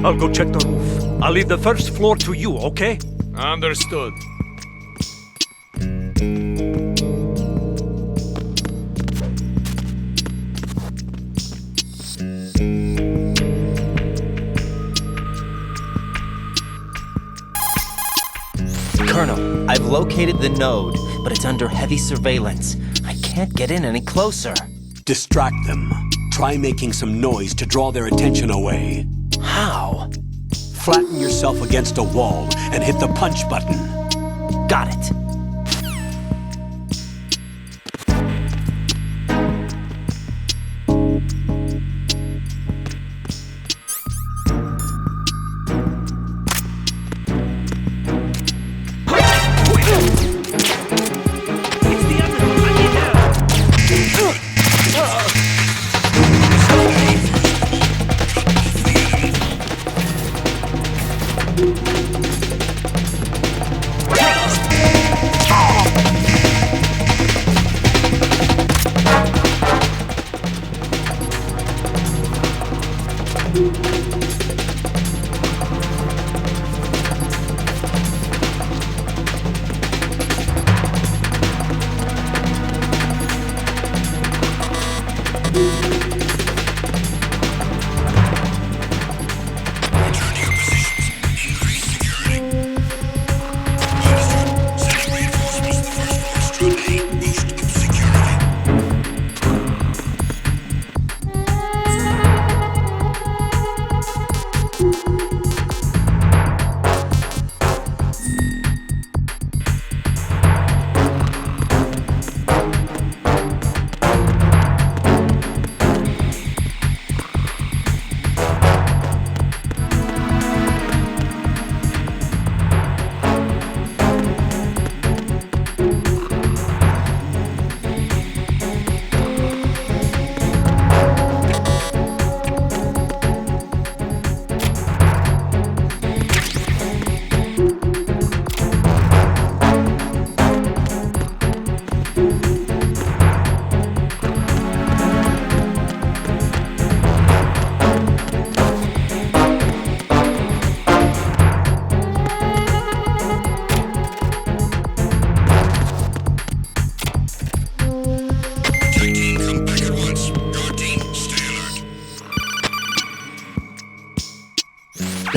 I'll go check the roof. I'll leave the first floor to you, okay? Understood. Colonel, I've located the node, but it's under heavy surveillance. I can't get in any closer. Distract them. Try making some noise to draw their attention away. How? Flatten yourself against a wall and hit the punch button. Got it.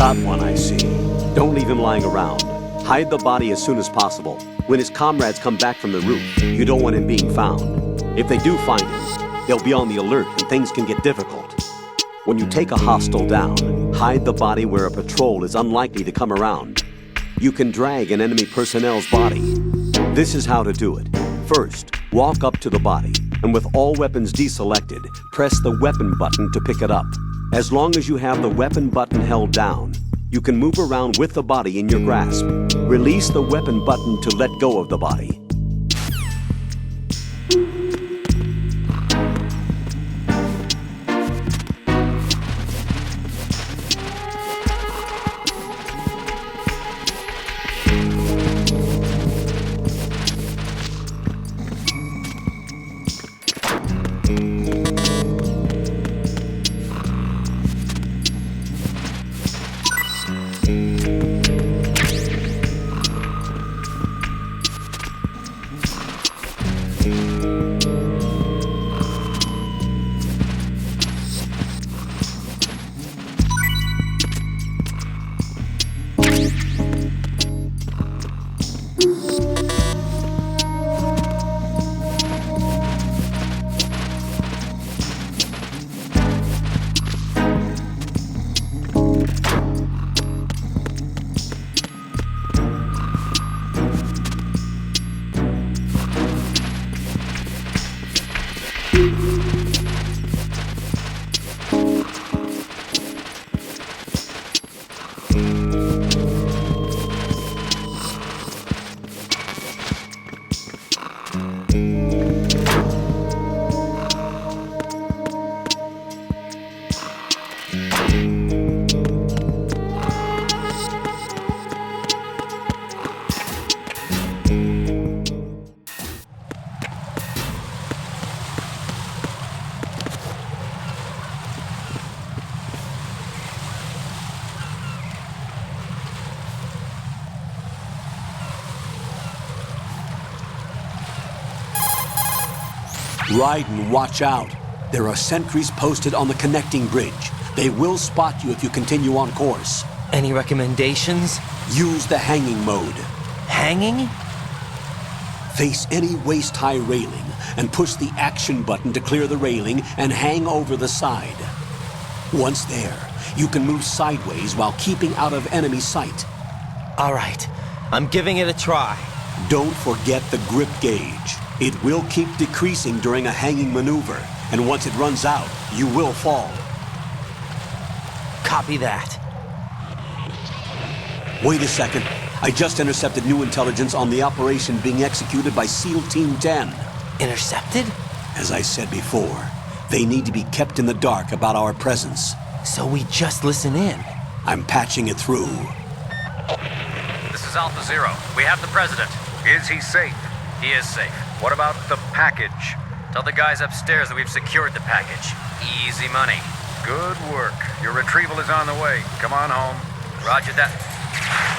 Got one, I see. Don't leave him lying around. Hide the body as soon as possible. When his comrades come back from the roof, you don't want him being found. If they do find him, they'll be on the alert and things can get difficult. When you take a hostile down, hide the body where a patrol is unlikely to come around. You can drag an enemy personnel's body. This is how to do it. First, walk up to the body, and with all weapons deselected, press the weapon button to pick it up. As long as you have the weapon button held down, you can move around with the body in your grasp. Release the weapon button to let go of the body. Raiden, watch out. There are sentries posted on the connecting bridge. They will spot you if you continue on course. Any recommendations? Use the hanging mode. Hanging? Face any waist-high railing and push the action button to clear the railing and hang over the side. Once there, you can move sideways while keeping out of enemy sight. All right, I'm giving it a try. Don't forget the grip gauge. It will keep decreasing during a hanging maneuver, and once it runs out, you will fall. Copy that. Wait a second. I just intercepted new intelligence on the operation being executed by SEAL Team 10. Intercepted? As I said before, they need to be kept in the dark about our presence. So we just listen in. I'm patching it through. This is Alpha Zero. We have the president. Is he safe? He is safe. What about the package? Tell the guys upstairs that we've secured the package. Easy money. Good work. Your retrieval is on the way. Come on home. Roger that.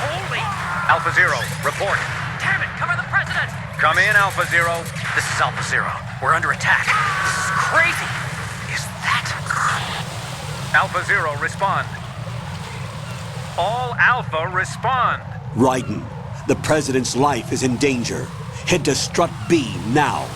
Holy! Alpha Zero, report. Damn it, cover the president! Come in, Alpha Zero. This is Alpha Zero. We're under attack. This is crazy. Is that... Alpha Zero, respond. All Alpha, respond. Raiden, the President's life is in danger. Head to Strut B now.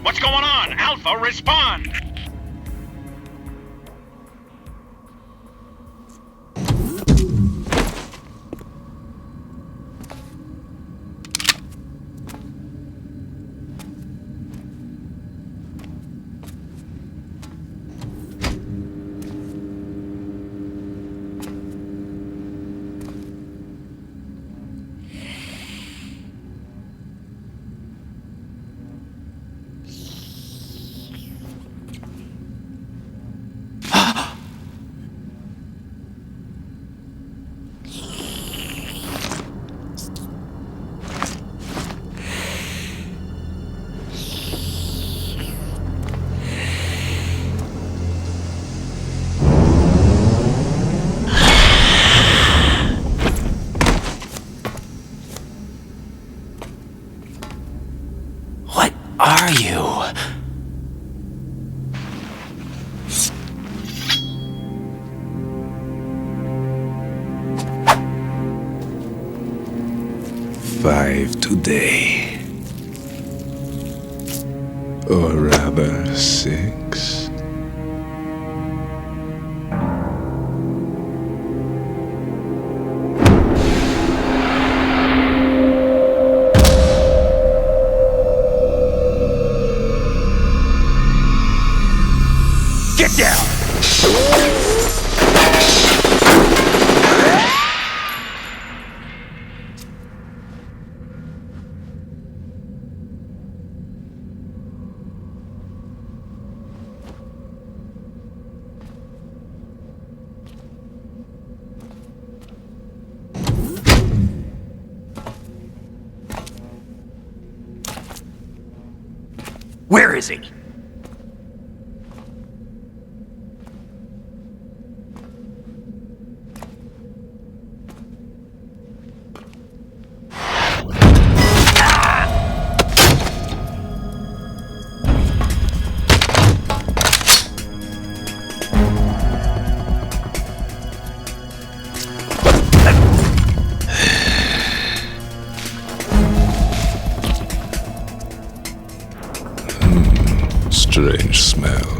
What's going on? Alpha, respond! What are you? Five today. Or rather, 6. Get down! Where is he? Strange smell.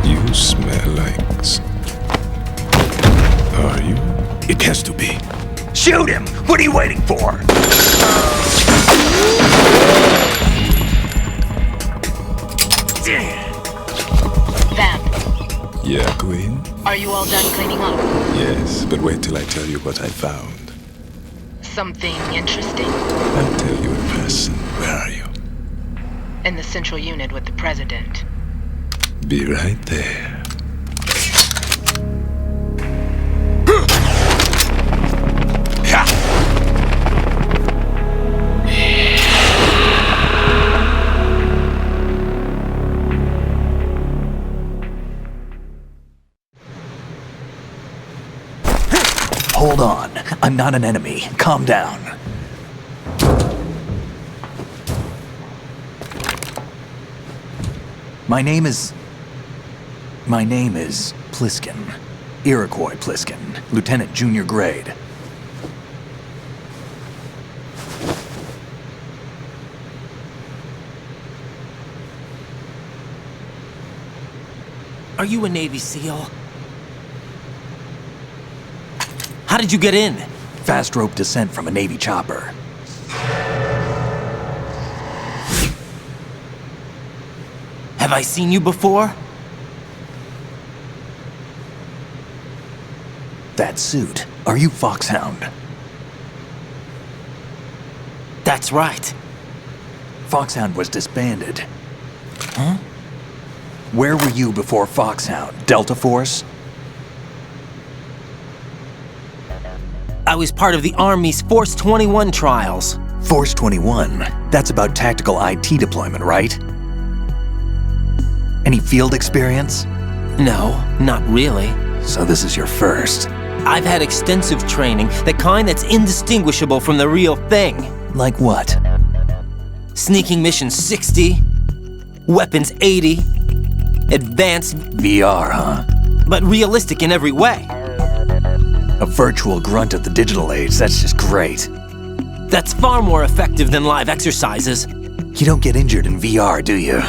You smell like... Are you? It has to be. Shoot him! What are you waiting for? Vamp, Yeah, Queen? are you all done cleaning up? Yes, but wait till I tell you what I found. Something interesting? I'll tell you in person. Where are you? In the central unit with the president. Be right there. Hold on. I'm not an enemy. Calm down. My name is Pliskin. Iroquois Pliskin. Lieutenant Junior Grade. Are you a Navy SEAL? How did you get in? Fast rope descent from a Navy chopper. Have I seen you before? That suit. Are you Foxhound? That's right. Foxhound was disbanded. Huh? Where were you before Foxhound? Delta Force? I was part of the Army's Force 21 trials. Force 21? That's about tactical IT deployment, right? Any field experience? No, not really. So this is your first. I've had extensive training, the kind that's indistinguishable from the real thing. Like what? Sneaking mission 60, weapons 80, advanced, VR, huh? but realistic in every way. A virtual grunt of the digital age, that's just great. That's far more effective than live exercises. You don't get injured in VR, do you?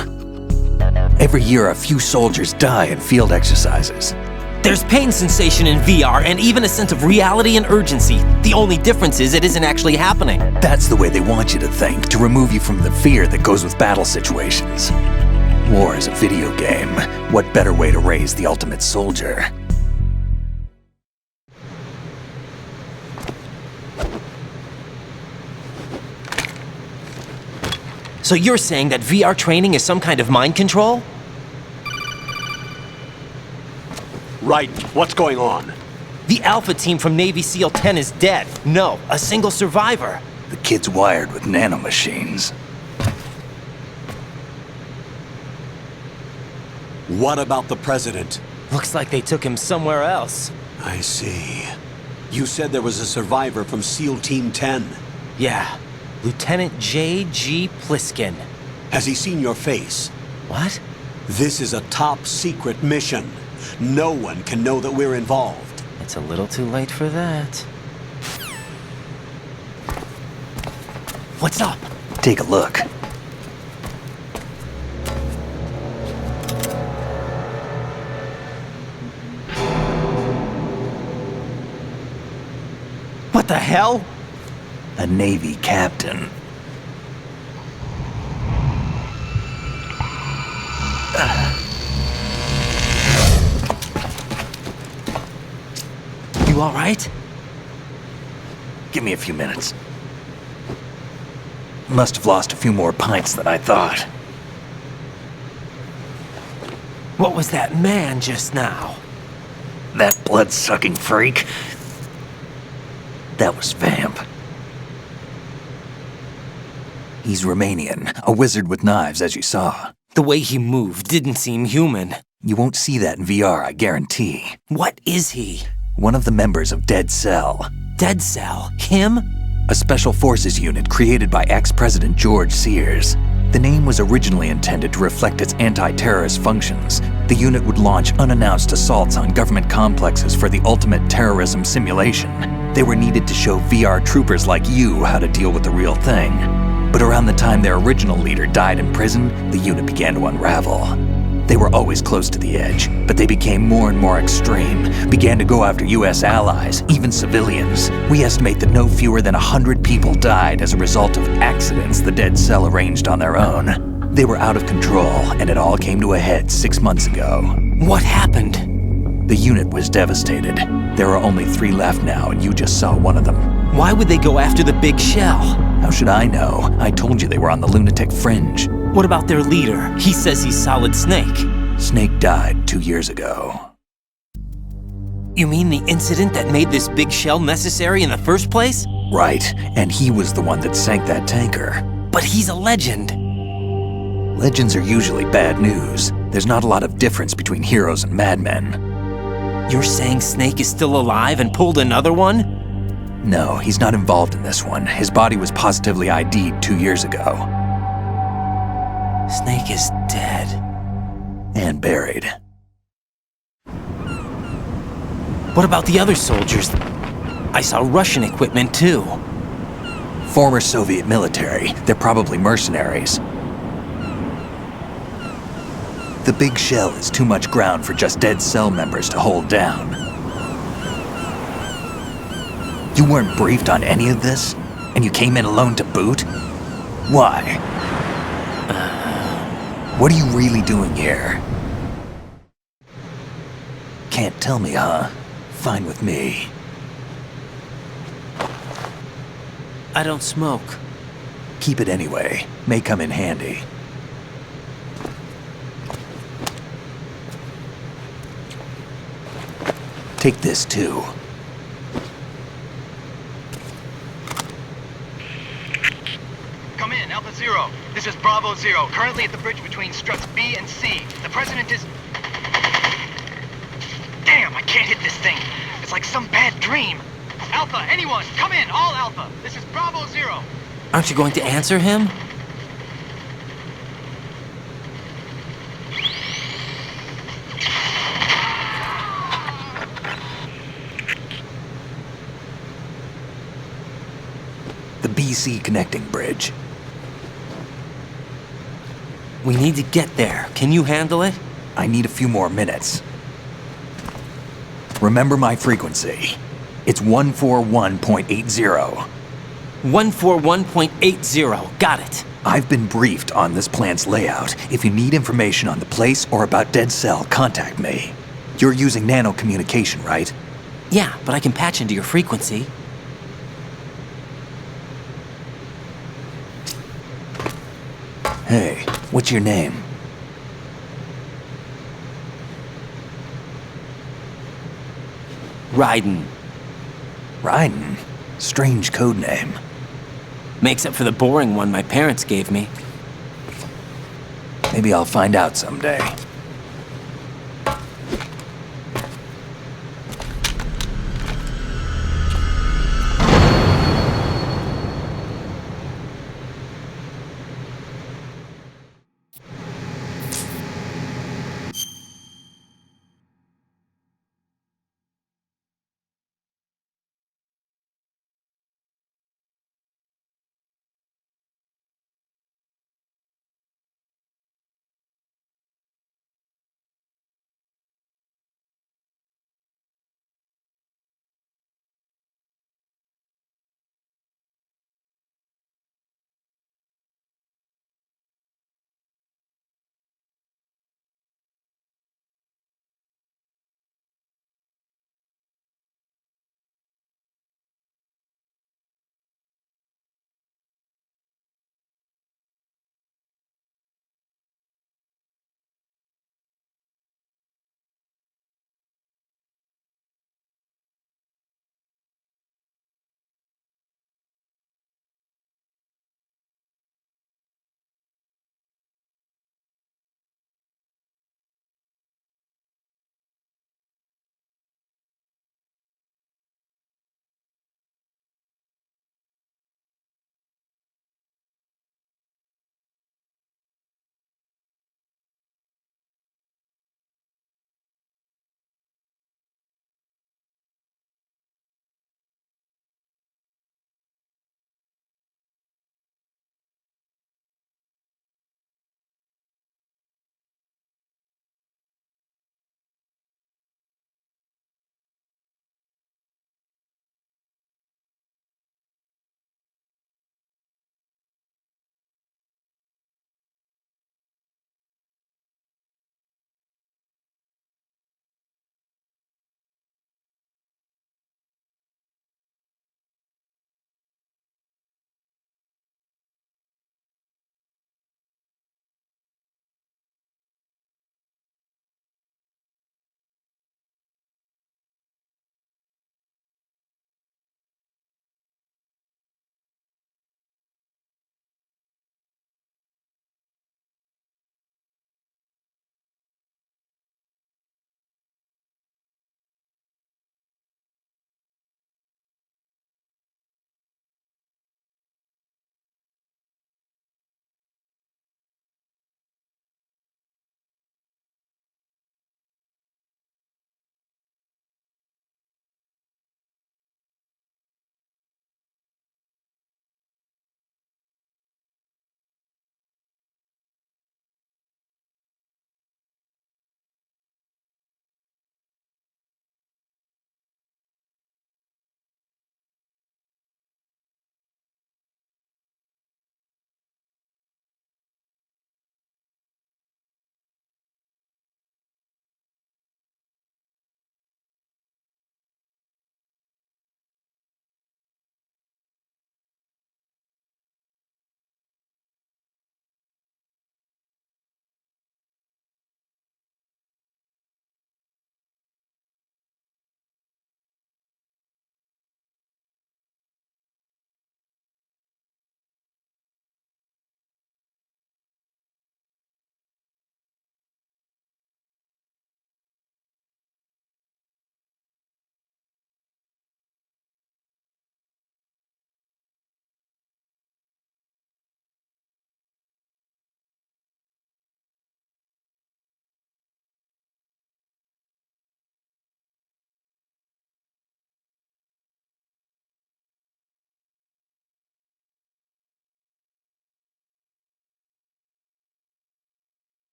Every year, a few soldiers die in field exercises. There's pain sensation in VR and even a sense of reality and urgency. The only difference is it isn't actually happening. That's the way they want you to think, to remove you from the fear that goes with battle situations. War is a video game. What better way to raise the ultimate soldier? So you're saying that VR training is some kind of mind control? Right. What's going on? The Alpha team from Navy SEAL 10 is dead. No, a single survivor. The kid's wired with nanomachines. What about the president? Looks like they took him somewhere else. I see. You said there was a survivor from SEAL Team 10. Yeah, Lieutenant J.G. Pliskin. Has he seen your face? What? This is a top secret mission. No one can know that we're involved. It's a little too late for that. What's up? Take a look. What the hell? A Navy captain. You all right? Give me a few minutes. Must have lost a few more pints than I thought. What was that man just now? That blood-sucking freak? That was Vamp. He's Romanian, a wizard with knives, as you saw. The way he moved didn't seem human. You won't see that in VR, I guarantee. What is he? One of the members of Dead Cell. Dead Cell? Him? A special forces unit created by ex-President George Sears. The name was originally intended to reflect its anti-terrorist functions. The unit would launch unannounced assaults on government complexes for the ultimate terrorism simulation. They were needed to show VR troopers like you how to deal with the real thing. But around the time their original leader died in prison, the unit began to unravel. They were always close to the edge, but they became more and more extreme, began to go after US allies, even civilians. We estimate that no fewer than 100 people died as a result of accidents the Dead Cell arranged on their own. They were out of control, and it all came to a head 6 months ago. What happened? The unit was devastated. There are only 3 left now, and you just saw one of them. Why would they go after the big shell? How should I know? I told you they were on the lunatic fringe. What about their leader? He says he's Solid Snake. Snake died 2 years ago. You mean the incident that made this big shell necessary in the first place? Right, and he was the one that sank that tanker. But he's a legend. Legends are usually bad news. There's not a lot of difference between heroes and madmen. You're saying Snake is still alive and pulled another one? No, he's not involved in this one. His body was positively ID'd 2 years ago. Snake is dead. And buried. What about the other soldiers? I saw Russian equipment too. Former Soviet military. They're probably mercenaries. The big shell is too much ground for just Dead Cell members to hold down. You weren't briefed on any of this? And you came in alone to boot? Why? What are you really doing here? Can't tell me, huh? Fine with me. I don't smoke. Keep it anyway. May come in handy. Take this too. Come in, Alpha Zero. This is Bravo Zero, currently at the bridge between struts B and C. The president is... Damn, I can't hit this thing. It's like some bad dream. Alpha, anyone, come in, all Alpha. This is Bravo Zero. Aren't you going to answer him? The BC connecting bridge. We need to get there. Can you handle it? I need a few more minutes. Remember my frequency. It's 141.80. 141.80. Got it. I've been briefed on this plant's layout. If you need information on the place or about Dead Cell, contact me. You're using nano communication, right? Yeah, but I can patch into your frequency. Hey, what's your name? Raiden. Raiden? Strange code name. Makes up for the boring one my parents gave me. Maybe I'll find out someday.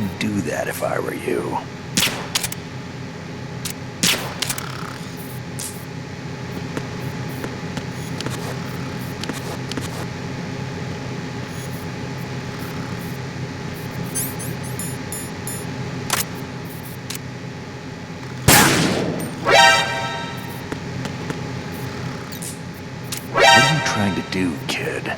wouldn't do that if I were you. What are you trying to do, kid?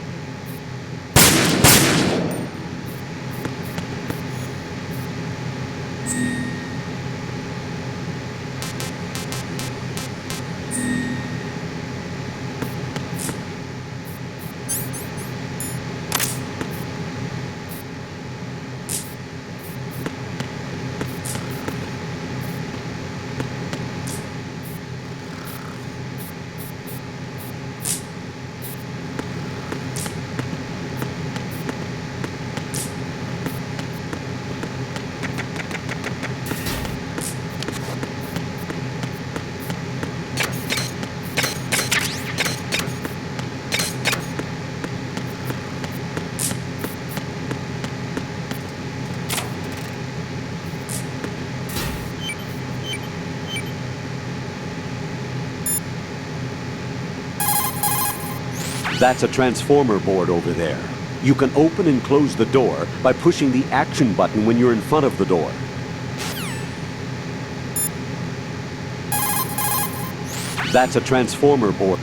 That's a transformer board over there. You can open and close the door by pushing the action button when you're in front of the door. That's a transformer board.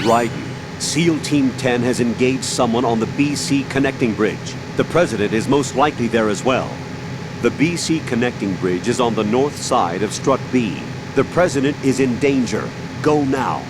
Raiden, SEAL Team 10 has engaged someone on the BC connecting bridge. The President is most likely there as well. The BC connecting bridge is on the north side of Strut B. The President is in danger. Go now.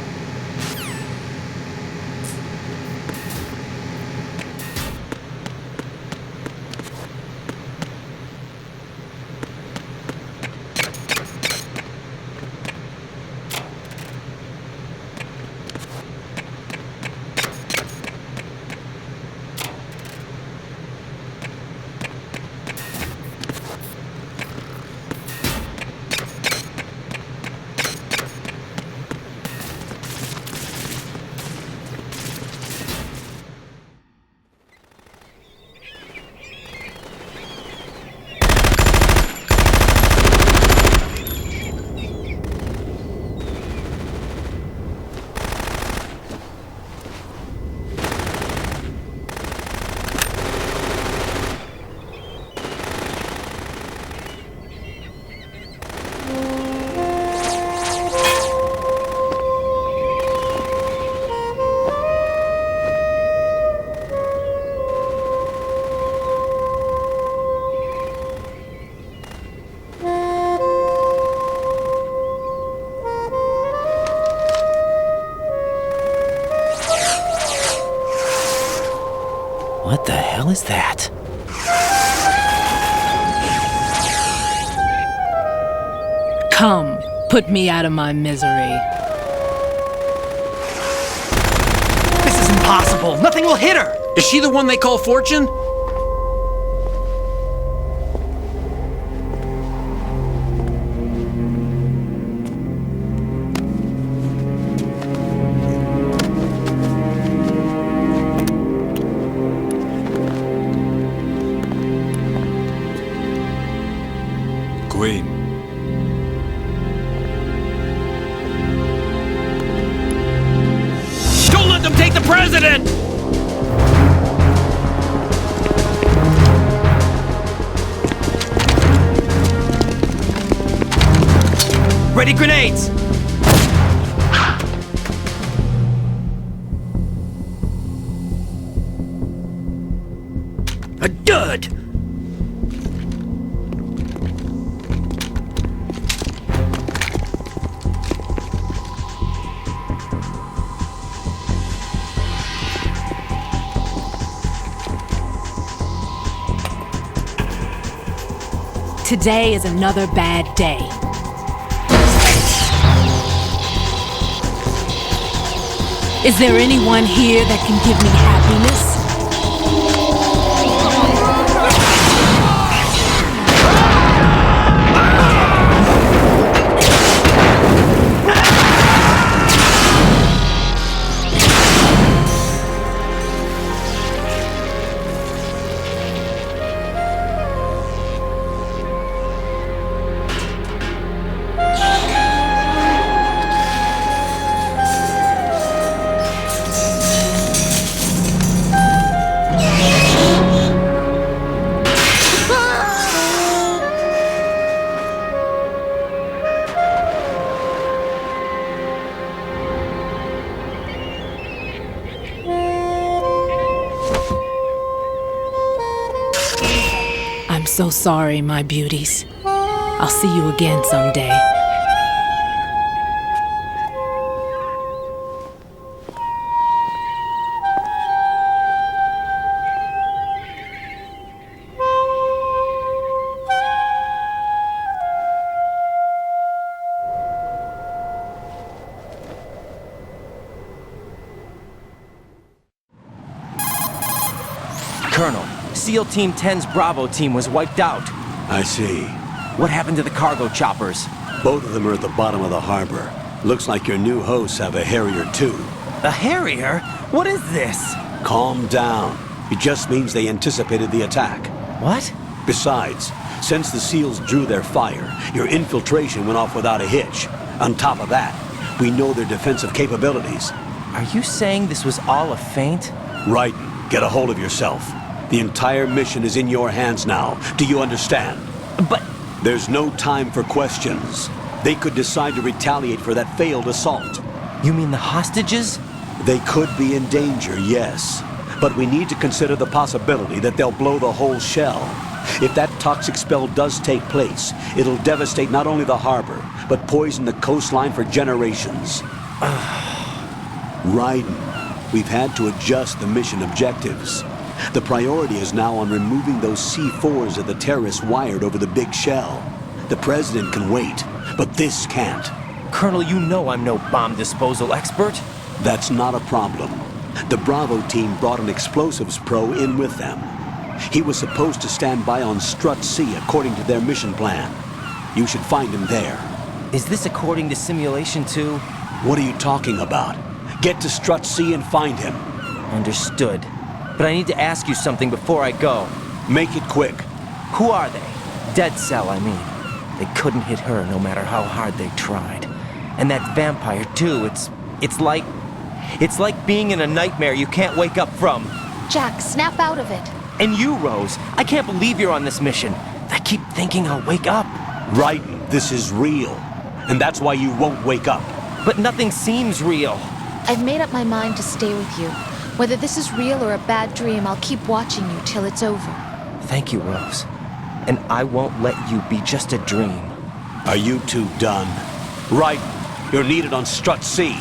What the hell is that? Come, put me out of my misery. This is impossible. Nothing will hit her. Is she the one they call Fortune? Queen. Don't let them take the President! Ready grenades! A dud! Today is another bad day. Is there anyone here that can give me happiness? so sorry, my beauties. I'll see you again someday. Colonel, SEAL Team 10's Bravo team was wiped out. I see. What happened to the cargo choppers? Both of them are at the bottom of the harbor. Looks like your new hosts have a Harrier too. A Harrier? What is this? Calm down. It just means they anticipated the attack. What? Besides, since the SEALs drew their fire, your infiltration went off without a hitch. On top of that, we know their defensive capabilities. Are you saying this was all a feint? Right. Get a hold of yourself. The entire mission is in your hands now. Do you understand? But... There's no time for questions. They could decide to retaliate for that failed assault. You mean the hostages? They could be in danger, yes. But we need to consider the possibility that they'll blow the whole shell. If that toxic spell does take place, it'll devastate not only the harbor, but poison the coastline for generations. Raiden, we've had to adjust the mission objectives. The priority is now on removing those C4s that the terrorists wired over the big shell. The president can wait, but this can't. Colonel, you know I'm no bomb disposal expert. That's not a problem. The Bravo team brought an explosives pro in with them. He was supposed to stand by on Strut C according to their mission plan. You should find him there. Is this according to Simulation 2? What are you talking about? Get to Strut C and find him. Understood. But I need to ask you something before I go. Make it quick. Who are they? Dead Cell, I mean. They couldn't hit her no matter how hard they tried. And that vampire, too, it's like being in a nightmare you can't wake up from. Jack, snap out of it. And you, Rose, I can't believe you're on this mission. I keep thinking I'll wake up. Raiden, this is real. And that's why you won't wake up. But nothing seems real. I've made up my mind to stay with you. Whether this is real or a bad dream, I'll keep watching you till it's over. Thank you, Rose. And I won't let you be just a dream. Are you two done? Raiden, you're needed on Strut C.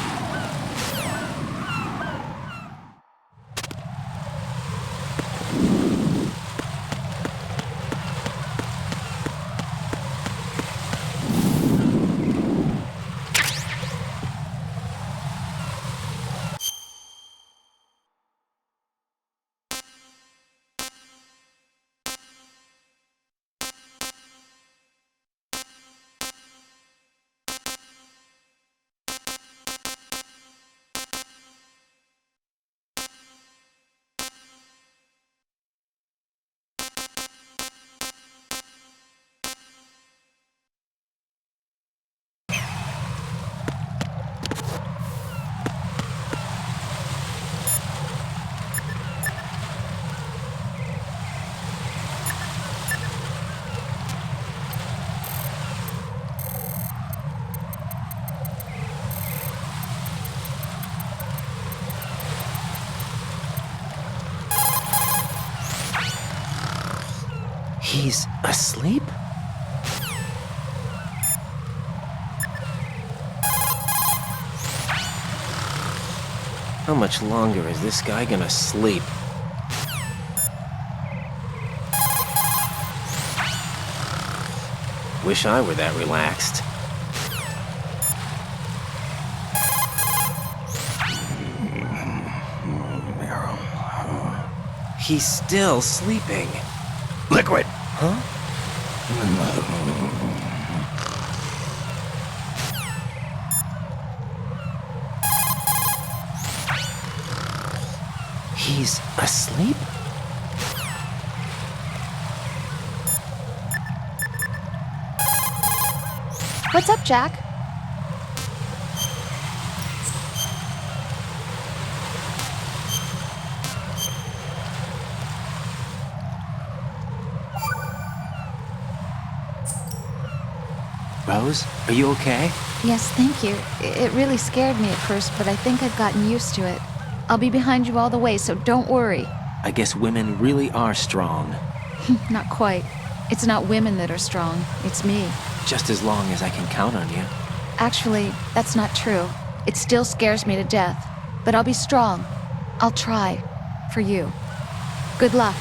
He's asleep? How much longer is this guy gonna sleep? Wish I were that relaxed. He's still sleeping. Liquid! Huh? He's asleep? What's up, Jack? Rose, are you okay? Yes, thank you. It really scared me at first, but I think I've gotten used to it. I'll be behind you all the way, so don't worry. I guess women really are strong. Not quite. It's not women that are strong, it's me. Just as long as I can count on you. Actually, that's not true. It still scares me to death. But I'll be strong. I'll try. For you. Good luck.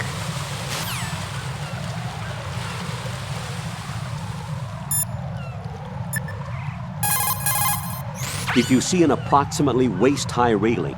If you see an approximately waist-high railing,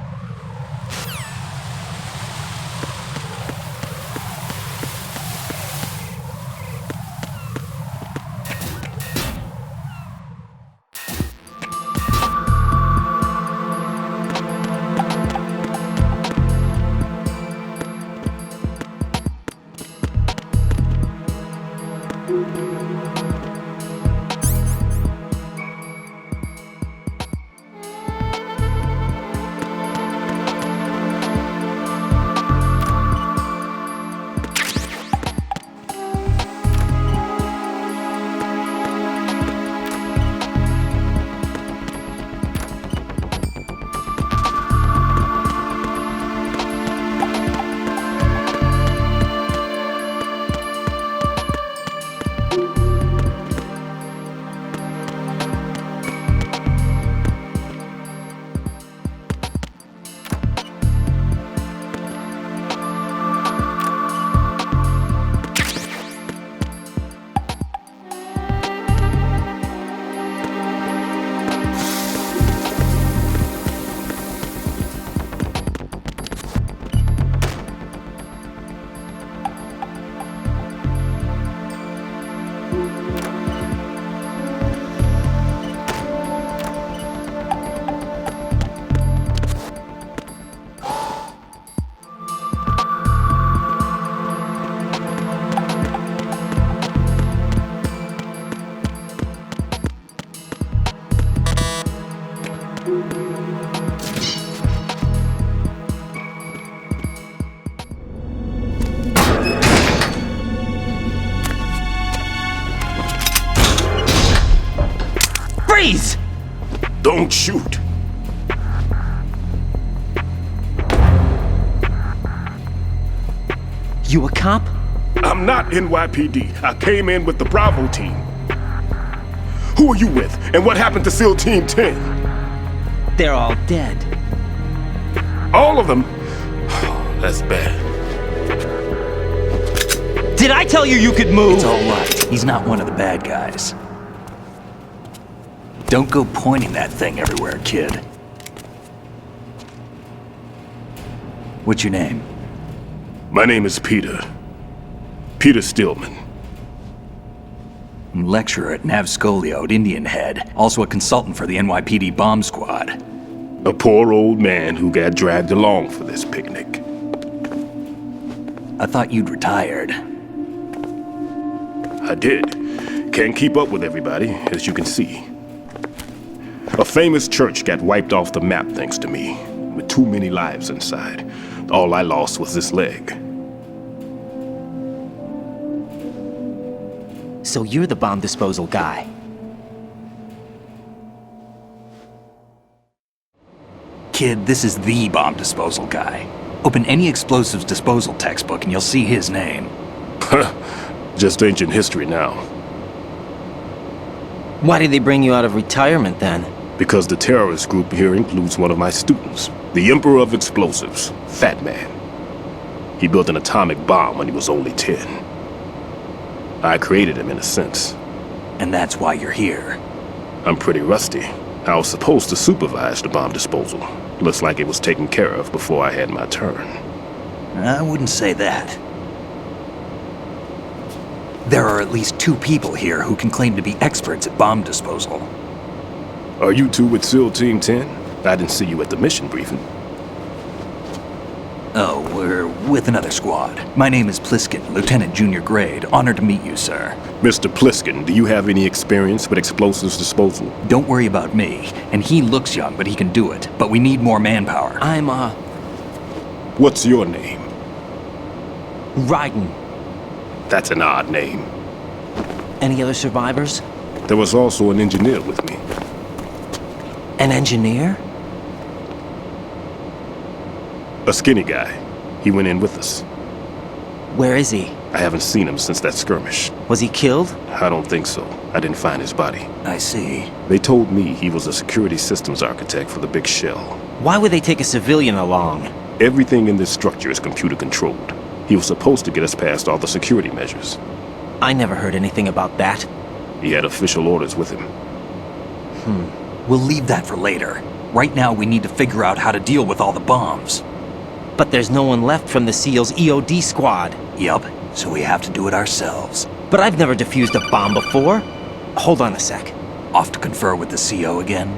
Freeze! Don't shoot. You a cop? I'm not NYPD. I came in with the Bravo team. Who are you with? And what happened to SEAL Team 10? They're all dead. All of them? That's bad. Did I tell you you could move? It's all right. He's not one of the bad guys. Don't go pointing that thing everywhere, kid. What's your name? My name is Peter. Peter Stillman. Lecturer at Nav Scolio at Indian Head. Also a consultant for the NYPD bomb squad. A poor old man who got dragged along for this picnic. I thought you'd retired. I did. Can't keep up with everybody, as you can see. A famous church got wiped off the map thanks to me, with too many lives inside. All I lost was this leg. So you're the bomb disposal guy. Kid, this is the bomb disposal guy. Open any explosives disposal textbook and you'll see his name. Just ancient history now. Why did they bring you out of retirement then? Because the terrorist group here includes one of my students, the Emperor of Explosives, Fat Man. He built an atomic bomb when he was only 10. I created him in a sense. And that's why you're here. I'm pretty rusty. I was supposed to supervise the bomb disposal. Looks like it was taken care of before I had my turn. I wouldn't say that. There are at least 2 people here who can claim to be experts at bomb disposal. Are you two with SEAL Team 10? I didn't see you at the mission briefing. Oh, we're with another squad. My name is Pliskin, Lieutenant Junior Grade. Honored to meet you, sir. Mr. Pliskin, do you have any experience with explosives disposal? Don't worry about me. And he looks young, but he can do it. But we need more manpower. I'm, What's your name? Raiden. That's an odd name. Any other survivors? There was also an engineer with me. An engineer? A skinny guy. He went in with us. Where is he? I haven't seen him since that skirmish. Was he killed? I don't think so. I didn't find his body. I see. They told me he was a security systems architect for the big shell. Why would they take a civilian along? Everything in this structure is computer controlled. He was supposed to get us past all the security measures. I never heard anything about that. He had official orders with him. We'll leave that for later. Right now, we need to figure out how to deal with all the bombs. But there's no one left from the SEAL's EOD squad. Yup, so we have to do it ourselves. But I've never defused a bomb before. Hold on a sec. Off to confer with the CO again?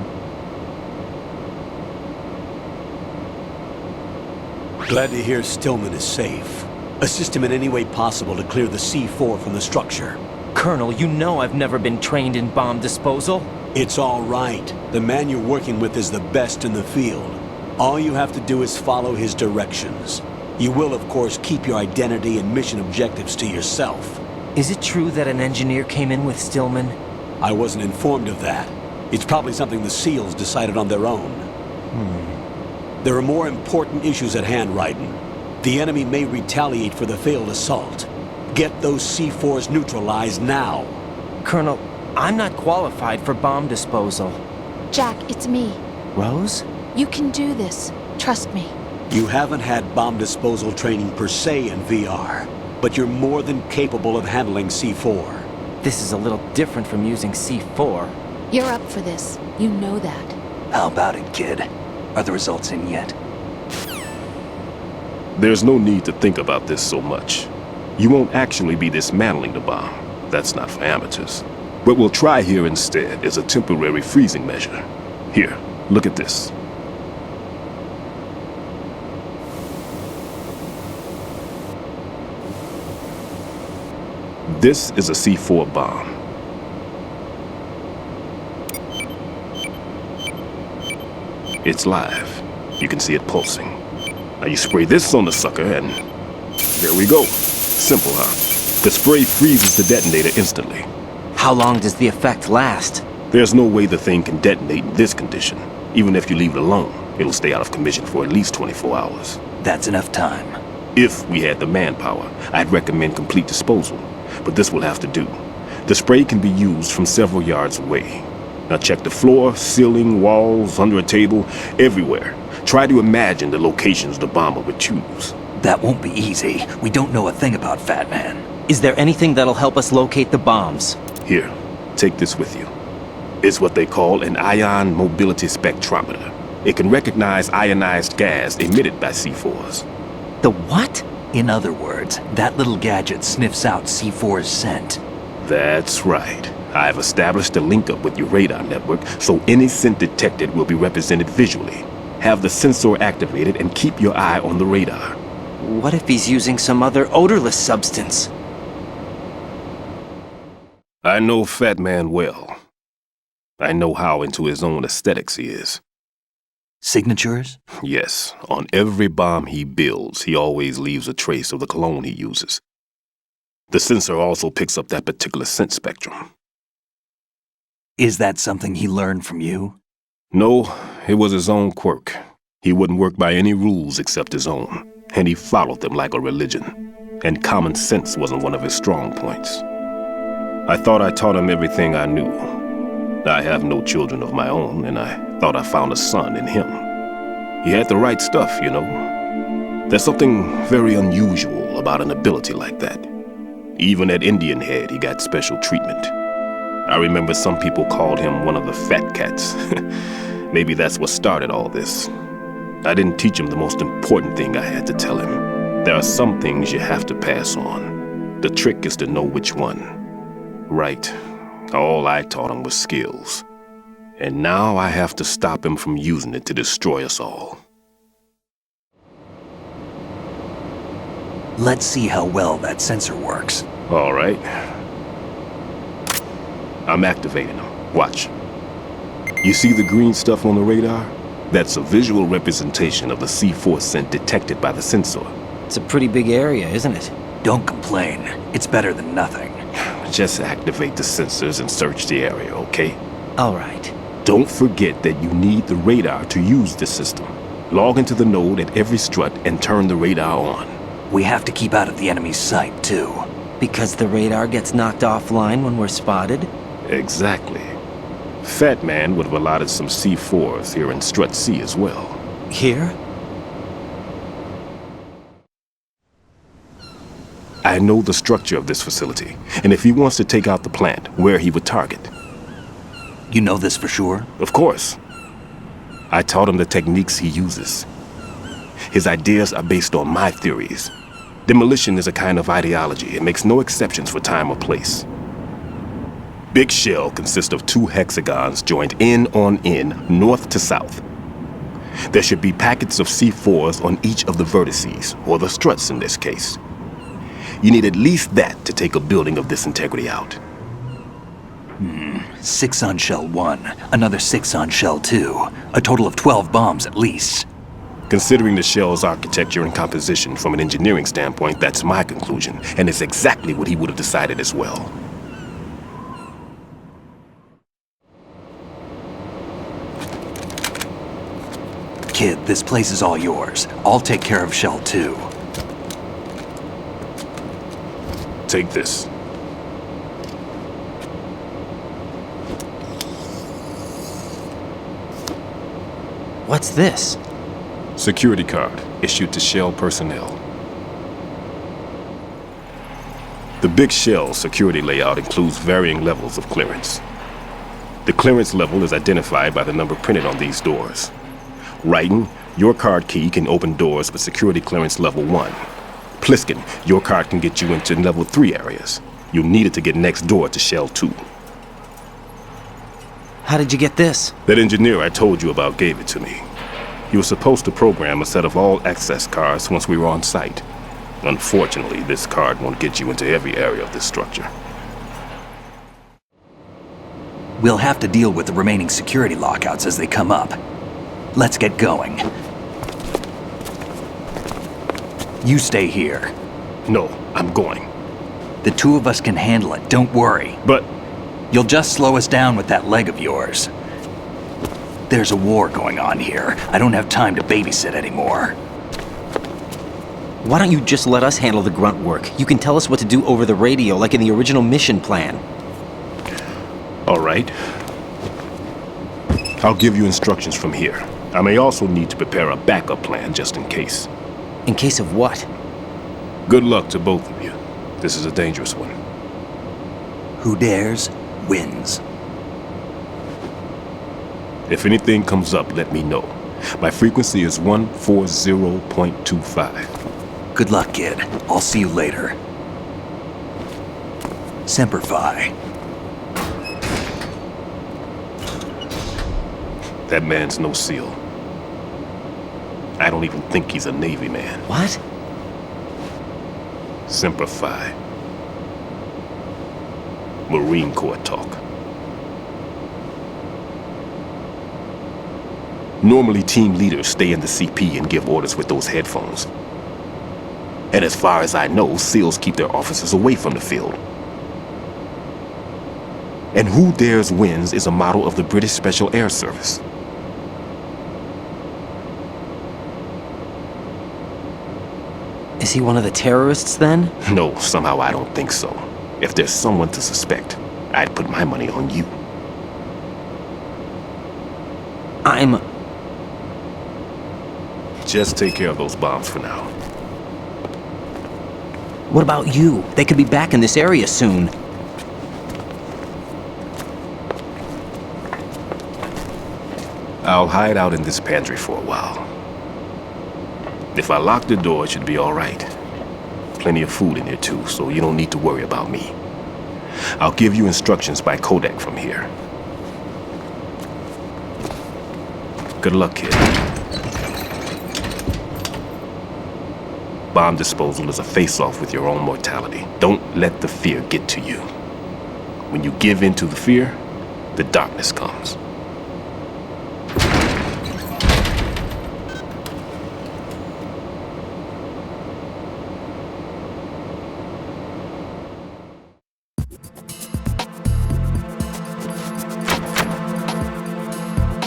Glad to hear Stillman is safe. Assist him in any way possible to clear the C4 from the structure. Colonel, you know I've never been trained in bomb disposal. It's all right. The man you're working with is the best in the field. All you have to do is follow his directions. You will, of course, keep your identity and mission objectives to yourself. Is it true that an engineer came in with Stillman? I wasn't informed of that. It's probably something the SEALs decided on their own. There are more important issues at hand, Raiden. The enemy may retaliate for the failed assault. Get those C4s neutralized now. Colonel, I'm not qualified for bomb disposal. Jack, it's me. Rose? You can do this. Trust me. You haven't had bomb disposal training per se in VR, but you're more than capable of handling C4. This is a little different from using C4. You're up for this. You know that. How about it, kid? Are the results in yet? There's no need to think about this so much. You won't actually be dismantling the bomb. That's not for amateurs. What we'll try here instead is a temporary freezing measure. Here, look at this. This is a C4 bomb. It's live. You can see it pulsing. Now you spray this on the sucker and there we go. Simple, huh? The spray freezes the detonator instantly. How long does the effect last? There's no way the thing can detonate in this condition. Even if you leave it alone, it'll stay out of commission for at least 24 hours. That's enough time. If we had the manpower, I'd recommend complete disposal. But this will have to do. The spray can be used from several yards away. Now check the floor, ceiling, walls, under a table, everywhere. Try to imagine the locations the bomber would choose. That won't be easy. We don't know a thing about Fat Man. Is there anything that'll help us locate the bombs? Here, take this with you. It's what they call an ion mobility spectrometer. It can recognize ionized gas emitted by C4s. The what? In other words, that little gadget sniffs out C4's scent. That's right. I've established a link up with your radar network, so any scent detected will be represented visually. Have the sensor activated and keep your eye on the radar. What if he's using some other odorless substance? I know Fat Man well. I know how into his own aesthetics he is. Signatures? Yes, on every bomb he builds, he always leaves a trace of the cologne he uses. The sensor also picks up that particular scent spectrum. Is that something he learned from you? No, it was his own quirk. He wouldn't work by any rules except his own, and he followed them like a religion. And common sense wasn't one of his strong points. I thought I taught him everything I knew. I have no children of my own, and I thought I found a son in him. He had the right stuff, you know. There's something very unusual about an ability like that. Even at Indian Head, he got special treatment. I remember some people called him one of the fat cats. Maybe that's what started all this. I didn't teach him the most important thing I had to tell him. There are some things you have to pass on. The trick is to know which one. Right. All I taught him was skills. And now I have to stop him from using it to destroy us all. Let's see how well that sensor works. All right. I'm activating them. Watch. You see the green stuff on the radar? That's a visual representation of the C4 scent detected by the sensor. It's a pretty big area, isn't it? Don't complain. It's better than nothing. Just activate the sensors and search the area, okay? All right. Don't forget that you need the radar to use this system. Log into the node at every strut and turn the radar on. We have to keep out of the enemy's sight, too. Because the radar gets knocked offline when we're spotted? Exactly. Fat Man would have allotted some C4s here in Strut C as well. Here? I know the structure of this facility, and if he wants to take out the plant, where he would target. You know this for sure? Of course. I taught him the techniques he uses. His ideas are based on my theories. Demolition is a kind of ideology. It makes no exceptions for time or place. Big Shell consists of 2 hexagons joined end on end, north to south. There should be packets of C4s on each of the vertices, or the struts in this case. You need at least that to take a building of this integrity out. 6 on Shell 1, another 6 on Shell 2. A total of 12 bombs at least. Considering the shell's architecture and composition from an engineering standpoint, that's my conclusion, and it's exactly what he would have decided as well. Kid, this place is all yours. I'll take care of Shell 2. Take this. What's this? Security card issued to Shell personnel. The Big Shell security layout includes varying levels of clearance. The clearance level is identified by the number printed on these doors. Writing, your card key can open doors with security clearance level 1. Pliskin, your card can get you into level 3 areas. You'll need it to get next door to Shell 2. How did you get this? That engineer I told you about gave it to me. He was supposed to program a set of all-access cards once we were on site. Unfortunately, this card won't get you into every area of this structure. We'll have to deal with the remaining security lockouts as they come up. Let's get going. You stay here. No, I'm going. The 2 of us can handle it, don't worry. But... You'll just slow us down with that leg of yours. There's a war going on here. I don't have time to babysit anymore. Why don't you just let us handle the grunt work? You can tell us what to do over the radio, like in the original mission plan. All right. I'll give you instructions from here. I may also need to prepare a backup plan just in case. In case of what? Good luck to both of you. This is a dangerous one. Who dares, wins. If anything comes up, let me know. My frequency is 140.25. Good luck, kid. I'll see you later. Semper Fi. That man's no SEAL. I don't even think he's a Navy man. What? Semper Fi. Marine Corps talk. Normally, team leaders stay in the CP and give orders with those headphones. And as far as I know, SEALs keep their officers away from the field. And who dares wins is a motto of the British Special Air Service. Is he one of the terrorists then? No, somehow I don't think so. If there's someone to suspect, I'd put my money on you. Just take care of those bombs for now. What about you? They could be back in this area soon. I'll hide out in this pantry for a while. If I lock the door, it should be all right. Plenty of food in here too, so you don't need to worry about me. I'll give you instructions by codec from here. Good luck, kid. Bomb disposal is a face-off with your own mortality. Don't let the fear get to you. When you give in to the fear, the darkness comes.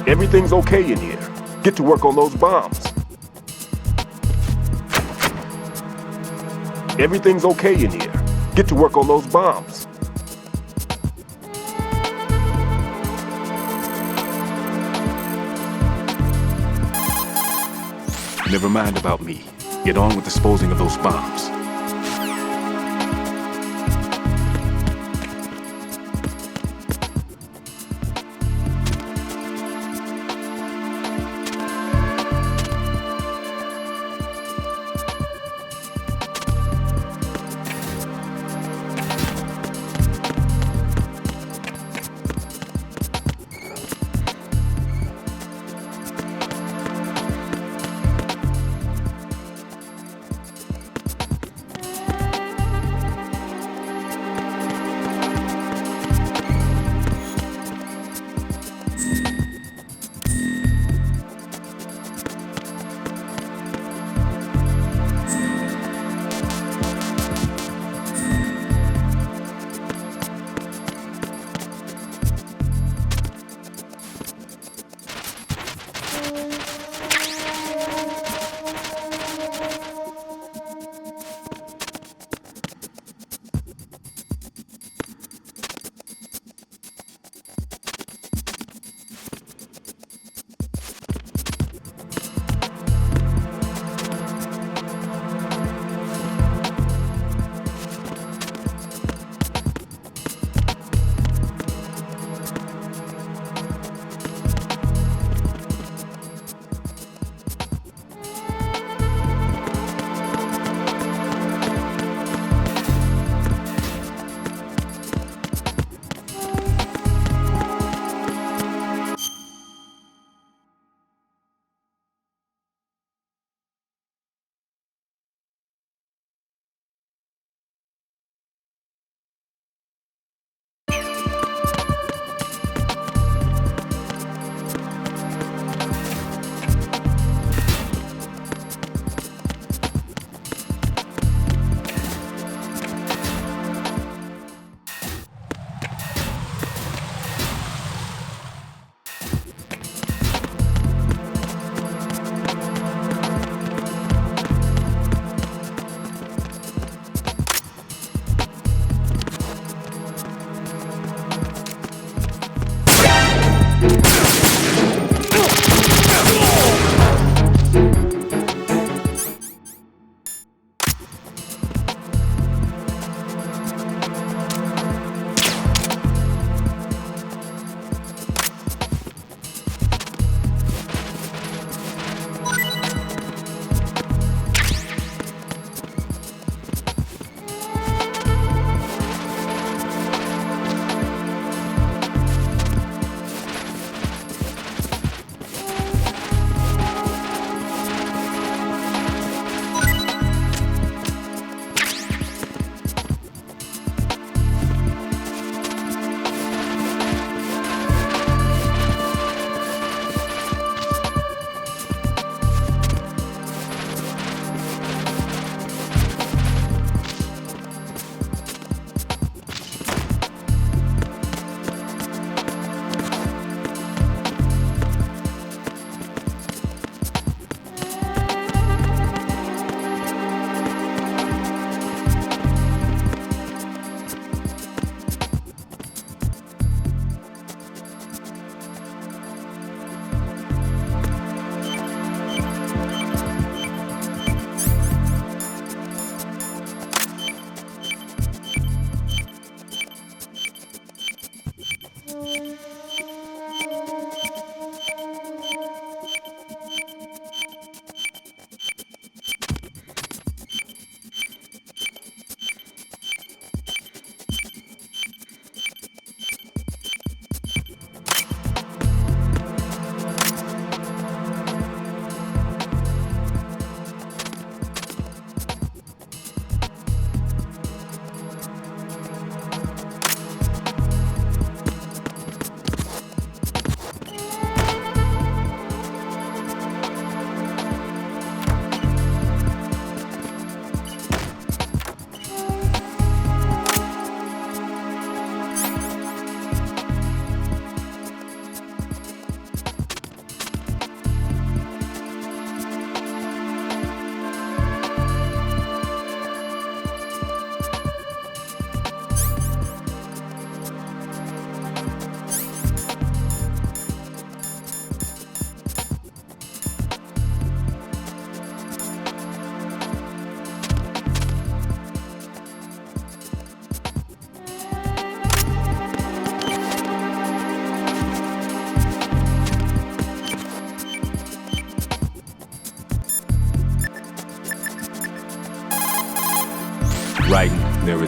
Everything's okay in here. Get to work on those bombs. Everything's okay in here. Get to work on those bombs. Never mind about me. Get on with disposing of those bombs.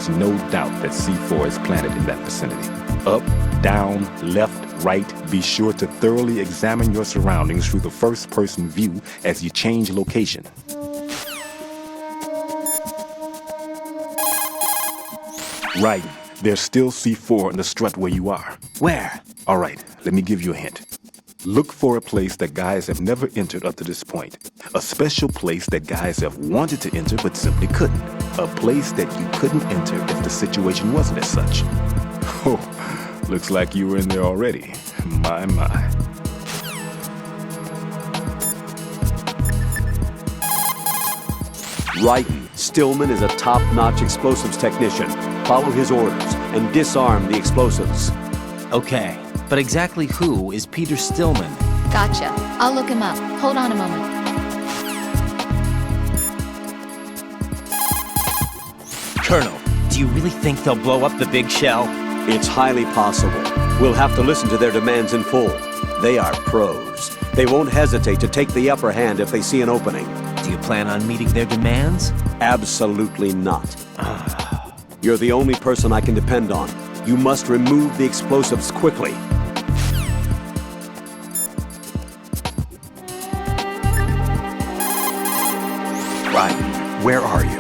there's no doubt that C4 is planted in that vicinity. Up, down, left, right, be sure to thoroughly examine your surroundings through the first-person view as you change location. Right, there's still C4 in the strut where you are. Where? All right, let me give you a hint. Look for a place that guys have never entered up to this point. A special place that guys have wanted to enter but simply couldn't. A place that you couldn't enter if the situation wasn't as such. Oh, looks like you were in there already. My, my. Ryden, Stillman is a top-notch explosives technician. Follow his orders and disarm the explosives. Okay, but exactly who is Peter Stillman? Gotcha. I'll look him up. Hold on a moment. Colonel, do you really think they'll blow up the big shell? It's highly possible. We'll have to listen to their demands in full. They are pros. They won't hesitate to take the upper hand if they see an opening. Do you plan on meeting their demands? Absolutely not. You're the only person I can depend on. You must remove the explosives quickly. Ryden, where are you?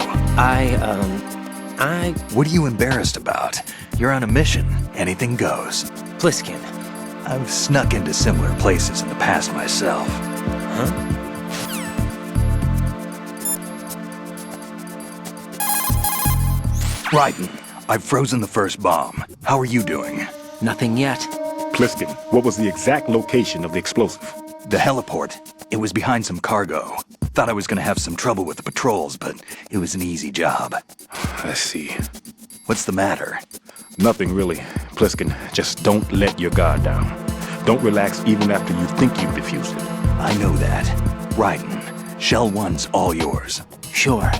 What are you embarrassed about? You're on a mission. Anything goes. Pliskin. I've snuck into similar places in the past myself. Huh? Ryden, I've frozen the first bomb. How are you doing? Nothing yet. Pliskin, what was the exact location of the explosive? The heliport. It was behind some cargo. Thought I was gonna have some trouble with the patrols, but it was an easy job. I see. What's the matter? Nothing really. Pliskin, just don't let your guard down. Don't relax even after you think you've defused it. I know that. Ryden, Shell 1's all yours. Sure.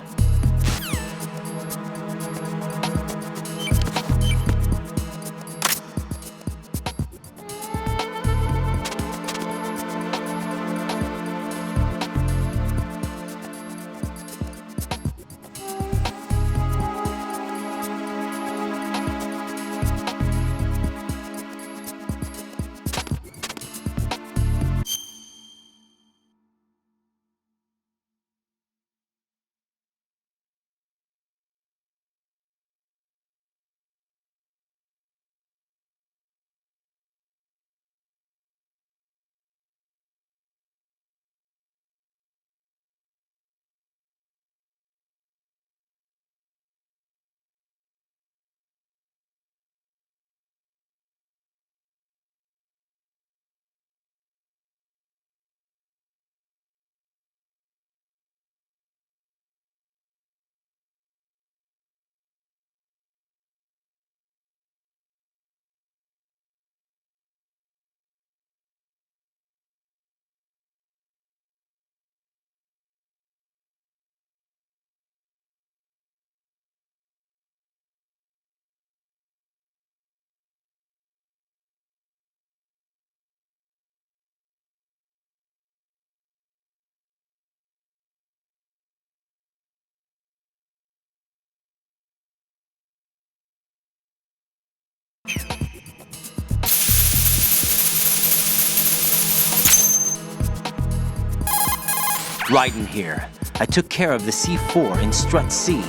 Ryden here. I took care of the C4 in Strut C.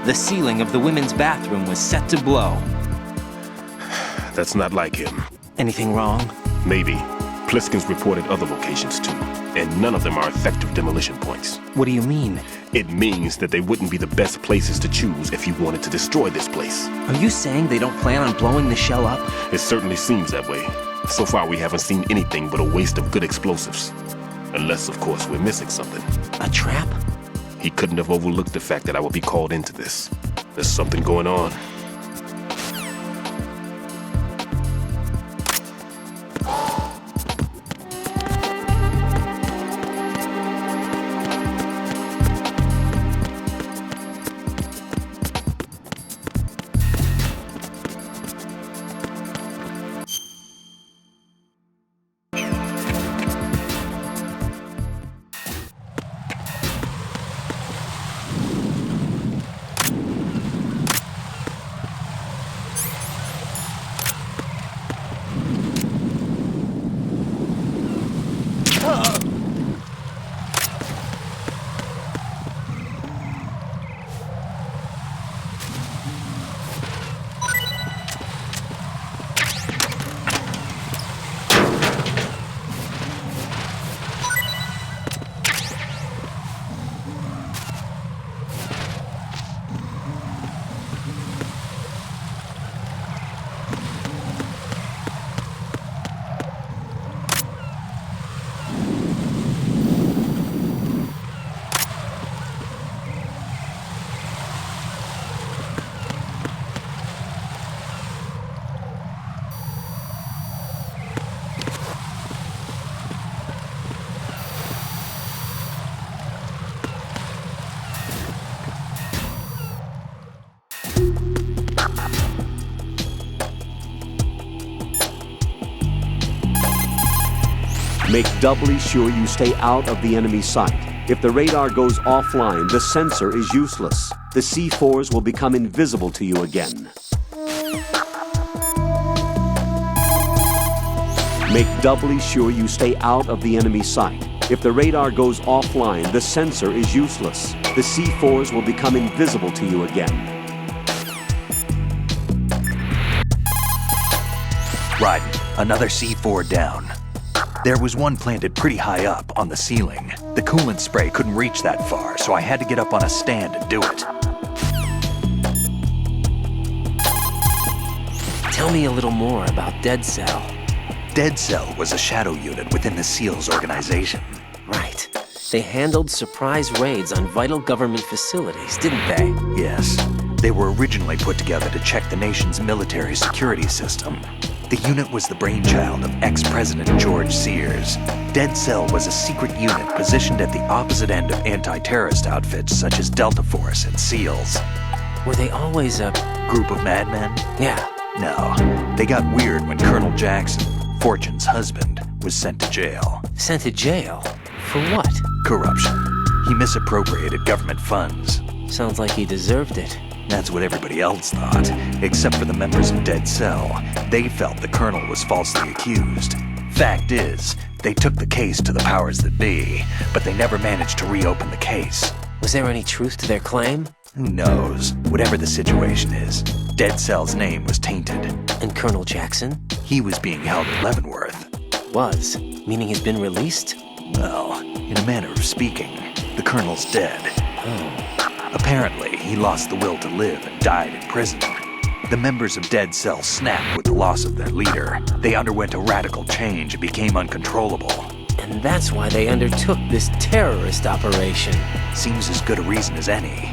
The ceiling of the women's bathroom was set to blow. That's not like him. Anything wrong? Maybe. Pliskin's reported other locations too, and none of them are effective demolition points. What do you mean? It means that they wouldn't be the best places to choose if you wanted to destroy this place. Are you saying they don't plan on blowing the shell up? It certainly seems that way. So far we haven't seen anything but a waste of good explosives. Unless, of course, we're missing something. A trap? He couldn't have overlooked the fact that I would be called into this. There's something going on. Make doubly sure you stay out of the enemy sight. If the radar goes offline, the sensor is useless. The C4s will become invisible to you again. Make doubly sure you stay out of the enemy sight. If the radar goes offline, the sensor is useless. The C4s will become invisible to you again. Raiden, another C4 down. There was one planted pretty high up on the ceiling. The coolant spray couldn't reach that far, so I had to get up on a stand and do it. Tell me a little more about Dead Cell. Dead Cell was a shadow unit within the SEALs organization. Right. They handled surprise raids on vital government facilities, didn't they? Yes. They were originally put together to check the nation's military security system. The unit was the brainchild of ex-President George Sears. Dead Cell was a secret unit positioned at the opposite end of anti-terrorist outfits such as Delta Force and SEALs. Were they always a group of madmen? Yeah. No. They got weird when Colonel Jackson, Fortune's husband, was sent to jail. Sent to jail? For what? Corruption. He misappropriated government funds. Sounds like he deserved it. That's what everybody else thought, except for the members of Dead Cell. They felt the colonel was falsely accused. Fact is, they took the case to the powers that be, but they never managed to reopen the case. Was there any truth to their claim? Who knows? Whatever the situation is, Dead Cell's name was tainted. And Colonel Jackson? He was being held at Leavenworth. Was? Meaning he's been released? Well, in a manner of speaking, the colonel's dead. Oh. Apparently, he lost the will to live and died in prison. The members of Dead Cell snapped with the loss of their leader. They underwent a radical change and became uncontrollable. And that's why they undertook this terrorist operation. Seems as good a reason as any.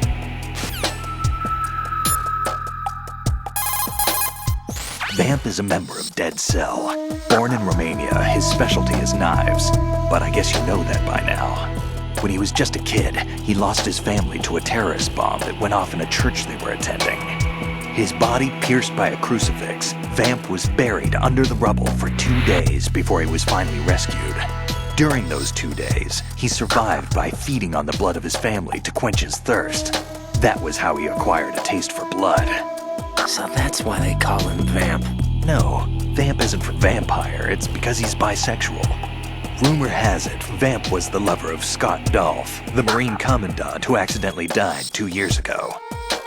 Vamp is a member of Dead Cell. Born in Romania, his specialty is knives. But I guess you know that by now. When he was just a kid, he lost his family to a terrorist bomb that went off in a church they were attending. His body pierced by a crucifix, Vamp was buried under the rubble for 2 days before he was finally rescued. During those 2 days, he survived by feeding on the blood of his family to quench his thirst. That was how he acquired a taste for blood. So that's why they call him Vamp. No, Vamp isn't for vampire, it's because he's bisexual. Rumor has it, Vamp was the lover of Scott Dolph, the Marine Commandant who accidentally died 2 years ago.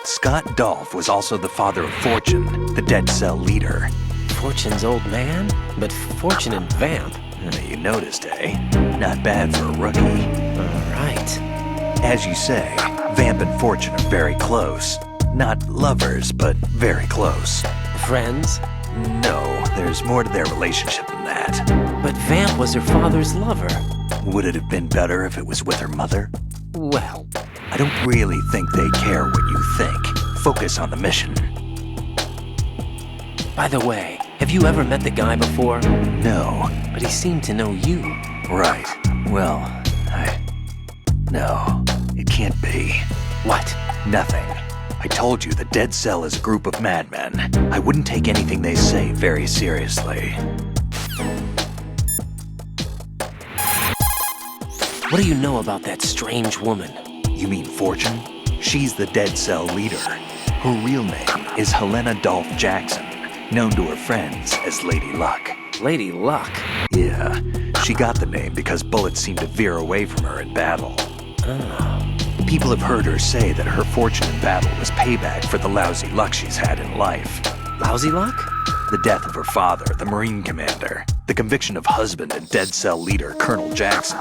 Scott Dolph was also the father of Fortune, the Dead Cell leader. Fortune's old man? But Fortune and Vamp? You noticed, eh? Not bad for a rookie. Alright. As you say, Vamp and Fortune are very close. Not lovers, but very close. Friends? No, there's more to their relationship than that. But Vamp was her father's lover. Would it have been better if it was with her mother? Well, I don't really think they care what you think. Focus on the mission. By the way, have you ever met the guy before? No. But he seemed to know you. Right. Well, No, it can't be. What? Nothing. I told you the Dead Cell is a group of madmen. I wouldn't take anything they say very seriously. What do you know about that strange woman? You mean Fortune? She's the Dead Cell leader. Her real name is Helena Dolph Jackson, known to her friends as Lady Luck. Lady Luck? Yeah, she got the name because bullets seemed to veer away from her in battle. Oh. People have heard her say that her fortune in battle was payback for the lousy luck she's had in life. Lousy luck? The death of her father, the Marine commander, the conviction of husband and Dead Cell leader Colonel Jackson.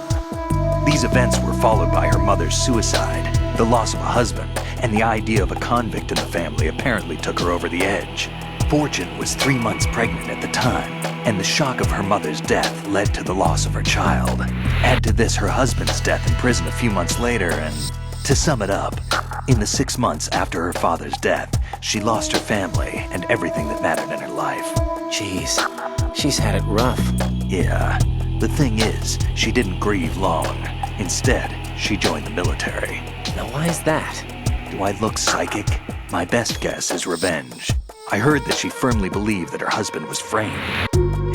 These events were followed by her mother's suicide, the loss of a husband, and the idea of a convict in the family apparently took her over the edge. Fortune was 3 months pregnant at the time, and the shock of her mother's death led to the loss of her child. Add to this her husband's death in prison a few months later, and to sum it up, in the 6 months after her father's death, she lost her family and everything that mattered in her life. Jeez, she's had it rough. Yeah. The thing is, she didn't grieve long. Instead, she joined the military. Now why is that? Do I look psychic? My best guess is revenge. I heard that she firmly believed that her husband was framed.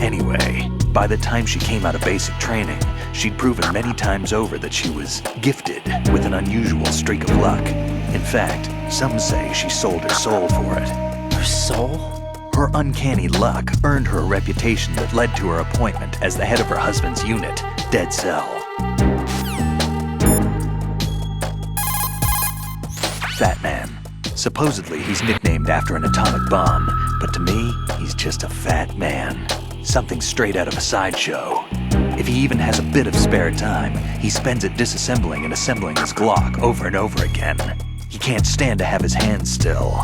Anyway, By the time she came out of basic training, she'd proven many times over that she was gifted with an unusual streak of luck. In fact, some say she sold her soul for it. Her soul? Her uncanny luck earned her a reputation that led to her appointment as the head of her husband's unit, Dead Cell. Fat Man. Supposedly, he's nicknamed after an atomic bomb, but to me, he's just a fat man. Something straight out of a sideshow. If he even has a bit of spare time, he spends it disassembling and assembling his Glock over and over again. He can't stand to have his hands still.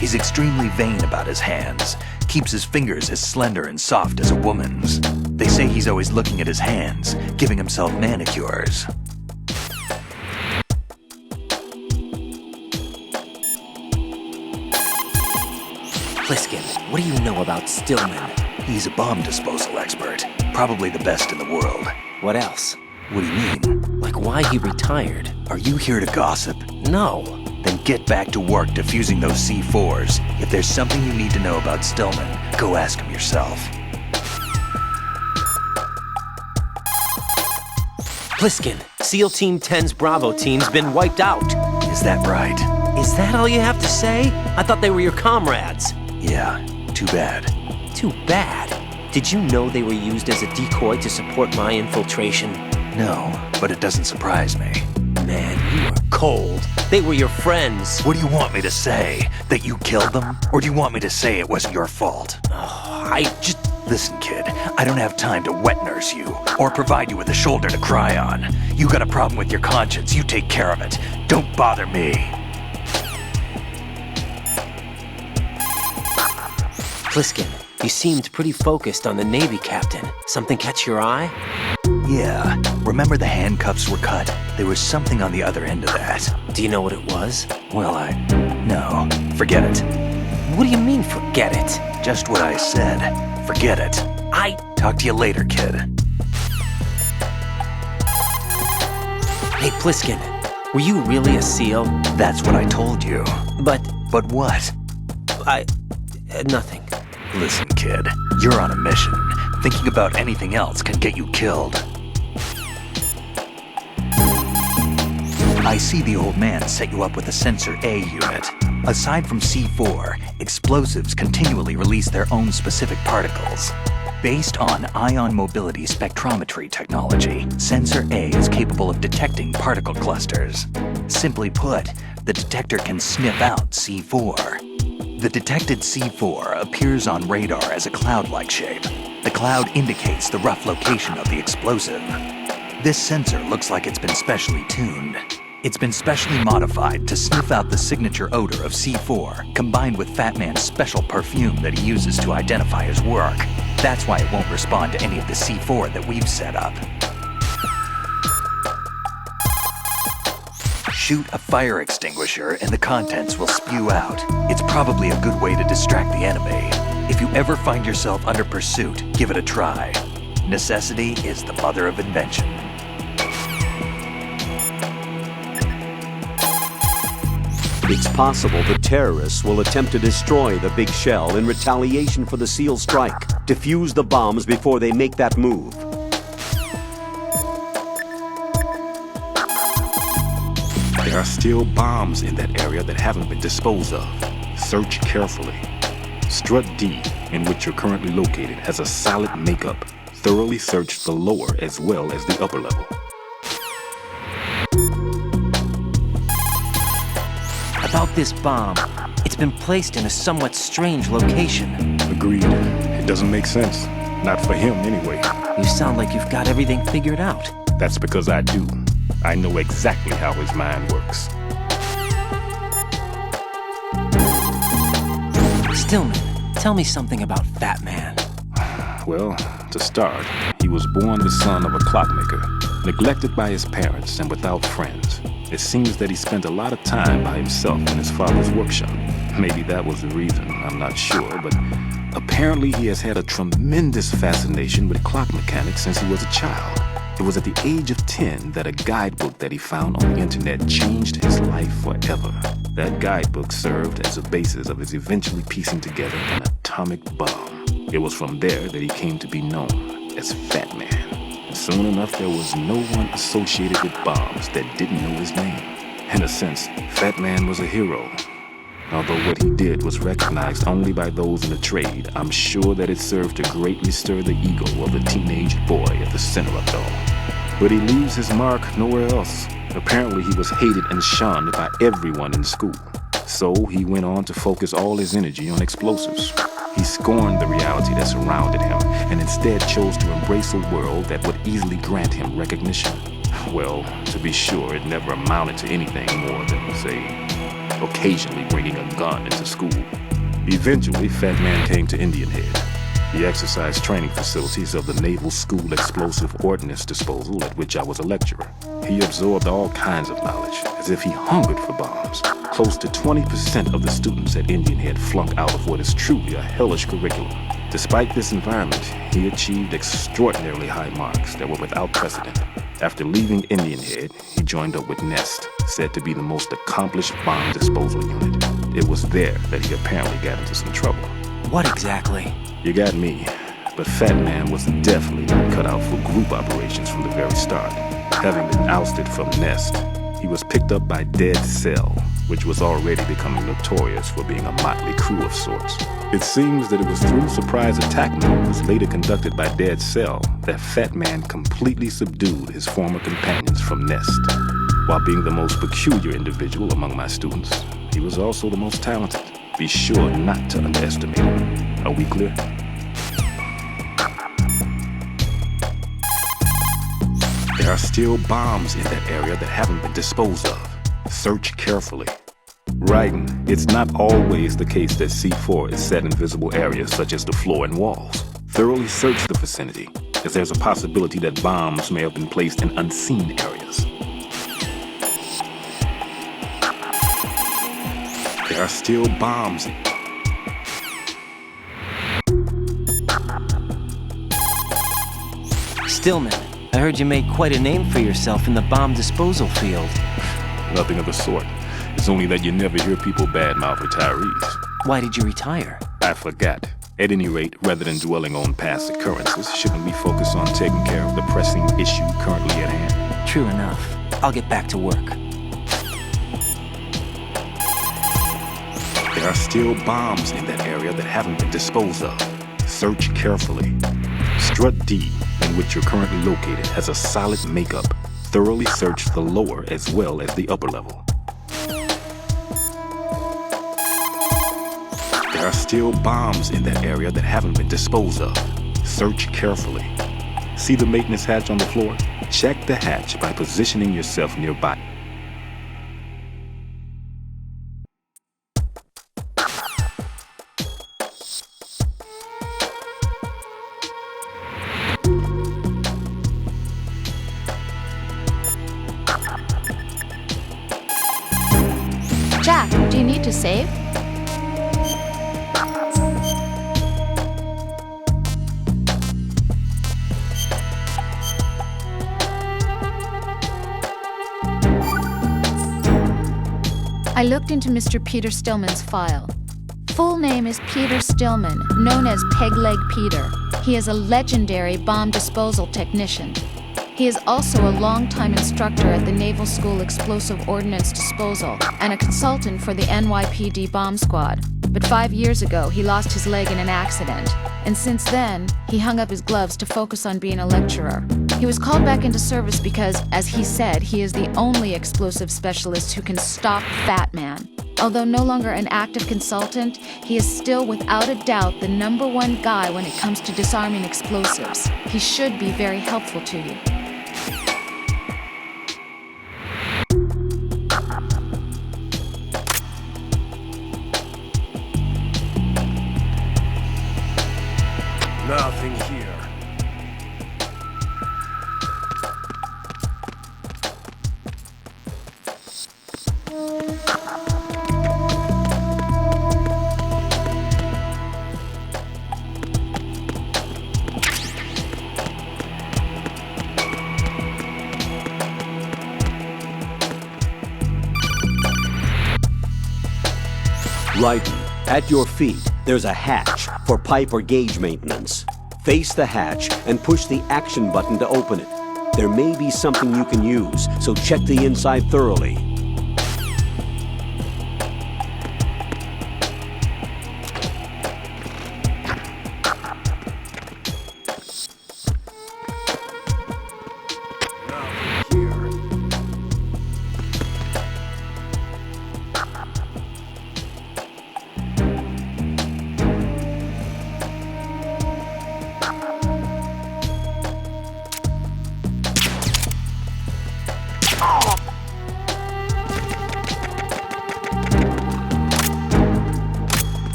He's extremely vain about his hands, keeps his fingers as slender and soft as a woman's. They say he's always looking at his hands, giving himself manicures. Pliskin, what do you know about Stillman? He's a bomb disposal expert, probably the best in the world. What else? What do you mean? Like why he retired? Are you here to gossip? No. Then get back to work defusing those C4s. If there's something you need to know about Stillman, go ask him yourself. Pliskin, SEAL Team 10's Bravo team's been wiped out. Is that right? Is that all you have to say? I thought they were your comrades. Yeah, too bad. Too bad? Did you know they were used as a decoy to support my infiltration? No, but it doesn't surprise me. Man, you are cold. They were your friends. What do you want me to say? That you killed them? Or do you want me to say it wasn't your fault? Oh, I just... Listen, kid, I don't have time to wet nurse you, or provide you with a shoulder to cry on. You got a problem with your conscience, you take care of it. Don't bother me. Pliskin, you seemed pretty focused on the Navy captain. Something catch your eye? Yeah, remember the handcuffs were cut? There was something on the other end of that. Do you know what it was? Well, no, forget it. What do you mean, forget it? Just what I said. Forget it. Talk to you later, kid. Hey, Pliskin, were you really a SEAL? That's what I told you. But what? Nothing. Listen, kid, you're on a mission. Thinking about anything else can get you killed. I see the old man set you up with a Sensor A unit. Aside from C4, explosives continually release their own specific particles. Based on ion mobility spectrometry technology, Sensor A is capable of detecting particle clusters. Simply put, the detector can sniff out C4. The detected C4 appears on radar as a cloud-like shape. The cloud indicates the rough location of the explosive. This sensor looks like it's been specially tuned. It's been specially modified to sniff out the signature odor of C4, combined with Fat Man's special perfume that he uses to identify his work. That's why it won't respond to any of the C4 that we've set up. Shoot a fire extinguisher and the contents will spew out. It's probably a good way to distract the enemy. If you ever find yourself under pursuit, give it a try. Necessity is the mother of invention. It's possible the terrorists will attempt to destroy the big shell in retaliation for the SEAL strike. Defuse the bombs before they make that move. There are still bombs in that area that haven't been disposed of. Search carefully. Strut D, in which you're currently located, has a solid makeup. Thoroughly search the lower as well as the upper level. About this bomb, it's been placed in a somewhat strange location. Agreed. It doesn't make sense. Not for him, anyway. You sound like you've got everything figured out. That's because I do. I know exactly how his mind works. Stillman, tell me something about Fat Man. Well, to start, he was born the son of a clockmaker, neglected by his parents and without friends. It seems that he spent a lot of time by himself in his father's workshop. Maybe that was the reason, I'm not sure, but apparently he has had a tremendous fascination with clock mechanics since he was a child. It was at the age of 10 that a guidebook that he found on the internet changed his life forever. That guidebook served as the basis of his eventually piecing together an atomic bomb. It was from there that he came to be known. as Fat Man. Soon enough, there was no one associated with bombs that didn't know his name. In a sense, Fat Man was a hero. Although what he did was recognized only by those in the trade, I'm sure that it served to greatly stir the ego of the teenage boy at the center of it all. But he leaves his mark nowhere else. Apparently he was hated and shunned by everyone in school. So he went on to focus all his energy on explosives. He scorned the reality that surrounded him and instead chose to embrace a world that would easily grant him recognition. Well, to be sure, it never amounted to anything more than, say, occasionally bringing a gun into school. Eventually, Fat Man came to Indian Head, the exercise training facilities of the Naval School Explosive Ordnance Disposal, at which I was a lecturer. He absorbed all kinds of knowledge, as if he hungered for bombs. Close to 20% of the students at Indian Head flunk out of what is truly a hellish curriculum. Despite this environment, he achieved extraordinarily high marks that were without precedent. After leaving Indian Head, he joined up with Nest, said to be the most accomplished bomb disposal unit. It was there that he apparently got into some trouble. What exactly? You got me. But Fat Man was definitely not cut out for group operations from the very start. Having been ousted from Nest, he was picked up by MGS2SoL, which was already becoming notorious for being a motley crew of sorts. It seems that it was through surprise attack maneuvers later conducted by MGS2SoL that Fat Man completely subdued his former companions from Nest. While being the most peculiar individual among my students, he was also the most talented. Be sure not to underestimate him. Are we clear? There are still bombs in that area that haven't been disposed of. Search carefully. Raiden, it's not always the case that C4 is set in visible areas such as the floor and walls. Thoroughly search the vicinity, as there's a possibility that bombs may have been placed in unseen areas. There are still bombs. Stillman, I heard you made quite a name for yourself in the bomb disposal field. Nothing of the sort. It's only that you never hear people badmouth retirees. Why did you retire? I forgot. At any rate, rather than dwelling on past occurrences, shouldn't we focus on taking care of the pressing issue currently at hand? True enough. I'll get back to work. There are still bombs in that area that haven't been disposed of. Search carefully. Strut D, in which you're currently located, has a solid makeup. Thoroughly search the lower as well as the upper level. There are still bombs in that area that haven't been disposed of. Search carefully. See the maintenance hatch on the floor? Check the hatch by positioning yourself nearby. Jack, do you need to save? I looked into Mr. Peter Stillman's file. Full name is Peter Stillman, known as Pegleg Peter. He is a legendary bomb disposal technician. He is also a longtime instructor at the Naval School Explosive Ordnance Disposal and a consultant for the NYPD bomb squad. But 5 years ago, he lost his leg in an accident. And since then, he hung up his gloves to focus on being a lecturer. He was called back into service because, as he said, he is the only explosive specialist who can stop Fat Man. Although no longer an active consultant, he is still without a doubt the #1 guy when it comes to disarming explosives. He should be very helpful to you. Nothing here. Raiden, at your feet, there's a hatch for pipe or gauge maintenance. Face the hatch and push the action button to open it. There may be something you can use, so check the inside thoroughly.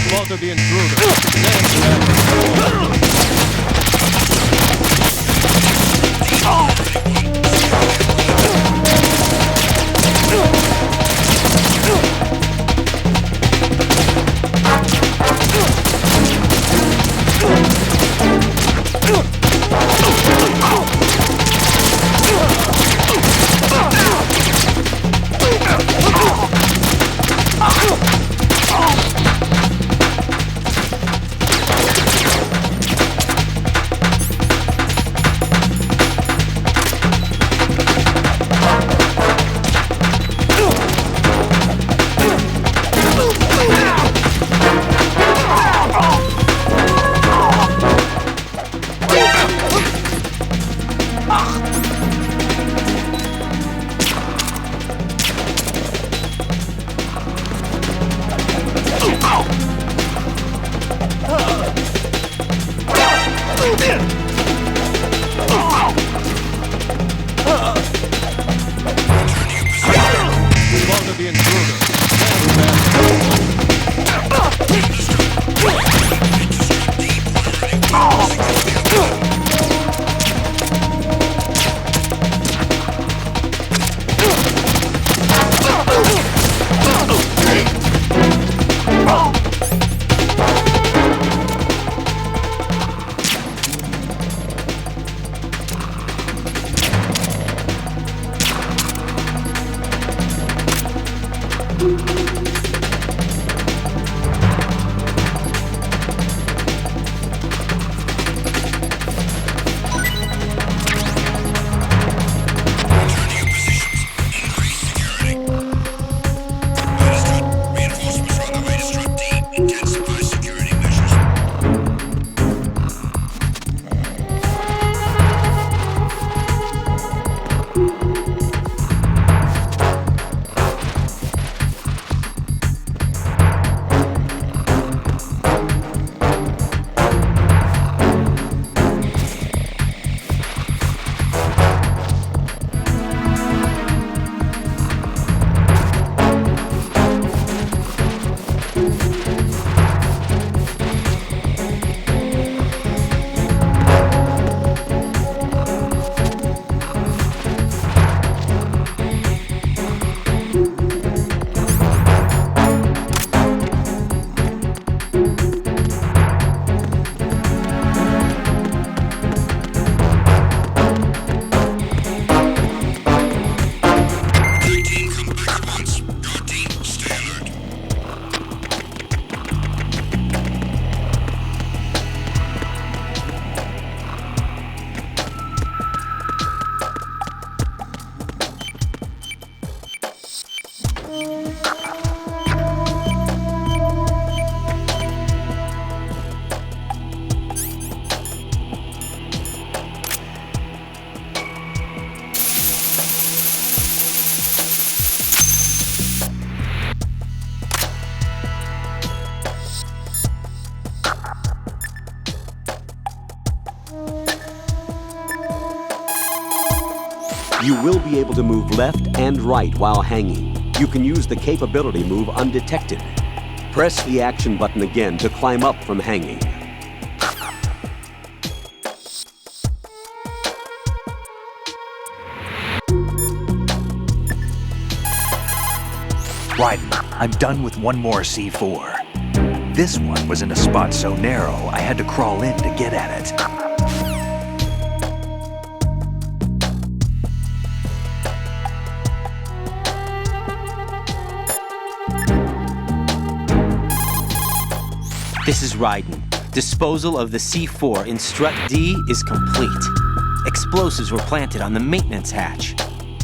Slaughter the intruder. You will be able to move left and right while hanging. You can use the capability move undetected. Press the action button again to climb up from hanging. Raiden, I'm done with one more C4. This one was in a spot so narrow, I had to crawl in to get at it. This is Raiden. Disposal of the C4 in Strut D is complete. Explosives were planted on the maintenance hatch.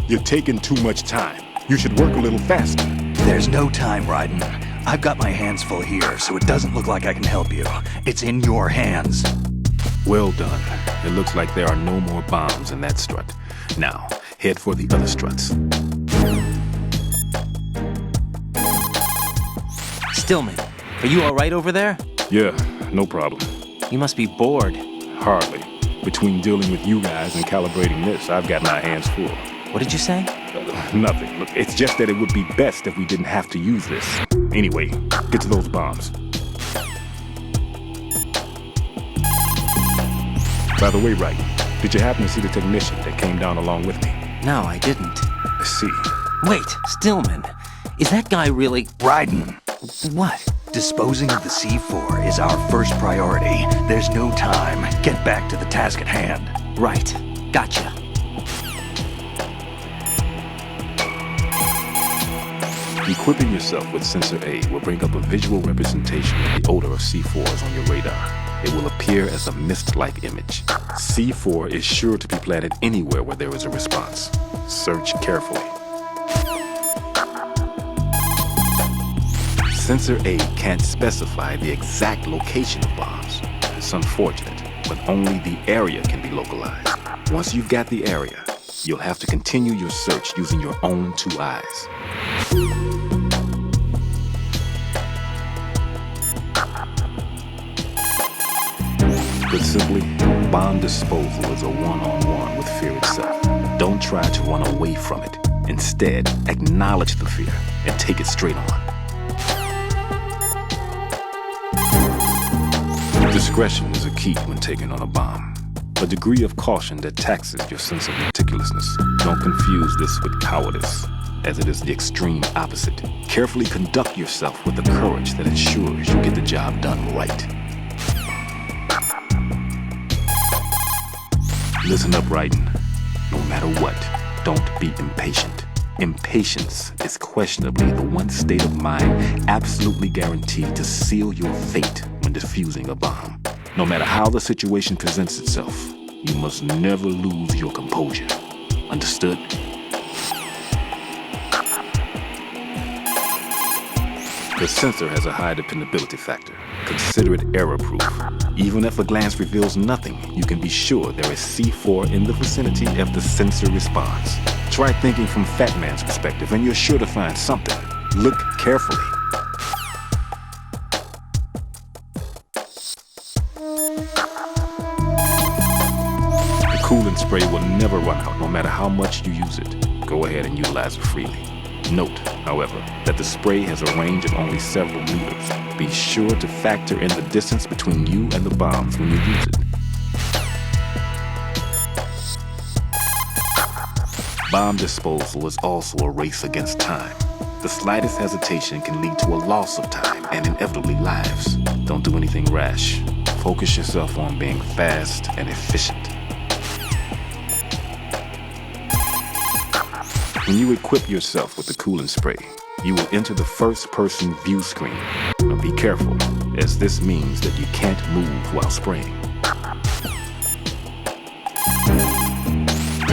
You're taking too much time. You should work a little faster. There's no time, Raiden. I've got my hands full here, so it doesn't look like I can help you. It's in your hands. Well done. It looks like there are no more bombs in that strut. Now, head for the other struts. Stillman, are you all right over there? Yeah, no problem. You must be bored. Hardly. Between dealing with you guys and calibrating this, I've got my hands full. What did you say? Nothing. Look, it's just that it would be best if we didn't have to use this. Anyway, get to those bombs. By the way, Wright, did you happen to see the technician that came down along with me? No, I didn't. I see. Wait, Stillman. Is that guy really... Raiden. What? Disposing of the C4 is our first priority. There's no time. Get back to the task at hand. Right. Gotcha. Equipping yourself with Sensor A will bring up a visual representation of the odor of C4s on your radar. It will appear as a mist-like image. C4 is sure to be planted anywhere where there is a response. Search carefully. Sensor A can't specify the exact location of bombs. It's unfortunate, but only the area can be localized. Once you've got the area, you'll have to continue your search using your own two eyes. Put simply, bomb disposal is a one-on-one with fear itself. Don't try to run away from it. Instead, acknowledge the fear and take it straight on. Discretion is a key when taking on a bomb. A degree of caution that taxes your sense of meticulousness. Don't confuse this with cowardice, as it is the extreme opposite. Carefully conduct yourself with the courage that ensures you get the job done right. Listen up, Raiden. No matter what, don't be impatient. Impatience is questionably the one state of mind absolutely guaranteed to seal your fate when defusing a bomb. No matter how the situation presents itself, you must never lose your composure. Understood? The sensor has a high dependability factor. Consider it error-proof. Even if a glance reveals nothing, you can be sure there is C4 in the vicinity if the sensor responds. Try thinking from Fat Man's perspective, and you're sure to find something. Look carefully. The coolant spray will never run out, no matter how much you use it. Go ahead and utilize it freely. Note, however, that the spray has a range of only several meters. Be sure to factor in the distance between you and the bombs when you use it. Bomb disposal is also a race against time. The slightest hesitation can lead to a loss of time and inevitably lives. Don't do anything rash. Focus yourself on being fast and efficient. When you equip yourself with the coolant spray, you will enter the first-person view screen. Now be careful, as this means that you can't move while spraying.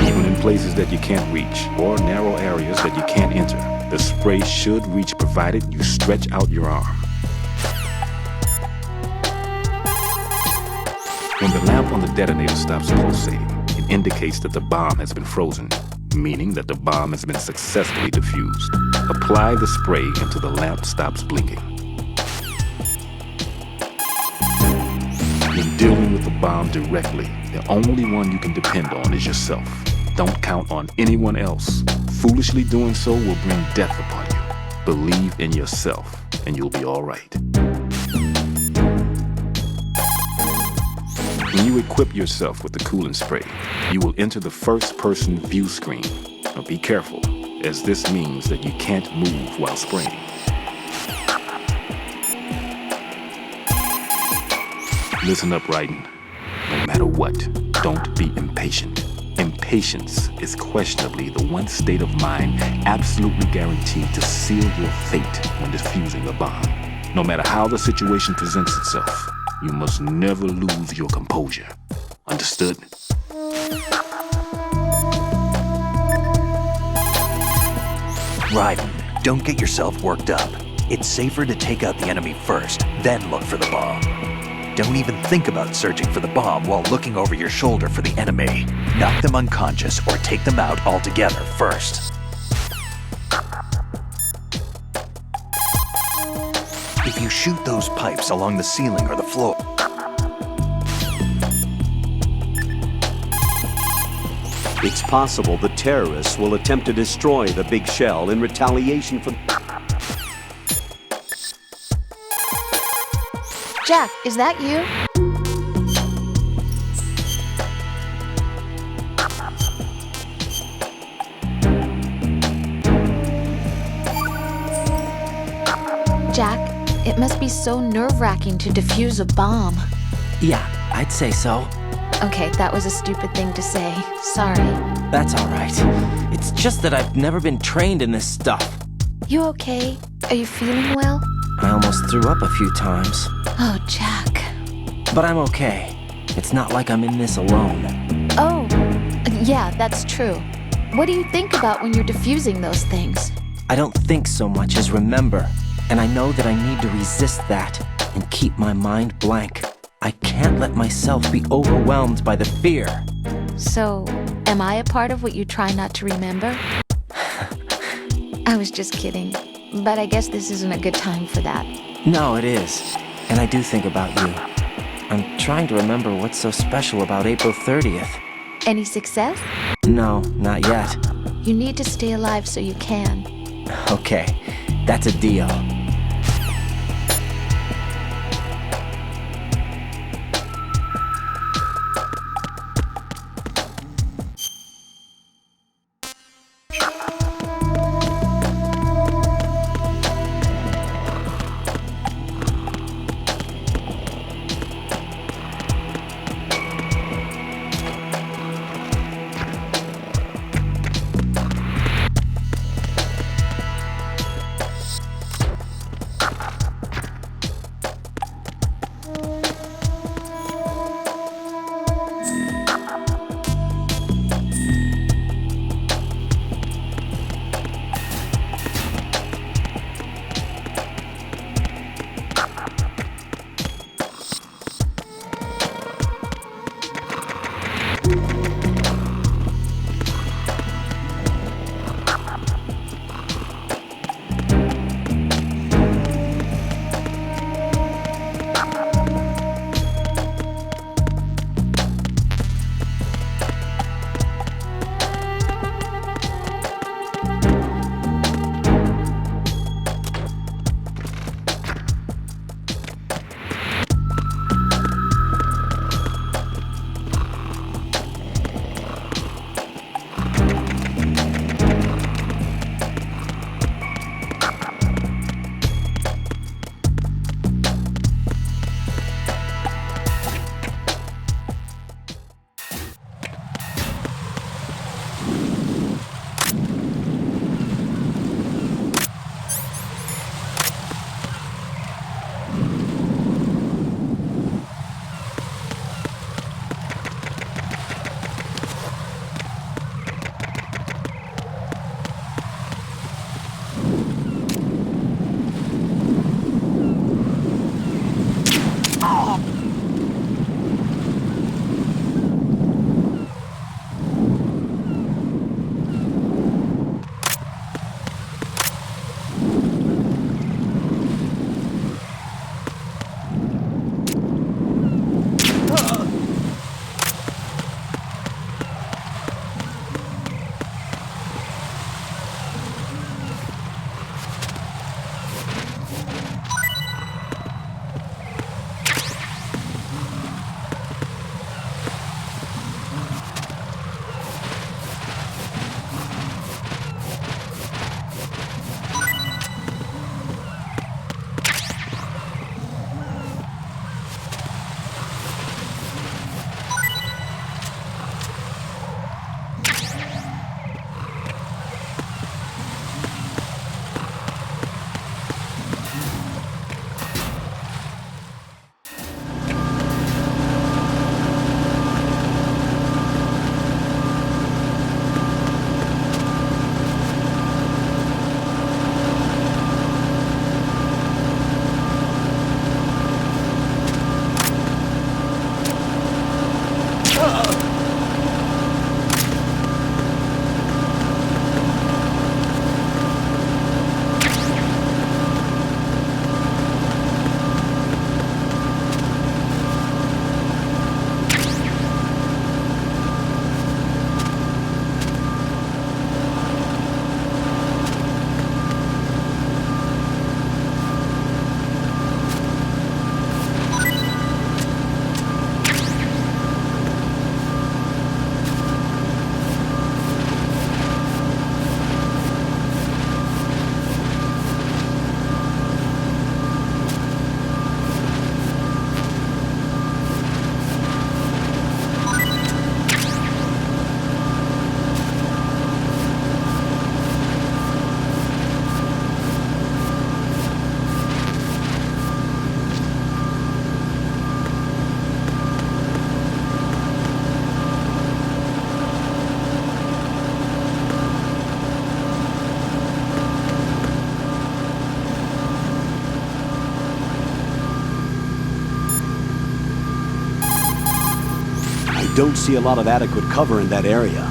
Even in places that you can't reach, or narrow areas that you can't enter, the spray should reach provided you stretch out your arm. When the lamp on the detonator stops pulsating, it indicates that the bomb has been frozen, meaning that the bomb has been successfully defused. Apply the spray until the lamp stops blinking. When dealing with the bomb directly, the only one you can depend on is yourself. Don't count on anyone else. Foolishly doing so will bring death upon you. Believe in yourself, and you'll be all right. When you equip yourself with the coolant spray, you will enter the first-person view screen. Now be careful, as this means that you can't move while spraying. Listen up, Raiden. No matter what, don't be impatient. Impatience is questionably the one state of mind absolutely guaranteed to seal your fate when defusing a bomb. No matter how the situation presents itself, you must never lose your composure. Understood? Raiden, don't get yourself worked up. It's safer to take out the enemy first, then look for the bomb. Don't even think about searching for the bomb while looking over your shoulder for the enemy. Knock them unconscious or take them out altogether first. If you shoot those pipes along the ceiling or the floor, it's possible the terrorists will attempt to destroy the big shell in retaliation for... Jack, is that you? Jack, it must be so nerve-wracking to defuse a bomb. Yeah, I'd say so. Okay, that was a stupid thing to say. Sorry. That's all right. It's just that I've never been trained in this stuff. You okay? Are you feeling well? I almost threw up a few times. Oh, Jack. But I'm okay. It's not like I'm in this alone. Oh, yeah, that's true. What do you think about when you're defusing those things? I don't think so much as remember. And I know that I need to resist that and keep my mind blank. I can't let myself be overwhelmed by the fear. So, am I a part of what you try not to remember? I was just kidding. But I guess this isn't a good time for that. No, it is. And I do think about you. I'm trying to remember what's so special about April 30th. Any success? No, not yet. You need to stay alive so you can. Okay, that's a deal. don't see a lot of adequate cover in that area.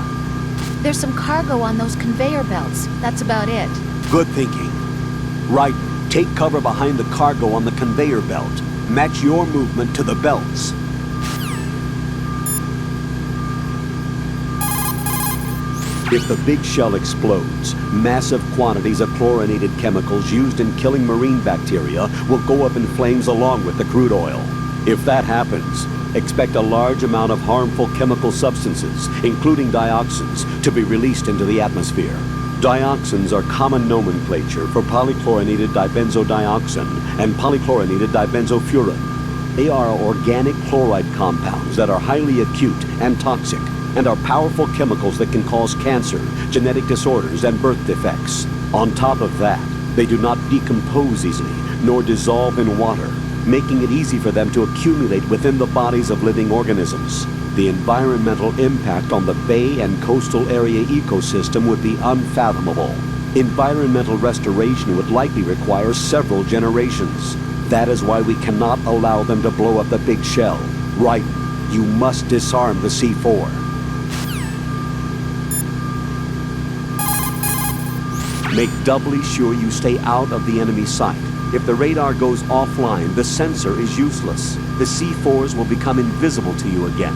There's some cargo on those conveyor belts. That's about it. Good thinking. Right, take cover behind the cargo on the conveyor belt. Match your movement to the belts. If the big shell explodes, massive quantities of chlorinated chemicals used in killing marine bacteria will go up in flames along with the crude oil. If that happens, expect a large amount of harmful chemical substances, including dioxins, to be released into the atmosphere. Dioxins are common nomenclature for polychlorinated dibenzodioxin and polychlorinated dibenzofuran. They are organic chloride compounds that are highly acute and toxic, and are powerful chemicals that can cause cancer, genetic disorders, and birth defects. On top of that, they do not decompose easily, nor dissolve in water, making it easy for them to accumulate within the bodies of living organisms. The environmental impact on the bay and coastal area ecosystem would be unfathomable. Environmental restoration would likely require several generations. That is why we cannot allow them to blow up the big shell. Right, you must disarm the C4. Make doubly sure you stay out of the enemy sight. If the radar goes offline, the sensor is useless. The C4s will become invisible to you again.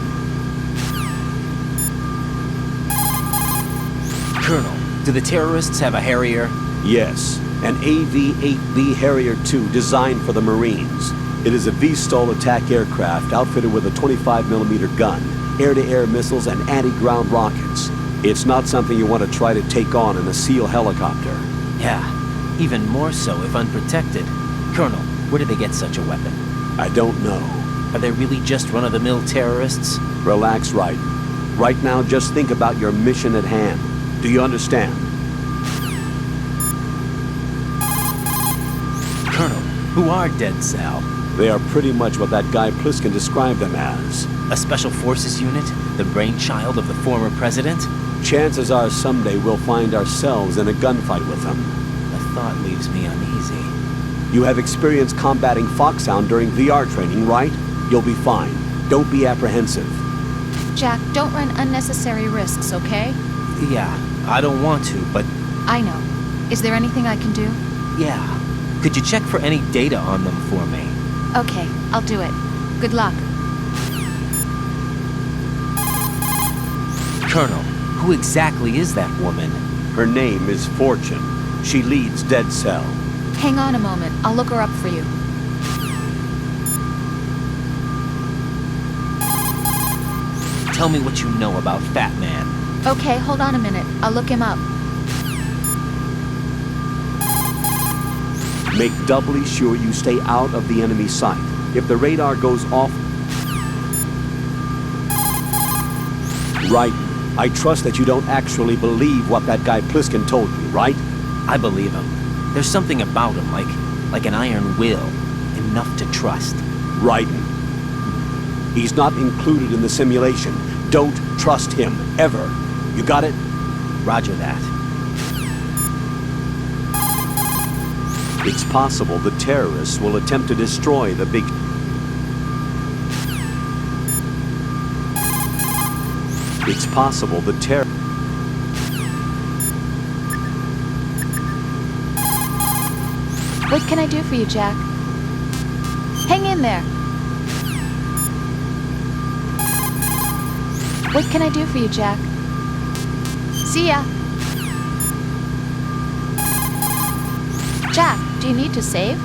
Colonel, do the terrorists have a Harrier? Yes, an AV-8B Harrier II designed for the Marines. It is a VSTOL attack aircraft outfitted with a 25mm gun, air-to-air missiles, and anti-ground rockets. It's not something you want to try to take on in a SEAL helicopter. Yeah, even more so if unprotected. Colonel, where did they get such a weapon? I don't know. Are they really just run-of-the-mill terrorists? Relax, Wright. Right now, just think about your mission at hand. Do you understand? Colonel, who are Dead Sal? They are pretty much what that guy Pliskin described them as. A special forces unit? The brainchild of the former president? Chances are someday we'll find ourselves in a gunfight with them. The thought leaves me uneasy. You have experience combating Foxhound during VR training, right? You'll be fine. Don't be apprehensive. Jack, don't run unnecessary risks, okay? Yeah, I don't want to, but... I know. Is there anything I can do? Yeah. Could you check for any data on them for me? Okay, I'll do it. Good luck. Colonel, who exactly is that woman? Her name is Fortune. She leads Dead Cell. Hang on a moment. I'll look her up for you. Tell me what you know about Fat Man. Okay, hold on a minute. I'll look him up. Make doubly sure you stay out of the enemy sight. If the radar goes off... Right. I trust that you don't actually believe what that guy Pliskin told you, right? I believe him. There's something about him, like an iron will. Enough to trust. Right. He's not included in the simulation. Don't trust him, ever. You got it? Roger that. It's possible the terrorists will attempt to destroy the big... It's possible the What can I do for you, Jack? Hang in there. What can I do for you, Jack? See ya. Jack, do you need to save?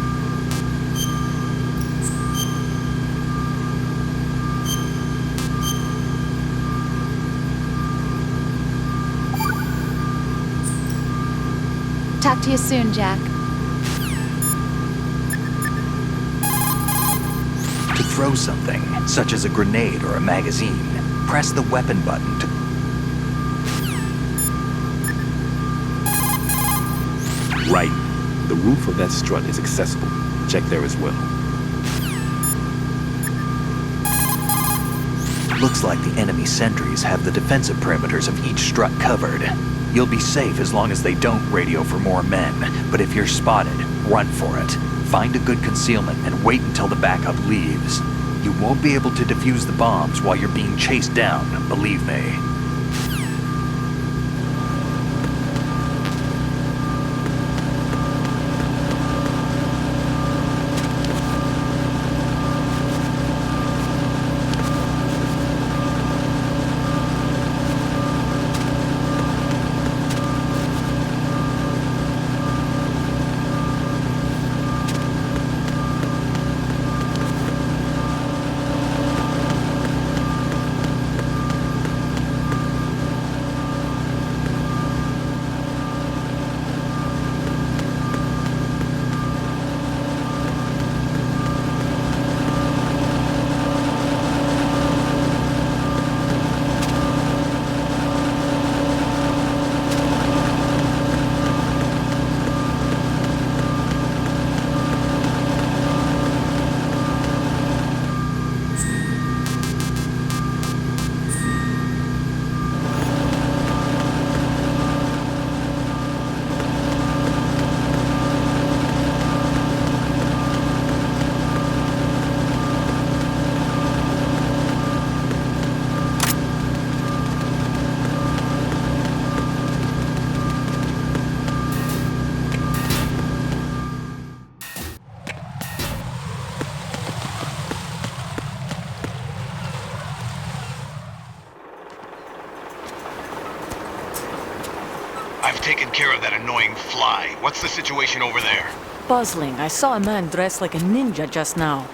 Talk to you soon, Jack. To throw something, such as a grenade or a magazine, press the weapon button to... Right. The roof of that strut is accessible. Check there as well. Looks like the enemy sentries have the defensive perimeters of each strut covered. You'll be safe as long as they don't radio for more men, but if you're spotted, run for it. Find a good concealment and wait until the backup leaves. You won't be able to defuse the bombs while you're being chased down, believe me. I've taken care of that annoying fly. What's the situation over there? Puzzling. I saw a man dressed like a ninja just now.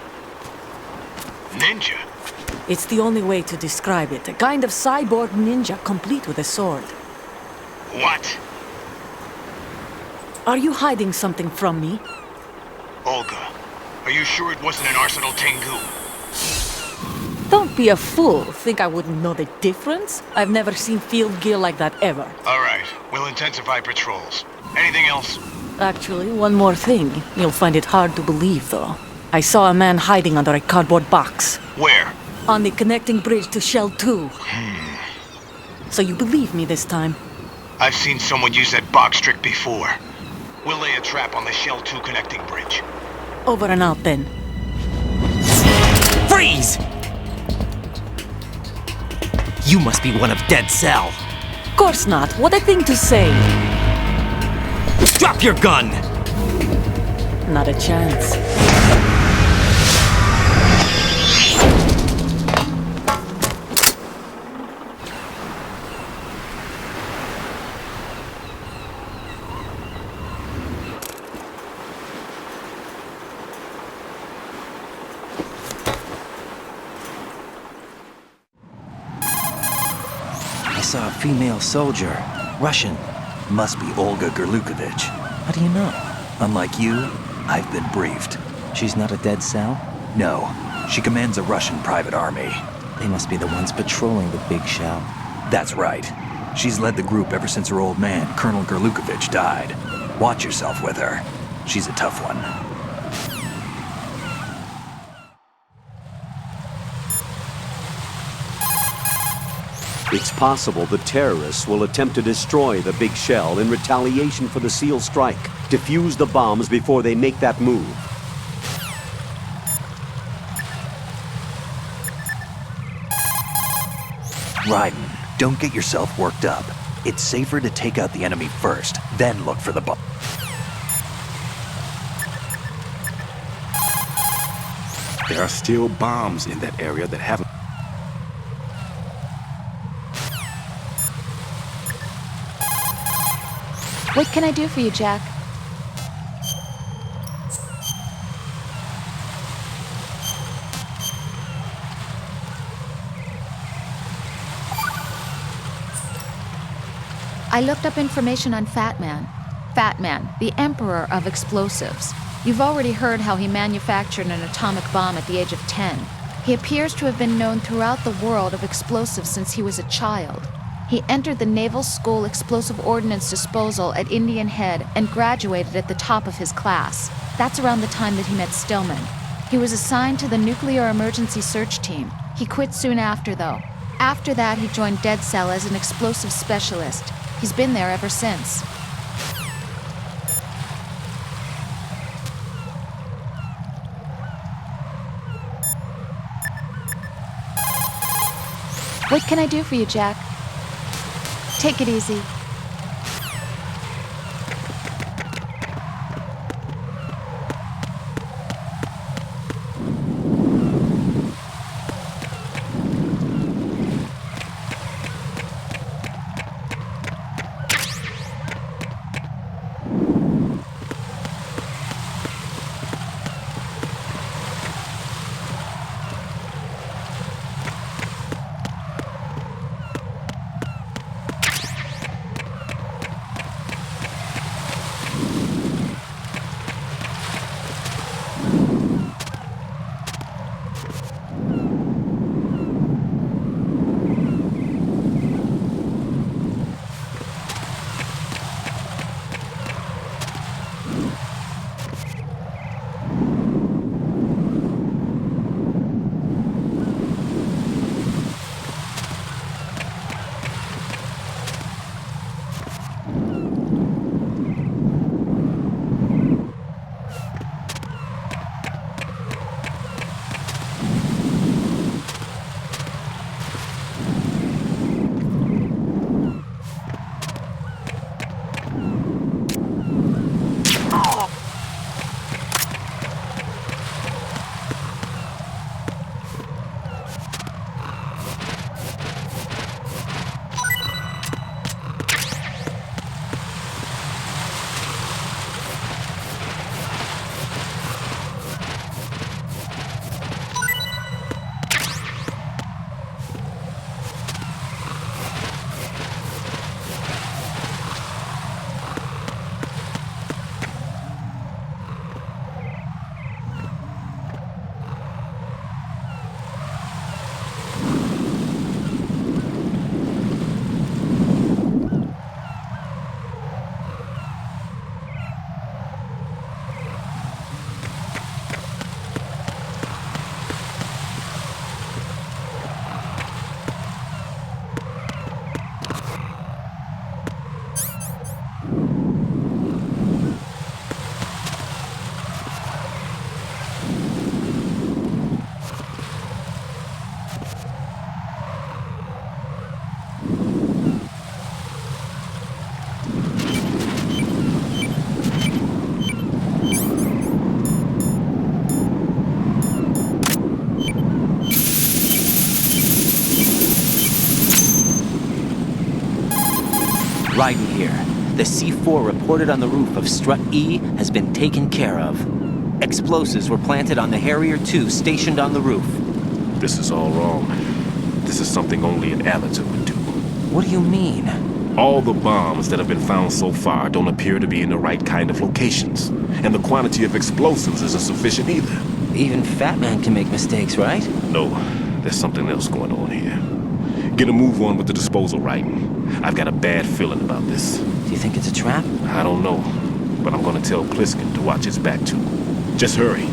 Ninja? It's the only way to describe it. A kind of cyborg ninja complete with a sword. What? Are you hiding something from me? Olga, are you sure it wasn't an Arsenal Tengu? Don't be a fool. Think I wouldn't know the difference? I've never seen field gear like that ever. All right, we'll intensify patrols. Anything else? Actually, one more thing. You'll find it hard to believe, though. I saw a man hiding under a cardboard box. Where? On the connecting bridge to Shell 2. So you believe me this time? I've seen someone use that box trick before. We'll lay a trap on the Shell 2 connecting bridge. Over and out, then. Freeze! You must be one of Dead Cell. Course not. What a thing to say. Drop your gun! Not a chance. I saw a female soldier. Russian. Must be Olga Gerlukovich. How do you know? Unlike you, I've been briefed. She's not a Dead Cell? No, she commands a Russian private army. They must be the ones patrolling the big shell. That's right. She's led the group ever since her old man, Colonel Gerlukovich, died. Watch yourself with her. She's a tough one. It's possible the terrorists will attempt to destroy the big shell in retaliation for the SEAL strike. Defuse the bombs before they make that move. Raiden, don't get yourself worked up. It's safer to take out the enemy first, then look for the bomb. There are still bombs in that area that haven't... What can I do for you, Jack? I looked up information on Fat Man. Fat Man, the emperor of explosives. You've already heard how he manufactured an atomic bomb at the age of 10. He appears to have been known throughout the world of explosives since he was a child. He entered the Naval School Explosive Ordnance Disposal at Indian Head and graduated at the top of his class. That's around the time that he met Stillman. He was assigned to the Nuclear Emergency Search Team. He quit soon after, though. After that, he joined Dead Cell as an explosive specialist. He's been there ever since. What can I do for you, Jack? Take it easy. Ryden here. The C4 reported on the roof of Strut E has been taken care of. Explosives were planted on the Harrier 2 stationed on the roof. This is all wrong. This is something only an amateur would do. What do you mean? All the bombs that have been found so far don't appear to be in the right kind of locations. And the quantity of explosives isn't sufficient either. Even Fat Man can make mistakes, right? No, there's something else going on here. Get a move on with the disposal, Ryden. I've got a bad feeling about this. Do you think it's a trap? I don't know, but I'm gonna tell Pliskin to watch his back too. Just hurry.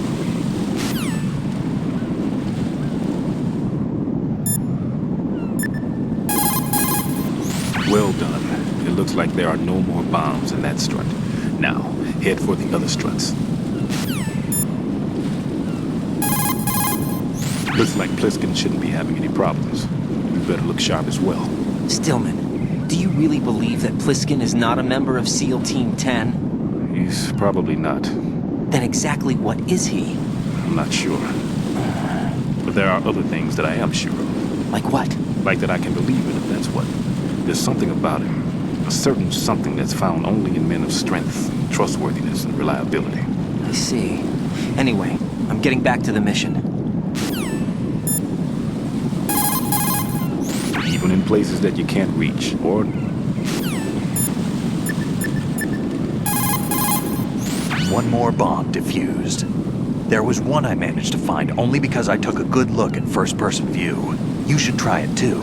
Well done. It looks like there are no more bombs in that strut. Now, head for the other struts. Looks like Pliskin shouldn't be having any problems. You better look sharp as well. Stillman, do you really believe that Pliskin is not a member of SEAL Team 10? He's probably not. Then exactly what is he? I'm not sure. But there are other things that I am sure of. Like what? Like that I can believe in if that's what. There's something about him. A certain something that's found only in men of strength, trustworthiness, and reliability. I see. Anyway, I'm getting back to the mission. Even in places that you can't reach, or... One more bomb defused. There was one I managed to find only because I took a good look in first-person view. You should try it too.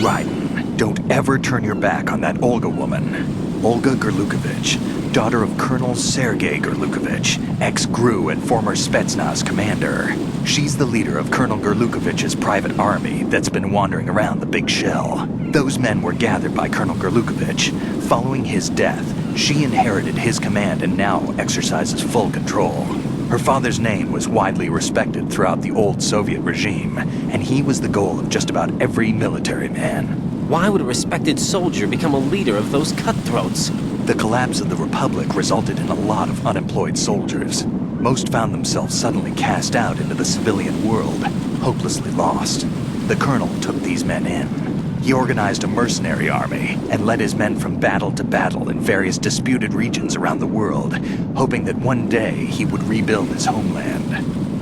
Ryden, don't ever turn your back on that Olga woman. Olga Gerlukovich, daughter of Colonel Sergei Gerlukovich, ex-GRU and former Spetsnaz commander. She's the leader of Colonel Gerlukovich's private army that's been wandering around the Big Shell. Those men were gathered by Colonel Gerlukovich. Following his death, she inherited his command and now exercises full control. Her father's name was widely respected throughout the old Soviet regime, and he was the goal of just about every military man. Why would a respected soldier become a leader of those cutthroats? The collapse of the Republic resulted in a lot of unemployed soldiers. Most found themselves suddenly cast out into the civilian world, hopelessly lost. The colonel took these men in. He organized a mercenary army and led his men from battle to battle in various disputed regions around the world, hoping that one day he would rebuild his homeland.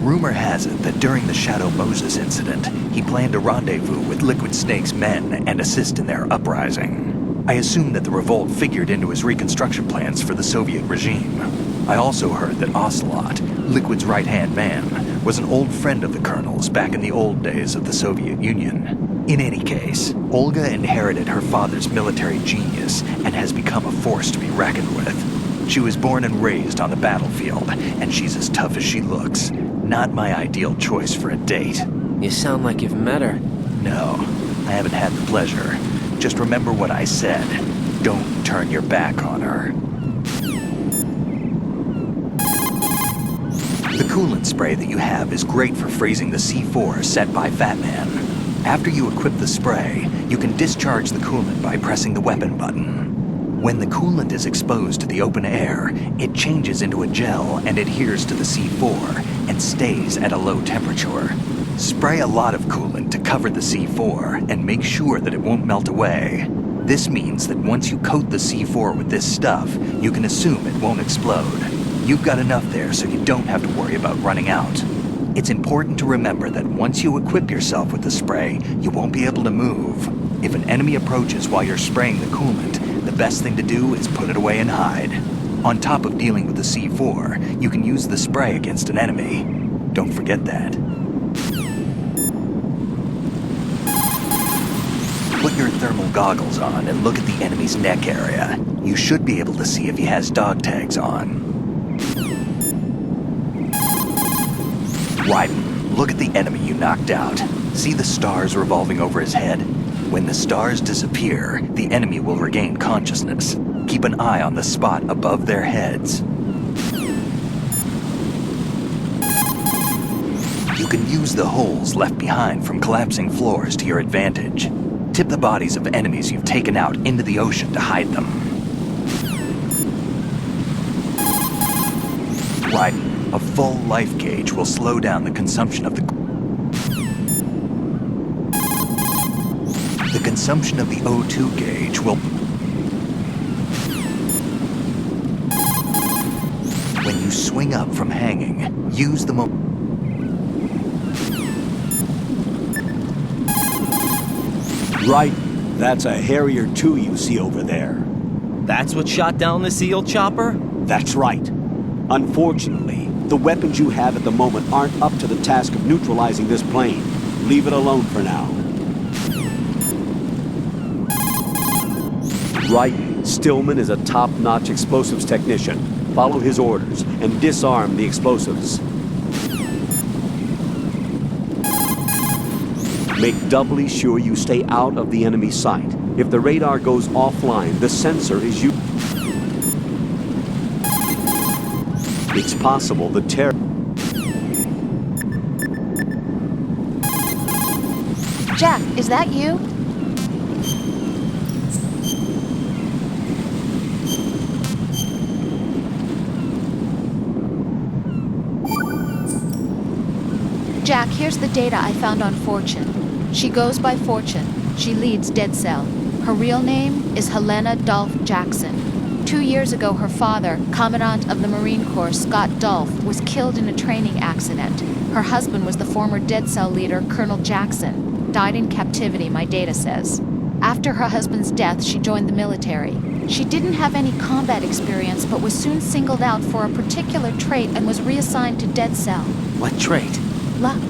Rumor has it that during the Shadow Moses incident, he planned a rendezvous with Liquid Snake's men and assist in their uprising. I assume that the revolt figured into his reconstruction plans for the Soviet regime. I also heard that Ocelot, Liquid's right-hand man, was an old friend of the colonel's back in the old days of the Soviet Union. In any case, Olga inherited her father's military genius and has become a force to be reckoned with. She was born and raised on the battlefield, and she's as tough as she looks. Not my ideal choice for a date. You sound like you've met her. No, I haven't had the pleasure. Just remember what I said. Don't turn your back on her. The coolant spray that you have is great for freezing the C4 set by Fat Man. After you equip the spray, you can discharge the coolant by pressing the weapon button. When the coolant is exposed to the open air, it changes into a gel and adheres to the C4 and stays at a low temperature. Spray a lot of coolant to cover the C4 and make sure that it won't melt away. This means that once you coat the C4 with this stuff, you can assume it won't explode. You've got enough there so you don't have to worry about running out. It's important to remember that once you equip yourself with the spray, you won't be able to move. If an enemy approaches while you're spraying the coolant, the best thing to do is put it away and hide. On top of dealing with the C4, you can use the spray against an enemy. Don't forget that. Put your thermal goggles on and look at the enemy's neck area. You should be able to see if he has dog tags on. Raiden, look at the enemy you knocked out. See the stars revolving over his head? When the stars disappear, the enemy will regain consciousness. Keep an eye on the spot above their heads. You can use the holes left behind from collapsing floors to your advantage. Tip the bodies of enemies you've taken out into the ocean to hide them. Raiden, a full life gauge will slow down the consumption of the consumption of the O2 gauge will... When you swing up from hanging, use the Right. That's a Harrier 2 you see over there. That's what shot down the SEAL chopper? That's right. Unfortunately, the weapons you have at the moment aren't up to the task of neutralizing this plane. Leave it alone for now. Right. Stillman is a top-notch explosives technician. Follow his orders and disarm the explosives. Make doubly sure you stay out of the enemy sight. If the radar goes offline, the sensor is you. It's possible the terror... Jack, is that you? Jack, here's the data I found on Fortune. She goes by Fortune. She leads Dead Cell. Her real name is Helena Dolph Jackson. 2 years ago, her father, Commandant of the Marine Corps Scott Dolph, was killed in a training accident. Her husband was the former Dead Cell leader, Colonel Jackson. Died in captivity, my data says. After her husband's death, she joined the military. She didn't have any combat experience, but was soon singled out for a particular trait and was reassigned to Dead Cell. What trait? Luck.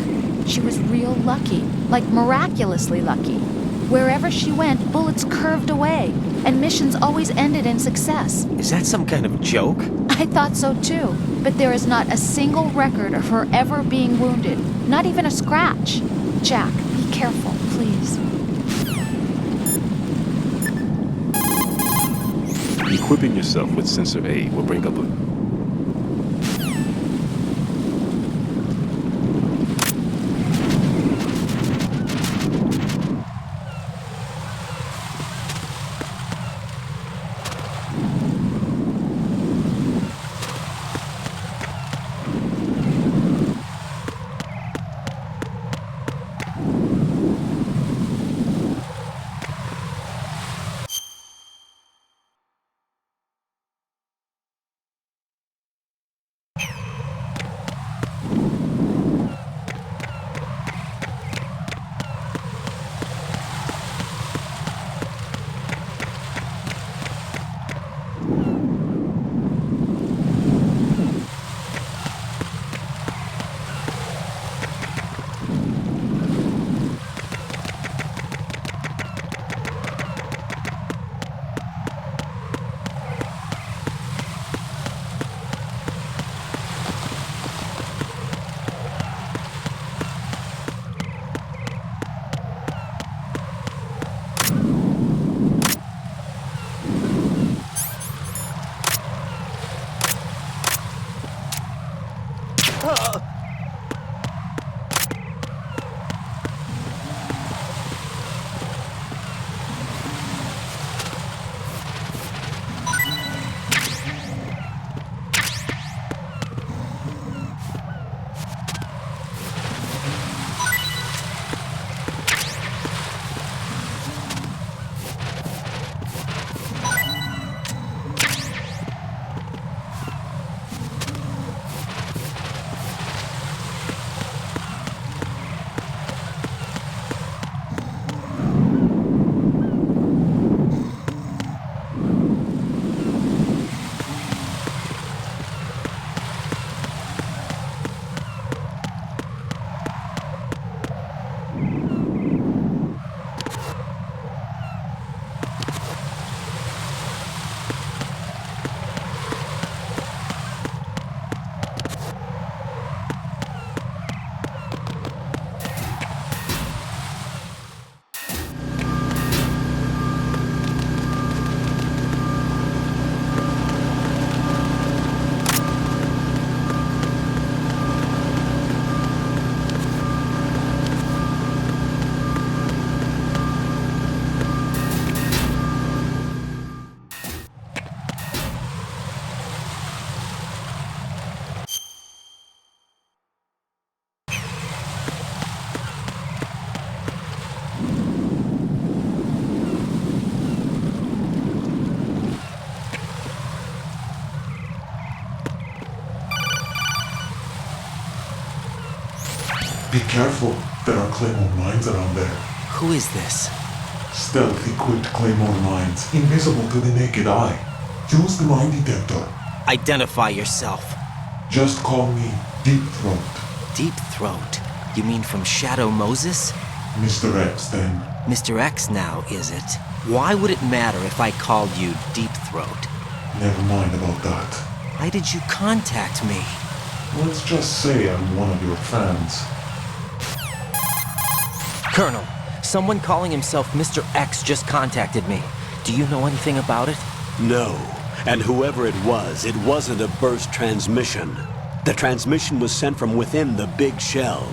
She was real lucky, like miraculously lucky. Wherever she went, bullets curved away, and missions always ended in success. Is that some kind of joke? I thought so too, but there is not a single record of her ever being wounded, not even a scratch. Jack, be careful, please. Equipping yourself with sensor A will bring up a... Be careful. There are Claymore mines around there. Who is this? Stealth-equipped Claymore mines, invisible to the naked eye. Use the mine detector. Identify yourself. Just call me Deep Throat. Deep Throat? You mean from Shadow Moses? Mr. X, then. Mr. X now, is it? Why would it matter if I called you Deep Throat? Never mind about that. Why did you contact me? Let's just say I'm one of your fans. Colonel, someone calling himself Mr. X just contacted me. Do you know anything about it? No. And whoever it wasn't a burst transmission. The transmission was sent from within the big shell.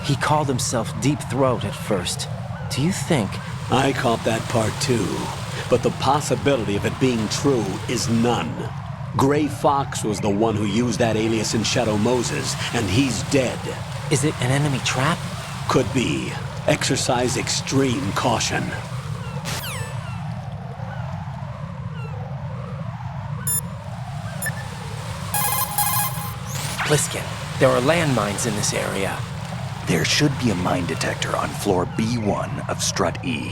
He called himself Deep Throat at first. Do you think... I caught that part too. But the possibility of it being true is none. Gray Fox was the one who used that alias in Shadow Moses, and he's dead. Is it an enemy trap? Could be. Exercise extreme caution. Pliskin, there are landmines in this area. There should be a mine detector on floor B1 of Strut E.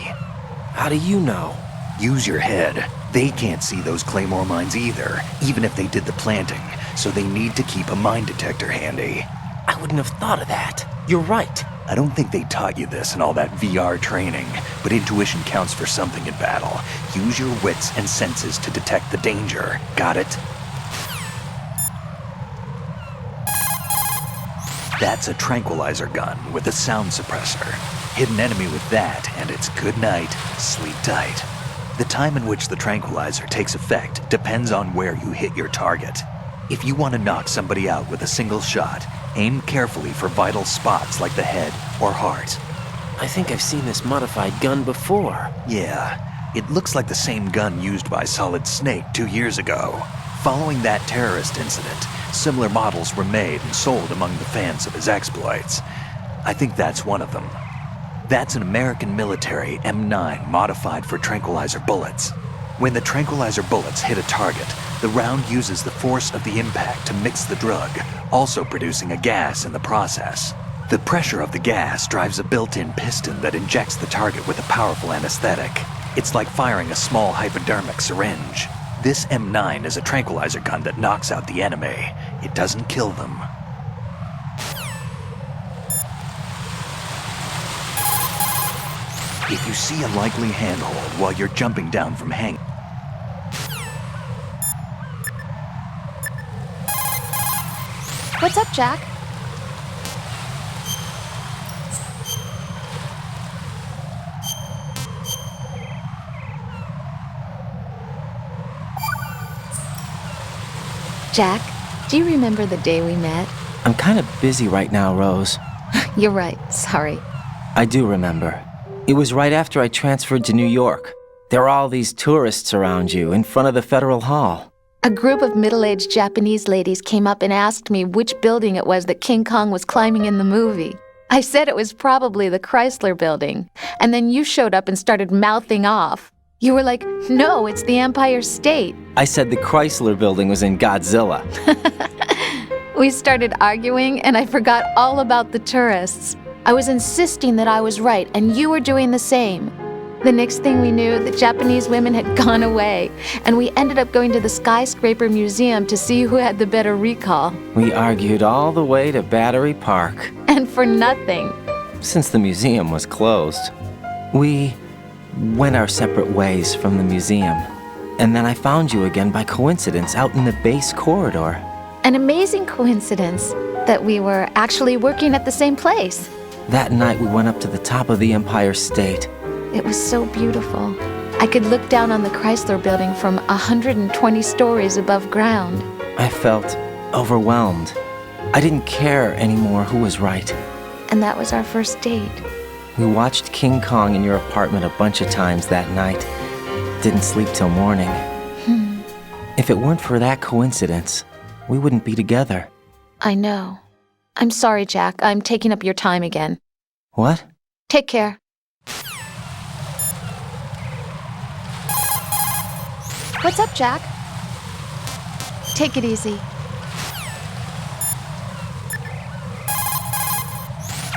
How do you know? Use your head. They can't see those Claymore mines either, even if they did the planting, so they need to keep a mine detector handy. I wouldn't have thought of that. You're right. I don't think they taught you this in all that VR training, but intuition counts for something in battle. Use your wits and senses to detect the danger. Got it? That's a tranquilizer gun with a sound suppressor. Hit an enemy with that, and it's good night, sleep tight. The time in which the tranquilizer takes effect depends on where you hit your target. If you want to knock somebody out with a single shot, aim carefully for vital spots like the head or heart. I think I've seen this modified gun before. Yeah, it looks like the same gun used by Solid Snake 2 years ago. Following that terrorist incident, similar models were made and sold among the fans of his exploits. I think that's one of them. That's an American military M9 modified for tranquilizer bullets. When the tranquilizer bullets hit a target, the round uses the force of the impact to mix the drug, also producing a gas in the process. The pressure of the gas drives a built-in piston that injects the target with a powerful anesthetic. It's like firing a small hypodermic syringe. This M9 is a tranquilizer gun that knocks out the enemy. It doesn't kill them. If you see a likely handhold while you're jumping down from hang... What's up, Jack? Jack, do you remember the day we met? I'm kind of busy right now, Rose. You're right, sorry. I do remember. It was right after I transferred to New York. There were all these tourists around you in front of the Federal Hall. A group of middle-aged Japanese ladies came up and asked me which building it was that King Kong was climbing in the movie. I said it was probably the Chrysler Building, and then you showed up and started mouthing off. You were like, no, it's the Empire State. I said the Chrysler Building was in Godzilla. We started arguing, and I forgot all about the tourists. I was insisting that I was right, and you were doing the same. The next thing we knew, the Japanese women had gone away, and we ended up going to the Skyscraper Museum to see who had the better recall. We argued all the way to Battery Park. And for nothing. Since the museum was closed, we went our separate ways from the museum. And then I found you again by coincidence out in the base corridor. An amazing coincidence that we were actually working at the same place. That night we went up to the top of the Empire State. It was so beautiful. I could look down on the Chrysler Building from 120 stories above ground. I felt overwhelmed. I didn't care anymore who was right. And that was our first date. We watched King Kong in your apartment a bunch of times that night. Didn't sleep till morning. If it weren't for that coincidence, we wouldn't be together. I know. I'm sorry, Jack. I'm taking up your time again. What? Take care. What's up, Jack? Take it easy.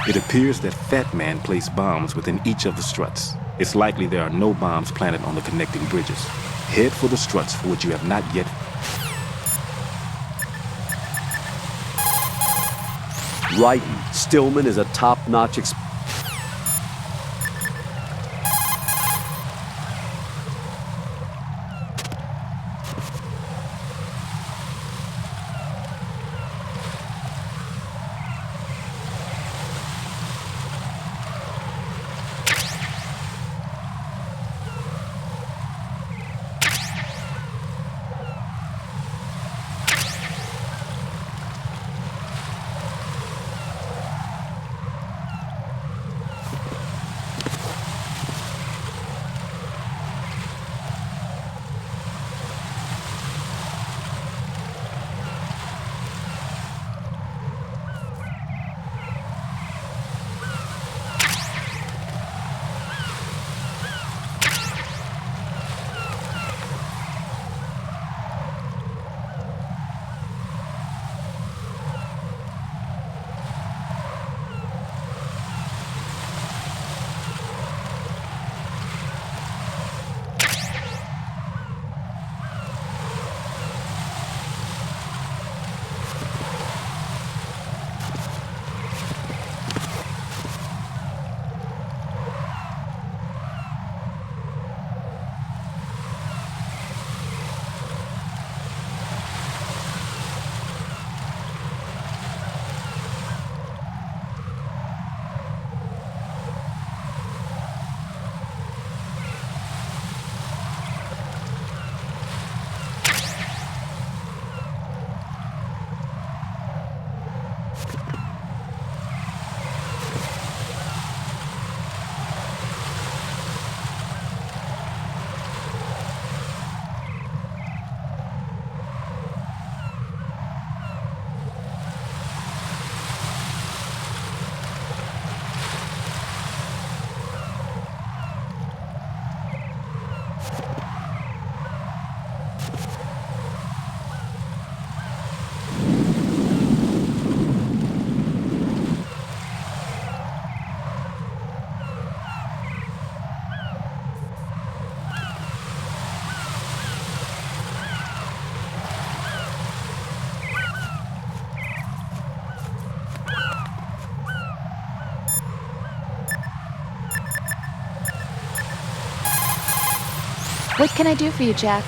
It appears that Fat Man placed bombs within each of the struts. It's likely there are no bombs planted on the connecting bridges. Head for the struts for which you have not yet. Raiden, Stillman is a top-notch What can I do for you, Jack?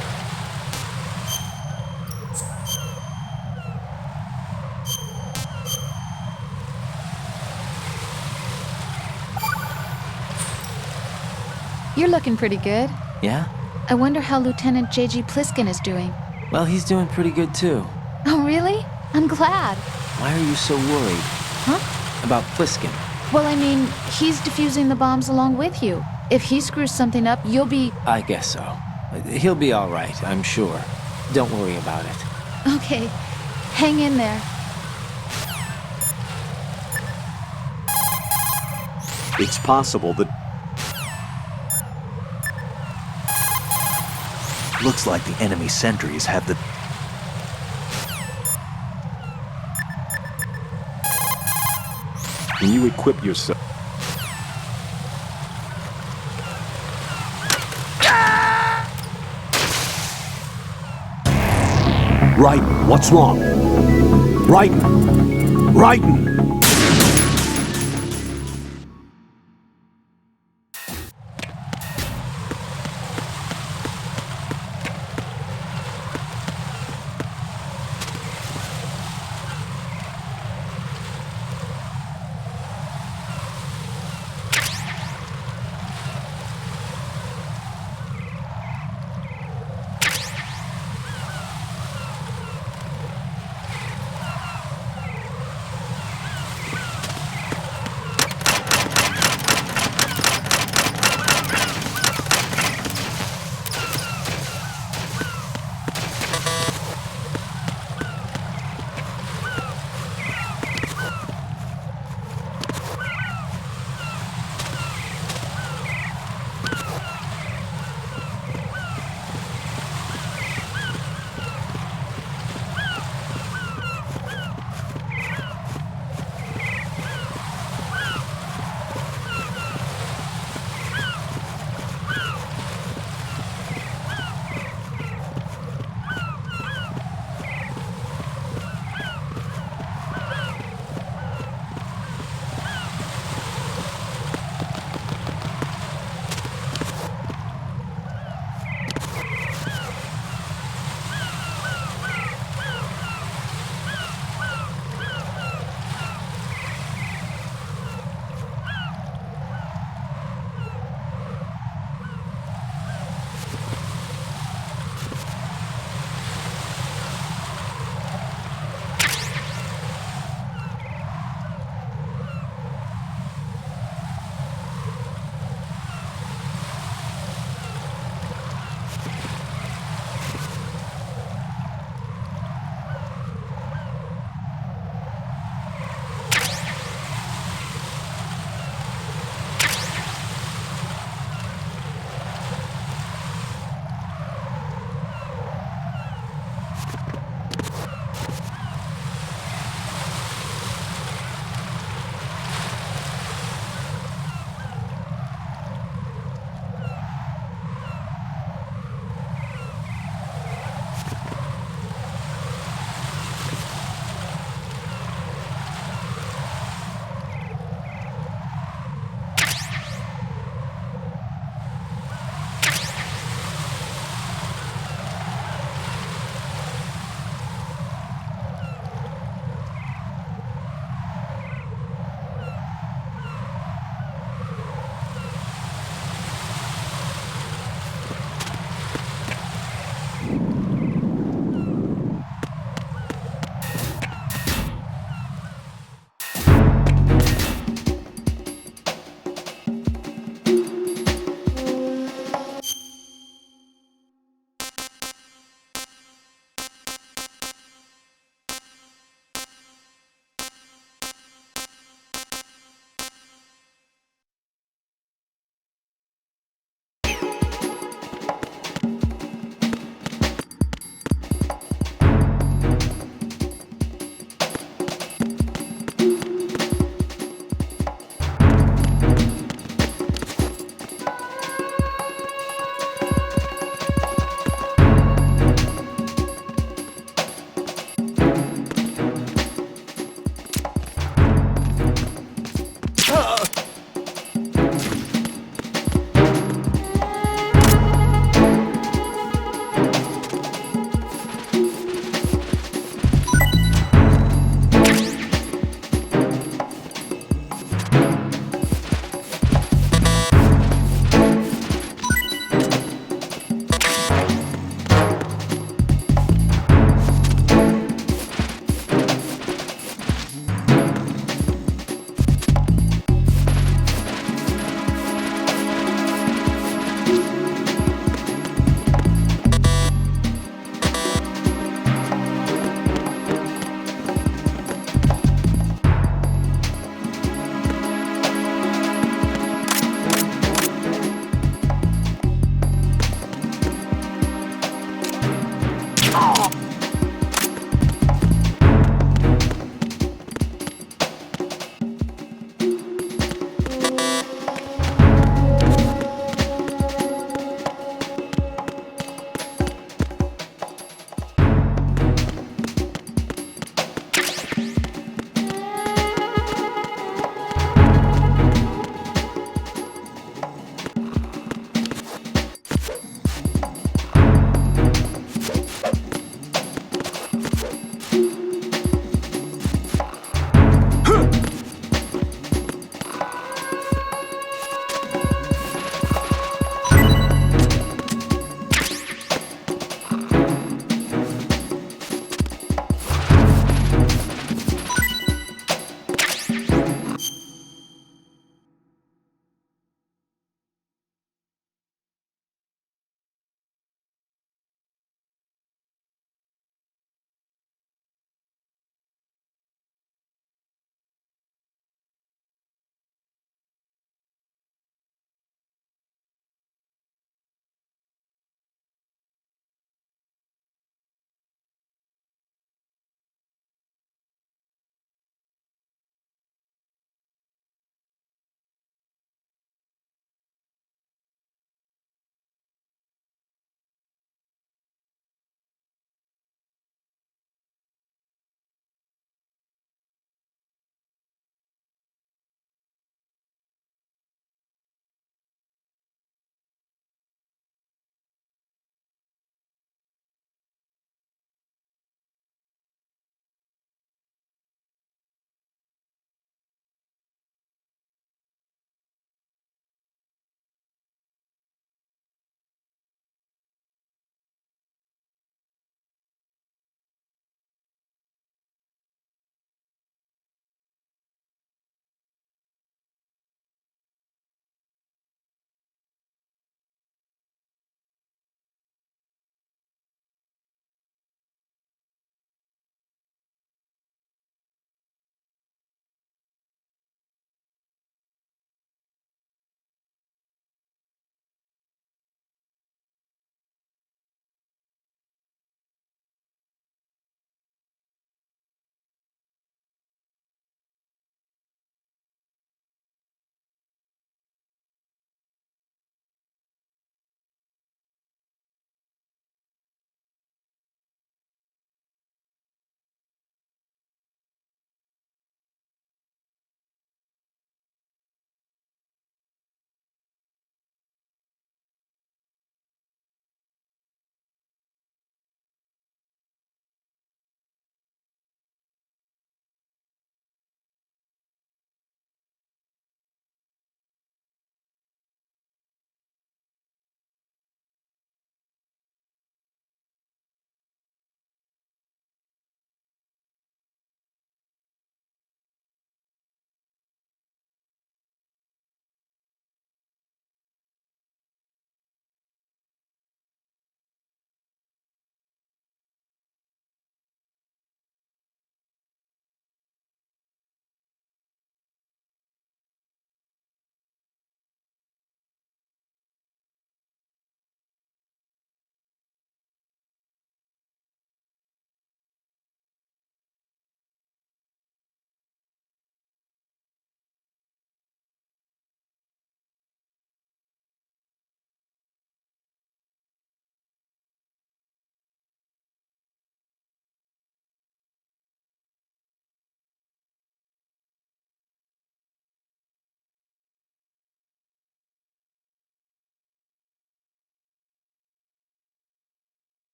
You're looking pretty good. Yeah? I wonder how Lieutenant J.G. Pliskin is doing. Well, he's doing pretty good too. Oh, really? I'm glad. Why are you so worried? Huh? About Pliskin? Well, I mean, he's defusing the bombs along with you. If he screws something up, you'll be... I guess so. He'll be all right, I'm sure. Don't worry about it. Okay. Hang in there. It's possible that... Looks like the enemy sentries have the... When you equip yourself... Raiden, what's wrong? Raiden! Raiden!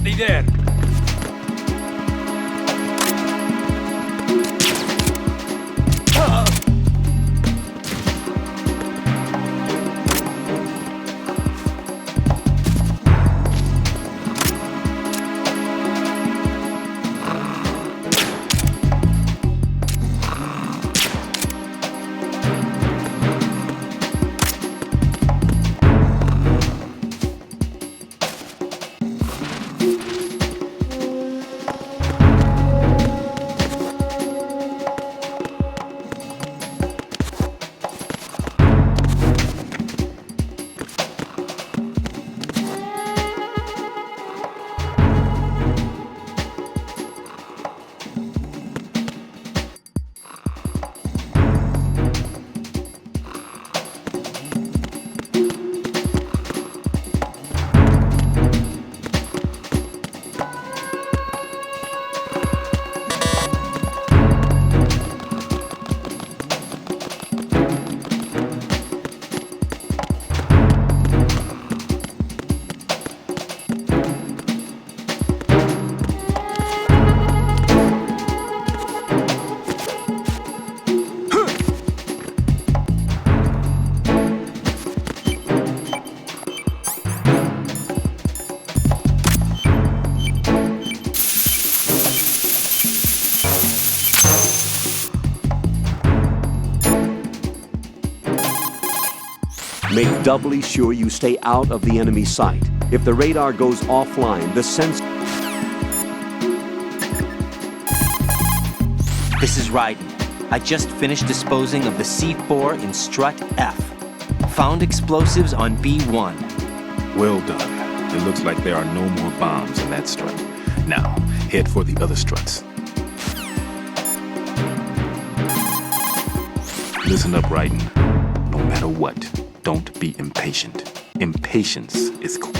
Nobody there. Make doubly sure you stay out of the enemy sight. If the radar goes offline, the sensor... This is Raiden. I just finished disposing of the C4 in strut F. Found explosives on B1. Well done. It looks like there are no more bombs in that strut. Now, head for the other struts. Listen up, Raiden. No matter what, don't be impatient. Impatience is cool.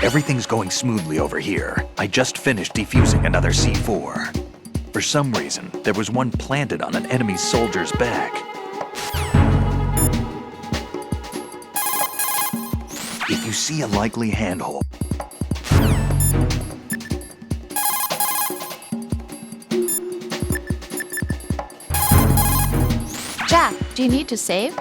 Everything's going smoothly over here. I just finished defusing another C4. For some reason, there was one planted on an enemy soldier's back. If you see a likely handhold, Jack, do you need to save?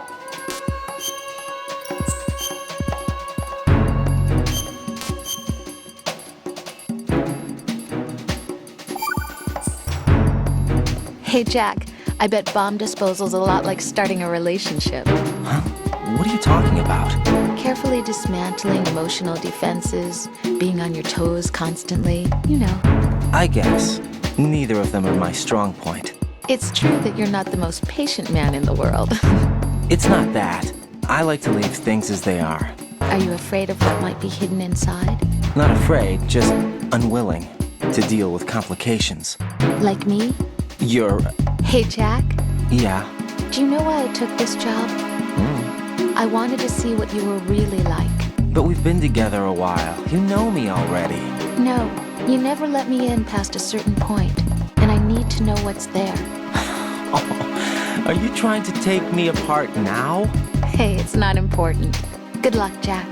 Hey Jack, I bet bomb disposal's a lot like starting a relationship. Huh? What are you talking about? Carefully dismantling emotional defenses, being on your toes constantly, you know. I guess. Neither of them are my strong point. It's true that you're not the most patient man in the world. It's not that. I like to leave things as they are. Are you afraid of what might be hidden inside? Not afraid, just unwilling to deal with complications. Like me? You're... Hey Jack? Yeah? Do you know why I took this job? I wanted to see what you were really like. But we've been together a while. You know me already. No, you never let me in past a certain point, and I need to know what's there. Oh, are you trying to take me apart now? Hey, it's not important. Good luck, Jack.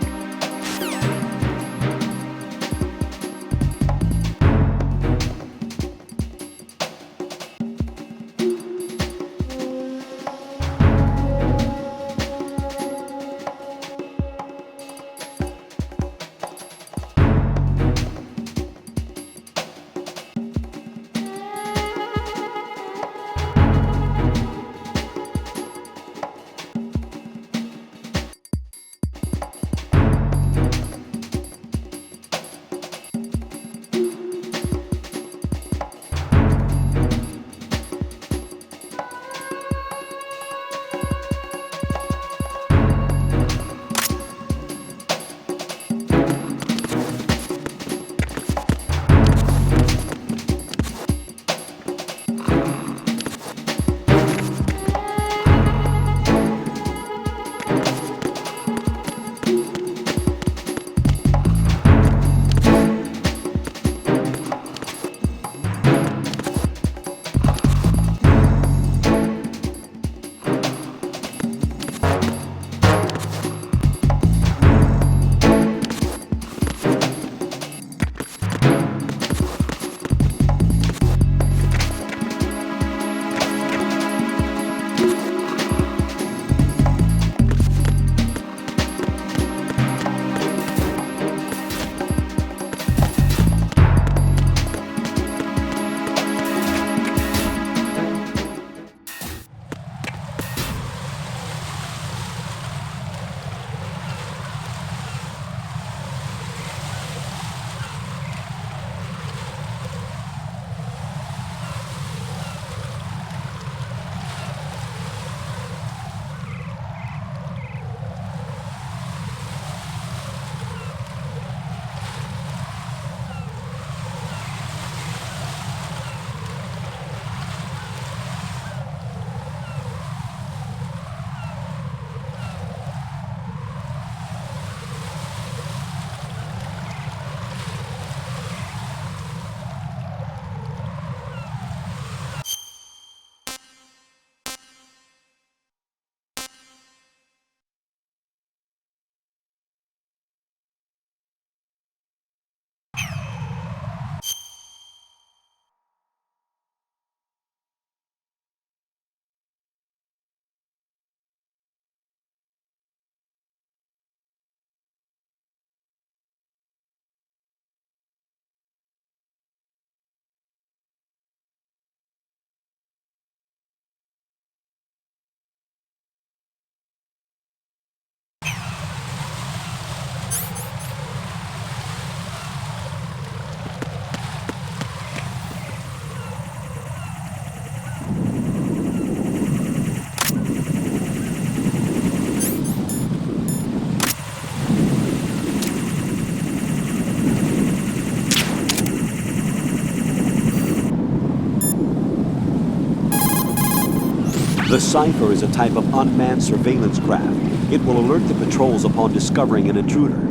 The Cypher is a type of unmanned surveillance craft. It will alert the patrols upon discovering an intruder.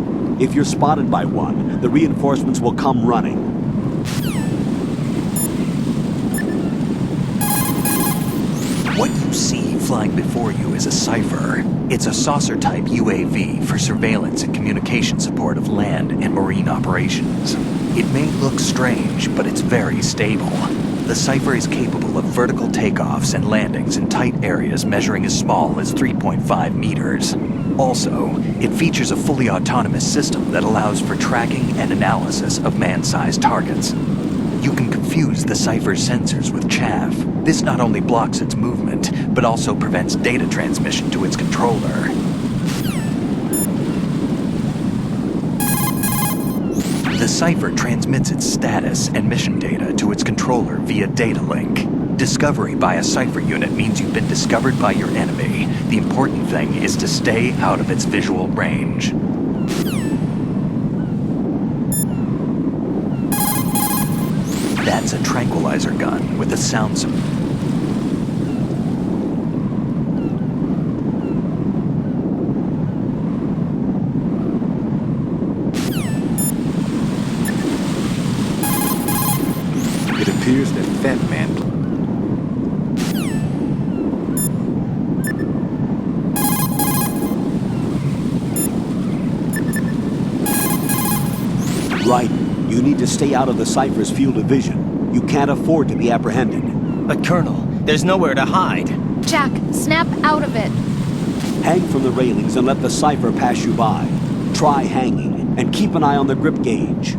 If you're spotted by one, the reinforcements will come running. What you see flying before you is a Cypher. It's a saucer-type UAV for surveillance and communication support of land and marine operations. It may look strange, but it's very stable. The Cypher is capable of vertical takeoffs and landings in tight areas measuring as small as 3.5 meters. Also, it features a fully autonomous system that allows for tracking and analysis of man-sized targets. You can confuse the Cypher's sensors with chaff. This not only blocks its movement, but also prevents data transmission to its controller. The Cypher transmits its status and mission data to its controller via data link. Discovery by a Cypher unit means you've been discovered by your enemy. The important thing is to stay out of its visual range. That's a tranquilizer gun with a sound support. It appears that Fat Man... Right. You need to stay out of the Cypher's field of vision. You can't afford to be apprehended. But Colonel, there's nowhere to hide. Jack, snap out of it. Hang from the railings and let the Cypher pass you by. Try hanging, and keep an eye on the grip gauge.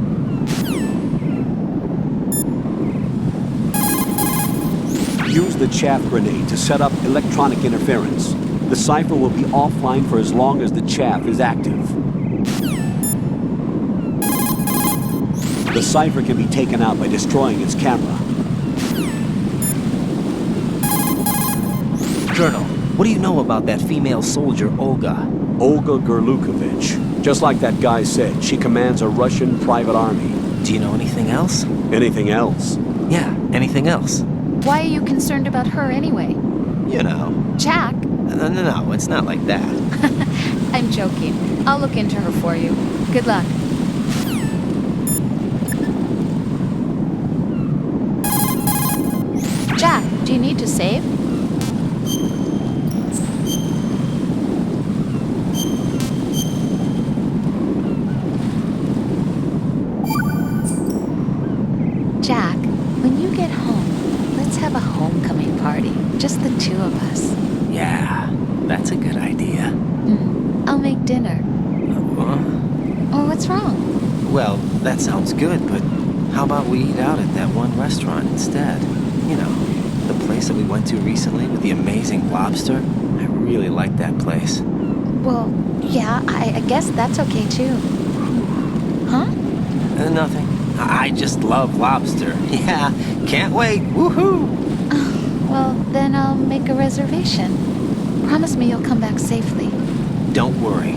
Use the chaff grenade to set up electronic interference. The Cypher will be offline for as long as the chaff is active. The Cypher can be taken out by destroying its camera. Colonel, what do you know about that female soldier, Olga? Olga Gerlukovich. Just like that guy said, she commands a Russian private army. Do you know anything else? Anything else? Yeah, anything else. Why are you concerned about her anyway? You know. Jack? No, it's not like that. I'm joking. I'll look into her for you. Good luck. Jack, do you need to save? Jack, when you get home, let's have a homecoming party. Just the two of us. Yeah, that's a good idea. I'll make dinner. Oh, what's wrong? Well, that sounds good, but how about we eat out at that one restaurant instead? You know, the place that we went to recently with the amazing lobster. I really like that place. Well, yeah, I guess that's okay too. Huh? Nothing. I just love lobster. Yeah, can't wait. Woohoo! Well, then I'll make a reservation. Promise me you'll come back safely. Don't worry.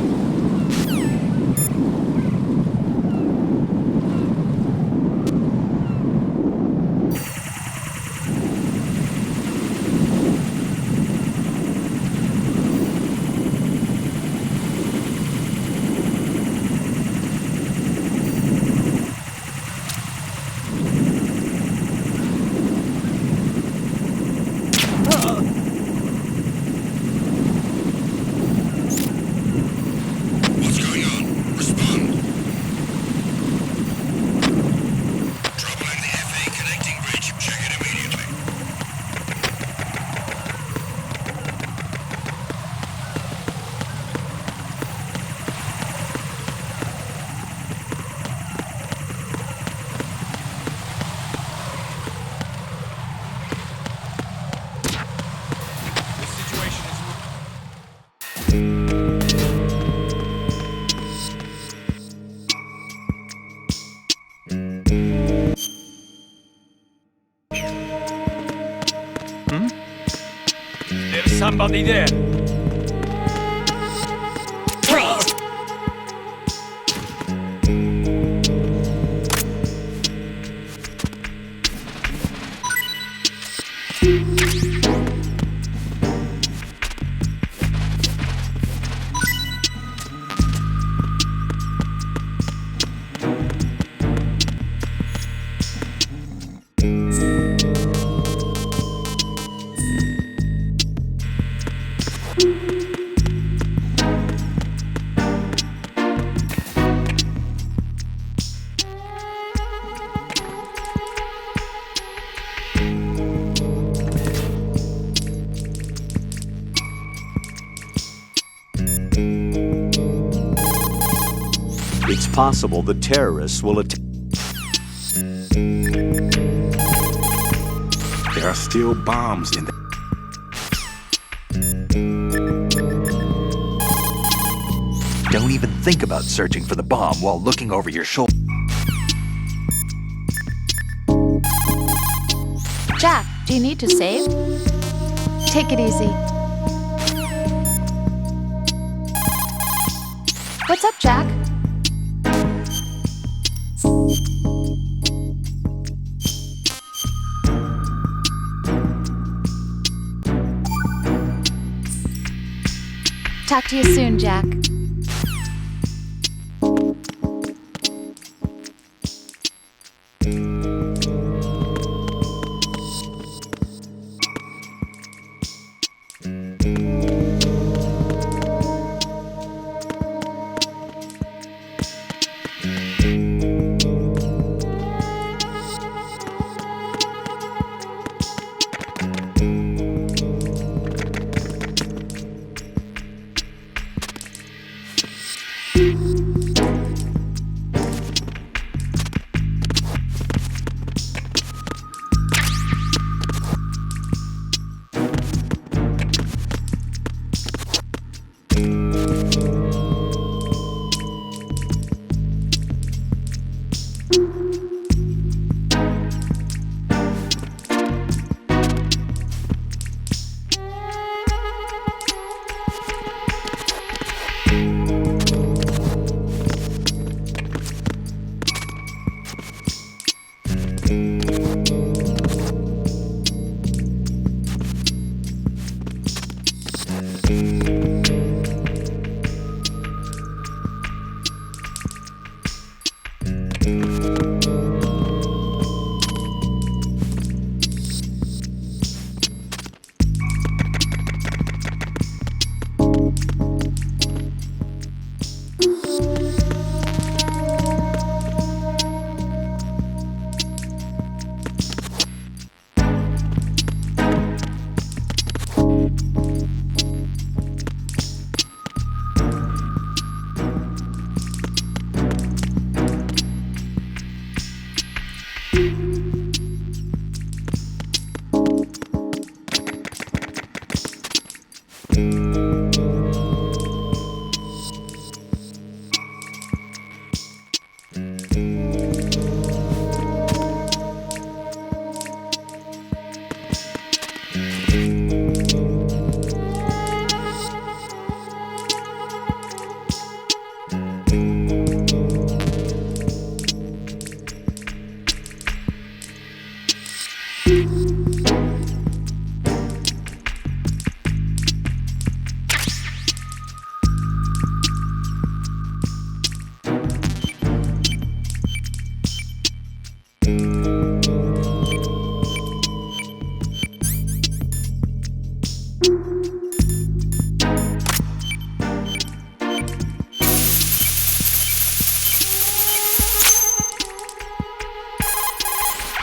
There's somebody there. possible the terrorists will attack. There are still bombs in there. Don't even think about searching for the bomb while looking over your shoulder. Jack, do you need to save? Take it easy. What's up, Jack? Talk to you soon, Jack.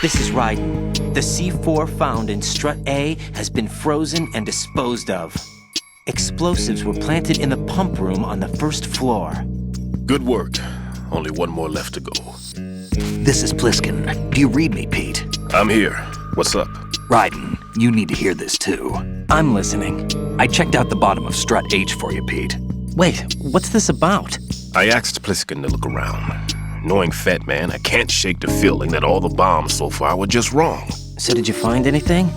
This is Raiden. The C4 found in Strut A has been frozen and disposed of. Explosives were planted in the pump room on the first floor. Good work. Only one more left to go. This is Pliskin. Do you read me, Pete? I'm here. What's up? Raiden, you need to hear this too. I'm listening. I checked out the bottom of Strut H for you, Pete. Wait, what's this about? I asked Pliskin to look around. Knowing Fat Man, I can't shake the feeling that all the bombs so far were just wrong. So did you find anything?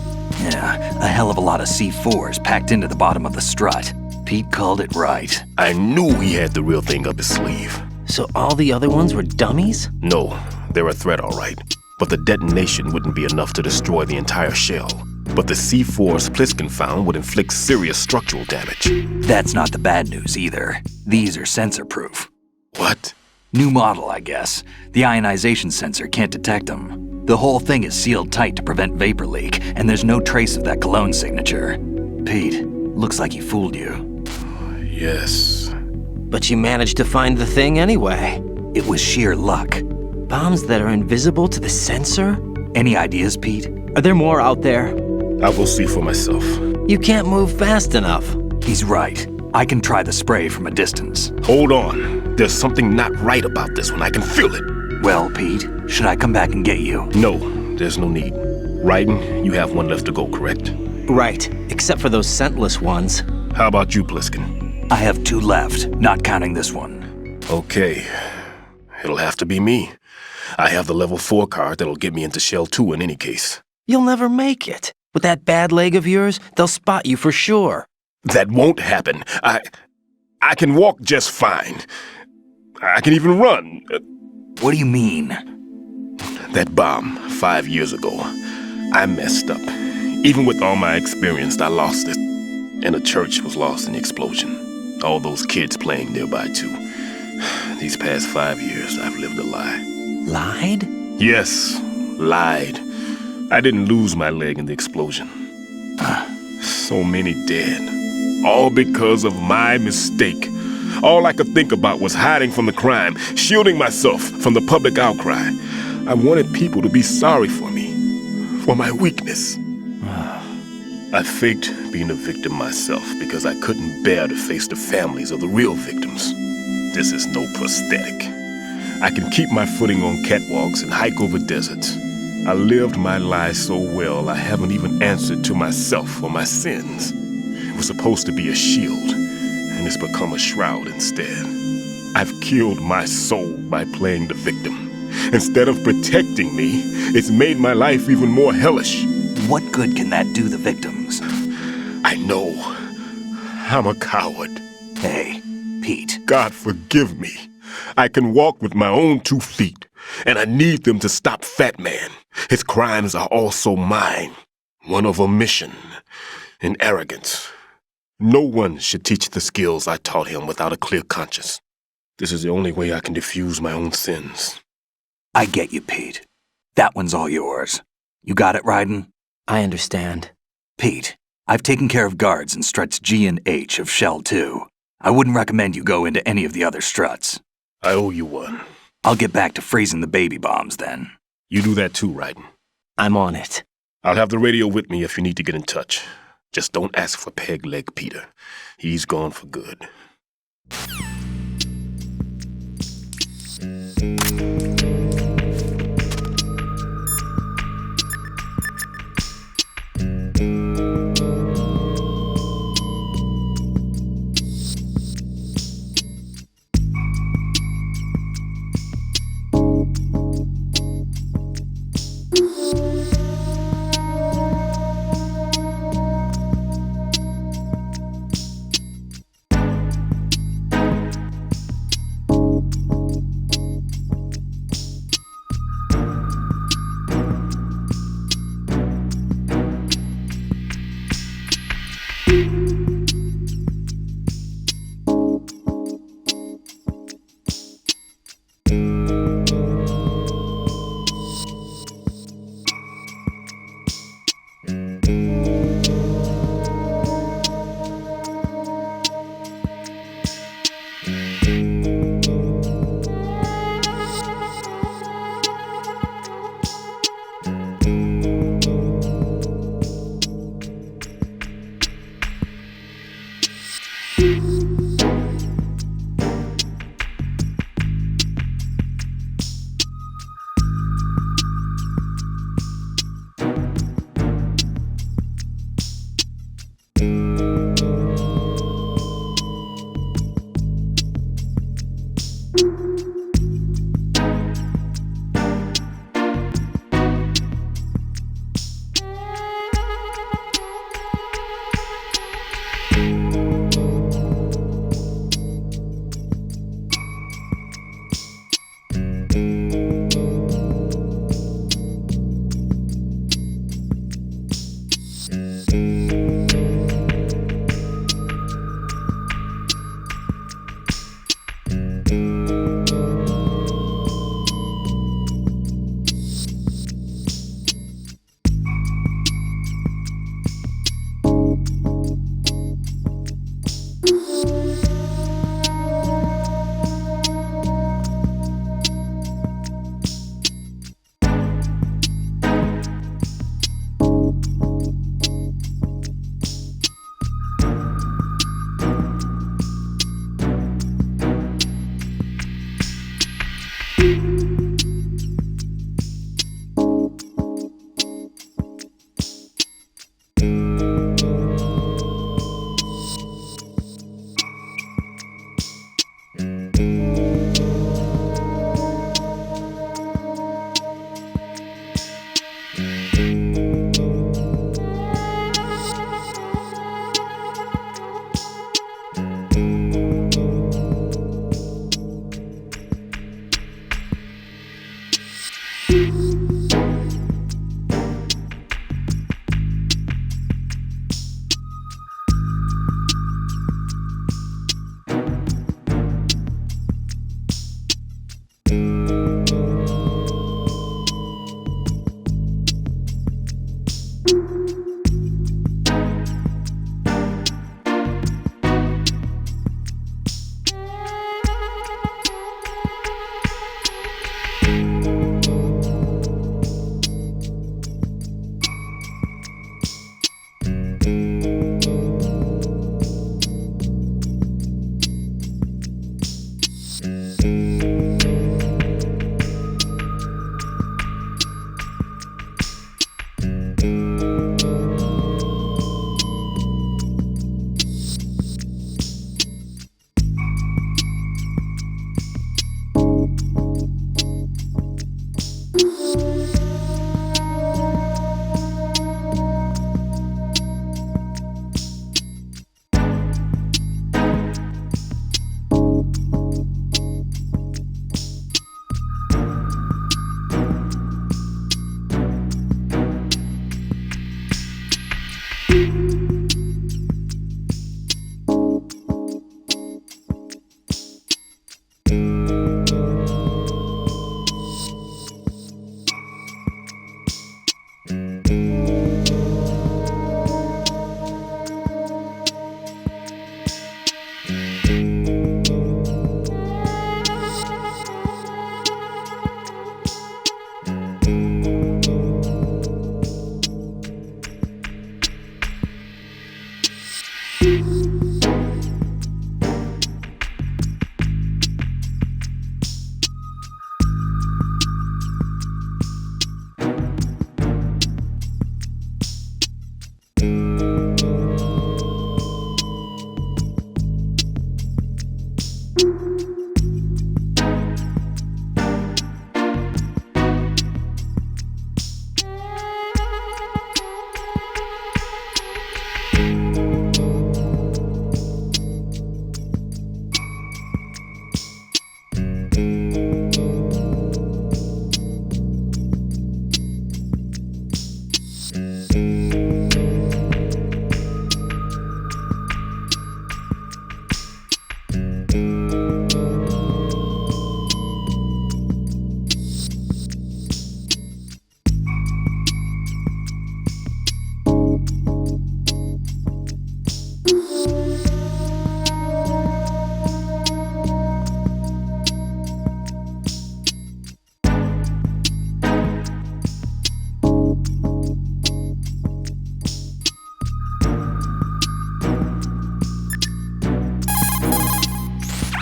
Yeah, a hell of a lot of C4s packed into the bottom of the strut. Pete called it right. I knew he had the real thing up his sleeve. So all the other ones were dummies? No, they're a threat, all right. But the detonation wouldn't be enough to destroy the entire shell. But the C4s Pliskin found would inflict serious structural damage. That's not the bad news either. These are sensor-proof. What? New model, I guess. The ionization sensor can't detect them. The whole thing is sealed tight to prevent vapor leak, and there's no trace of that cologne signature. Pete, looks like he fooled you. Yes. But you managed to find the thing anyway. It was sheer luck. Bombs that are invisible to the sensor? Any ideas, Pete? Are there more out there? I'll go see for myself. You can't move fast enough. He's right. I can try the spray from a distance. Hold on. There's something not right about this one. I can feel it. Well, Pete, should I come back and get you? No, there's no need. Raiden, you have one left to go, correct? Right, except for those scentless ones. How about you, Pliskin? I have 2 left, not counting this one. Okay. It'll have to be me. I have the level 4 card that'll get me into Shell 2 in any case. You'll never make it. With that bad leg of yours, they'll spot you for sure. That won't happen. I can walk just fine. I can even run. What do you mean? That bomb 5 years ago, I messed up. Even with all my experience, I lost it. And the church was lost in the explosion. All those kids playing nearby, too. These past 5 years, I've lived a lie. Lied? Yes, lied. I didn't lose my leg in the explosion. So many dead. All because of my mistake. All I could think about was hiding from the crime, shielding myself from the public outcry. I wanted people to be sorry for me, for my weakness. I faked being a victim myself because I couldn't bear to face the families of the real victims. This is no prosthetic. I can keep my footing on catwalks and hike over deserts. I lived my lie so well I haven't even answered to myself for my sins. It was supposed to be a shield, and it's become a shroud instead. I've killed my soul by playing the victim. Instead of protecting me, it's made my life even more hellish. What good can that do the victims? I know. I'm a coward. Hey, Pete. God forgive me. I can walk with my own 2 feet, and I need them to stop Fat Man. His crimes are also mine. One of omission and arrogance. No one should teach the skills I taught him without a clear conscience. This is the only way I can diffuse my own sins. I get you, Pete. That one's all yours. You got it, Raiden? I understand. Pete, I've taken care of guards in struts G and H of Shell 2. I wouldn't recommend you go into any of the other struts. I owe you one. I'll get back to freezing the baby bombs then. You do that too, Raiden. I'm on it. I'll have the radio with me if you need to get in touch. Just don't ask for Peg Leg Peter. He's gone for good.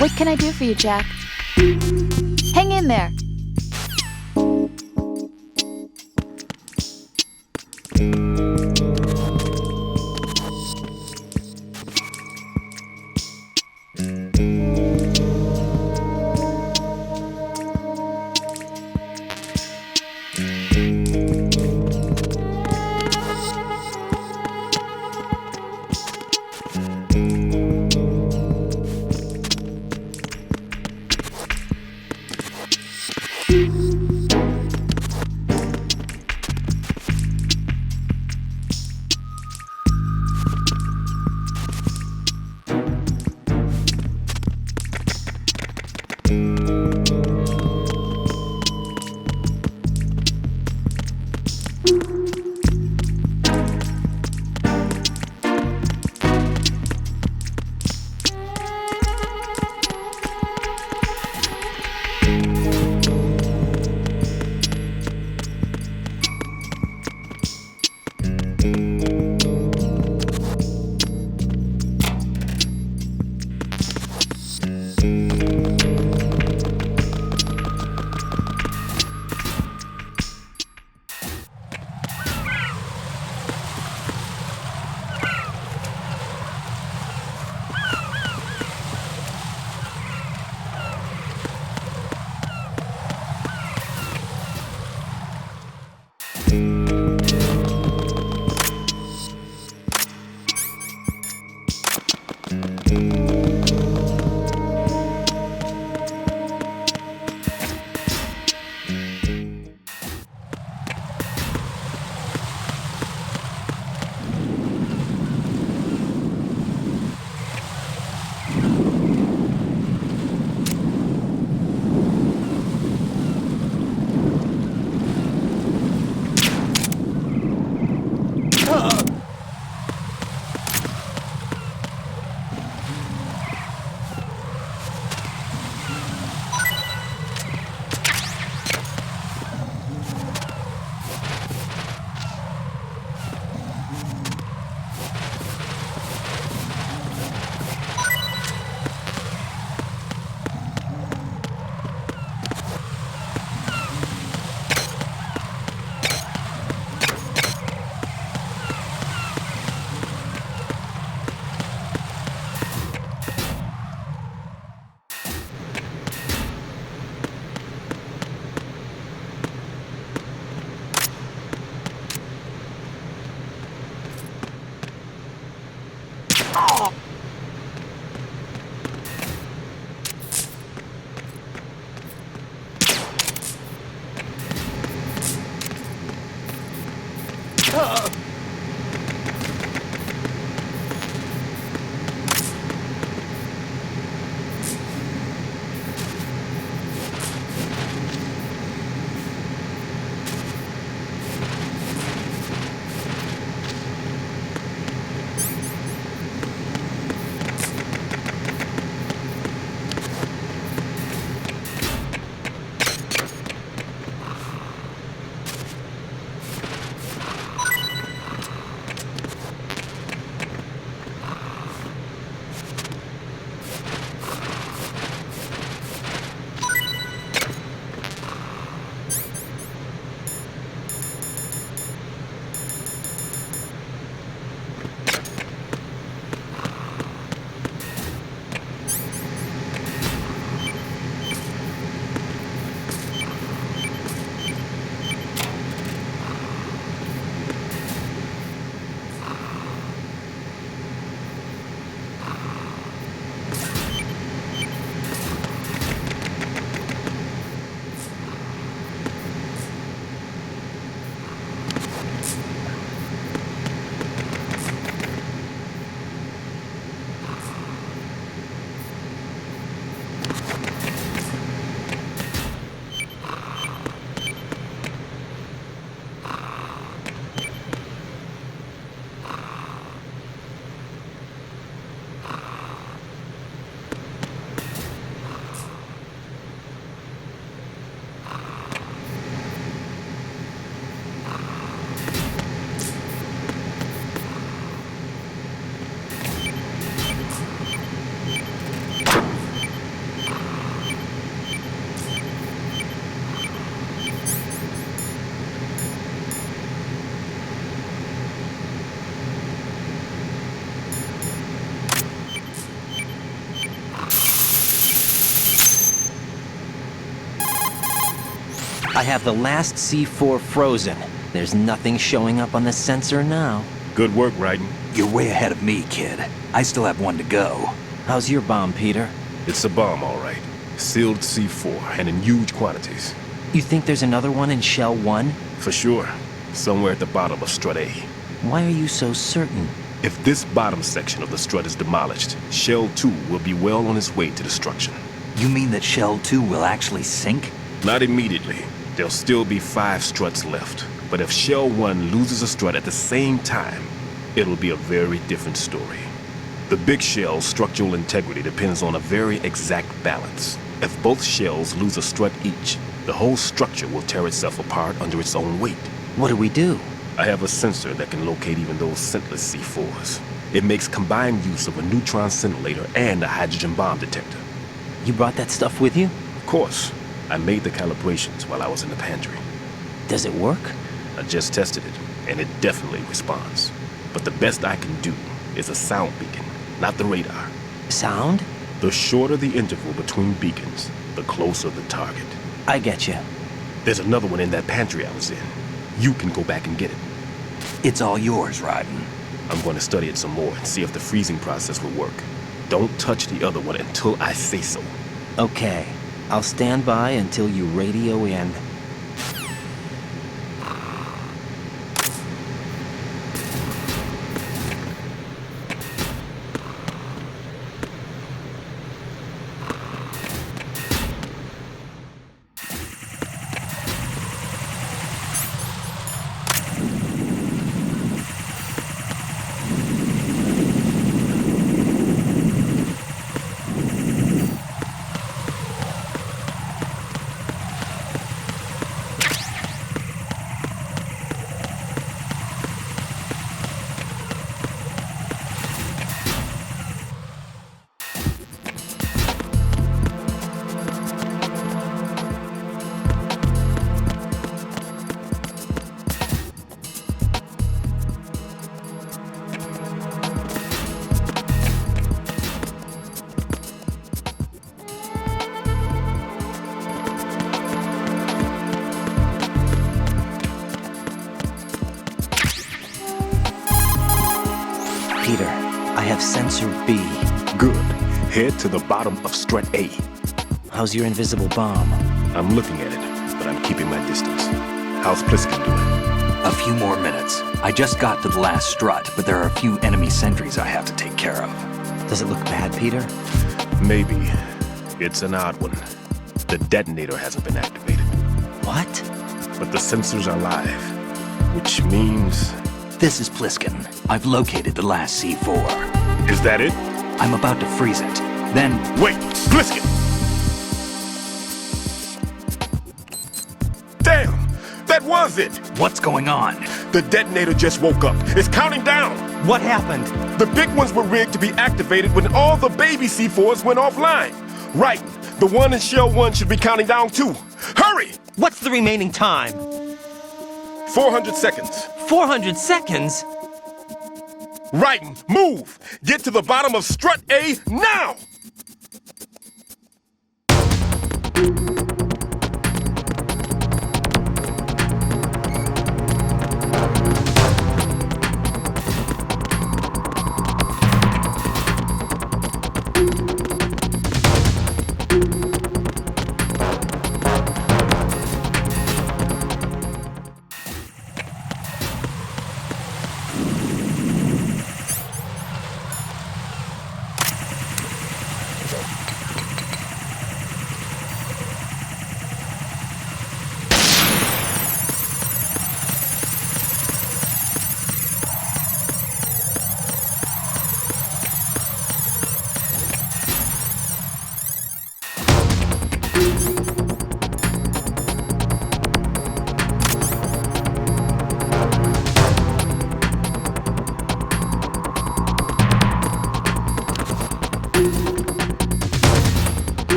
What can I do for you, Jack? Hang in there. I have the last C4 frozen. There's nothing showing up on the sensor now. Good work, Raiden. You're way ahead of me, kid. I still have one to go. How's your bomb, Peter? It's a bomb, all right. Sealed C4, and in huge quantities. You think there's another one in Shell 1? For sure. Somewhere at the bottom of Strut A. Why are you so certain? If this bottom section of the strut is demolished, Shell 2 will be well on its way to destruction. You mean that Shell 2 will actually sink? Not immediately. There'll still be 5 struts left. But if Shell 1 loses a strut at the same time, it'll be a very different story. The big shell's structural integrity depends on a very exact balance. If both shells lose a strut each, the whole structure will tear itself apart under its own weight. What do we do? I have a sensor that can locate even those scentless C4s. It makes combined use of a neutron scintillator and a hydrogen bomb detector. You brought that stuff with you? Of course. I made the calibrations while I was in the pantry. Does it work? I just tested it, and it definitely responds. But the best I can do is a sound beacon, not the radar. Sound? The shorter the interval between beacons, the closer the target. I get you. There's another one in that pantry I was in. You can go back and get it. It's all yours, Raiden. I'm going to study it some more and see if the freezing process will work. Don't touch the other one until I say so. Okay. I'll stand by until you radio in. Peter, I have sensor B. Good. Head to the bottom of Strut A. How's your invisible bomb? I'm looking at it, but I'm keeping my distance. How's Pliskin doing? A few more minutes. I just got to the last strut, but there are a few enemy sentries I have to take care of. Does it look bad, Peter? Maybe. It's an odd one. The detonator hasn't been activated. What? But the sensors are live, which means... This is Pliskin. I've located the last C4. Is that it? I'm about to freeze it. Then... Wait! Pliskin! Damn! That was it! What's going on? The detonator just woke up. It's counting down! What happened? The big ones were rigged to be activated when all the baby C4s went offline. Right. The one in Shell 1 should be counting down too. Hurry! What's the remaining time? 400 seconds. 400 seconds? Right. Move! Get to the bottom of Strut A now!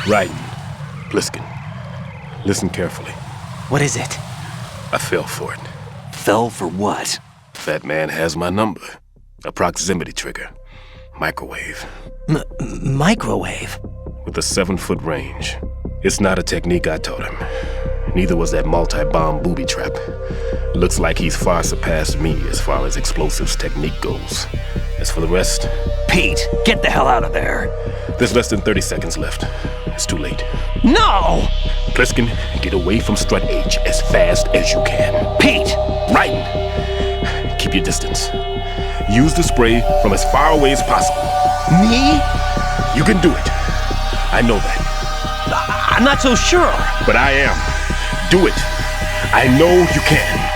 Right. Pliskin. Listen carefully. What is it? I fell for it. Fell for what? Fat man has my number. A proximity trigger. Microwave. Microwave? With a 7-foot range. It's not a technique I taught him. Neither was that multi-bomb booby trap. Looks like he's far surpassed me as far as explosives technique goes. As for the rest... Pete, get the hell out of there. There's less than 30 seconds left. It's too late. No! Pliskin, get away from Strut H as fast as you can. Pete! Raiden, keep your distance. Use the spray from as far away as possible. Me? You can do it. I know that. I'm not so sure. But I am. Do it. I know you can.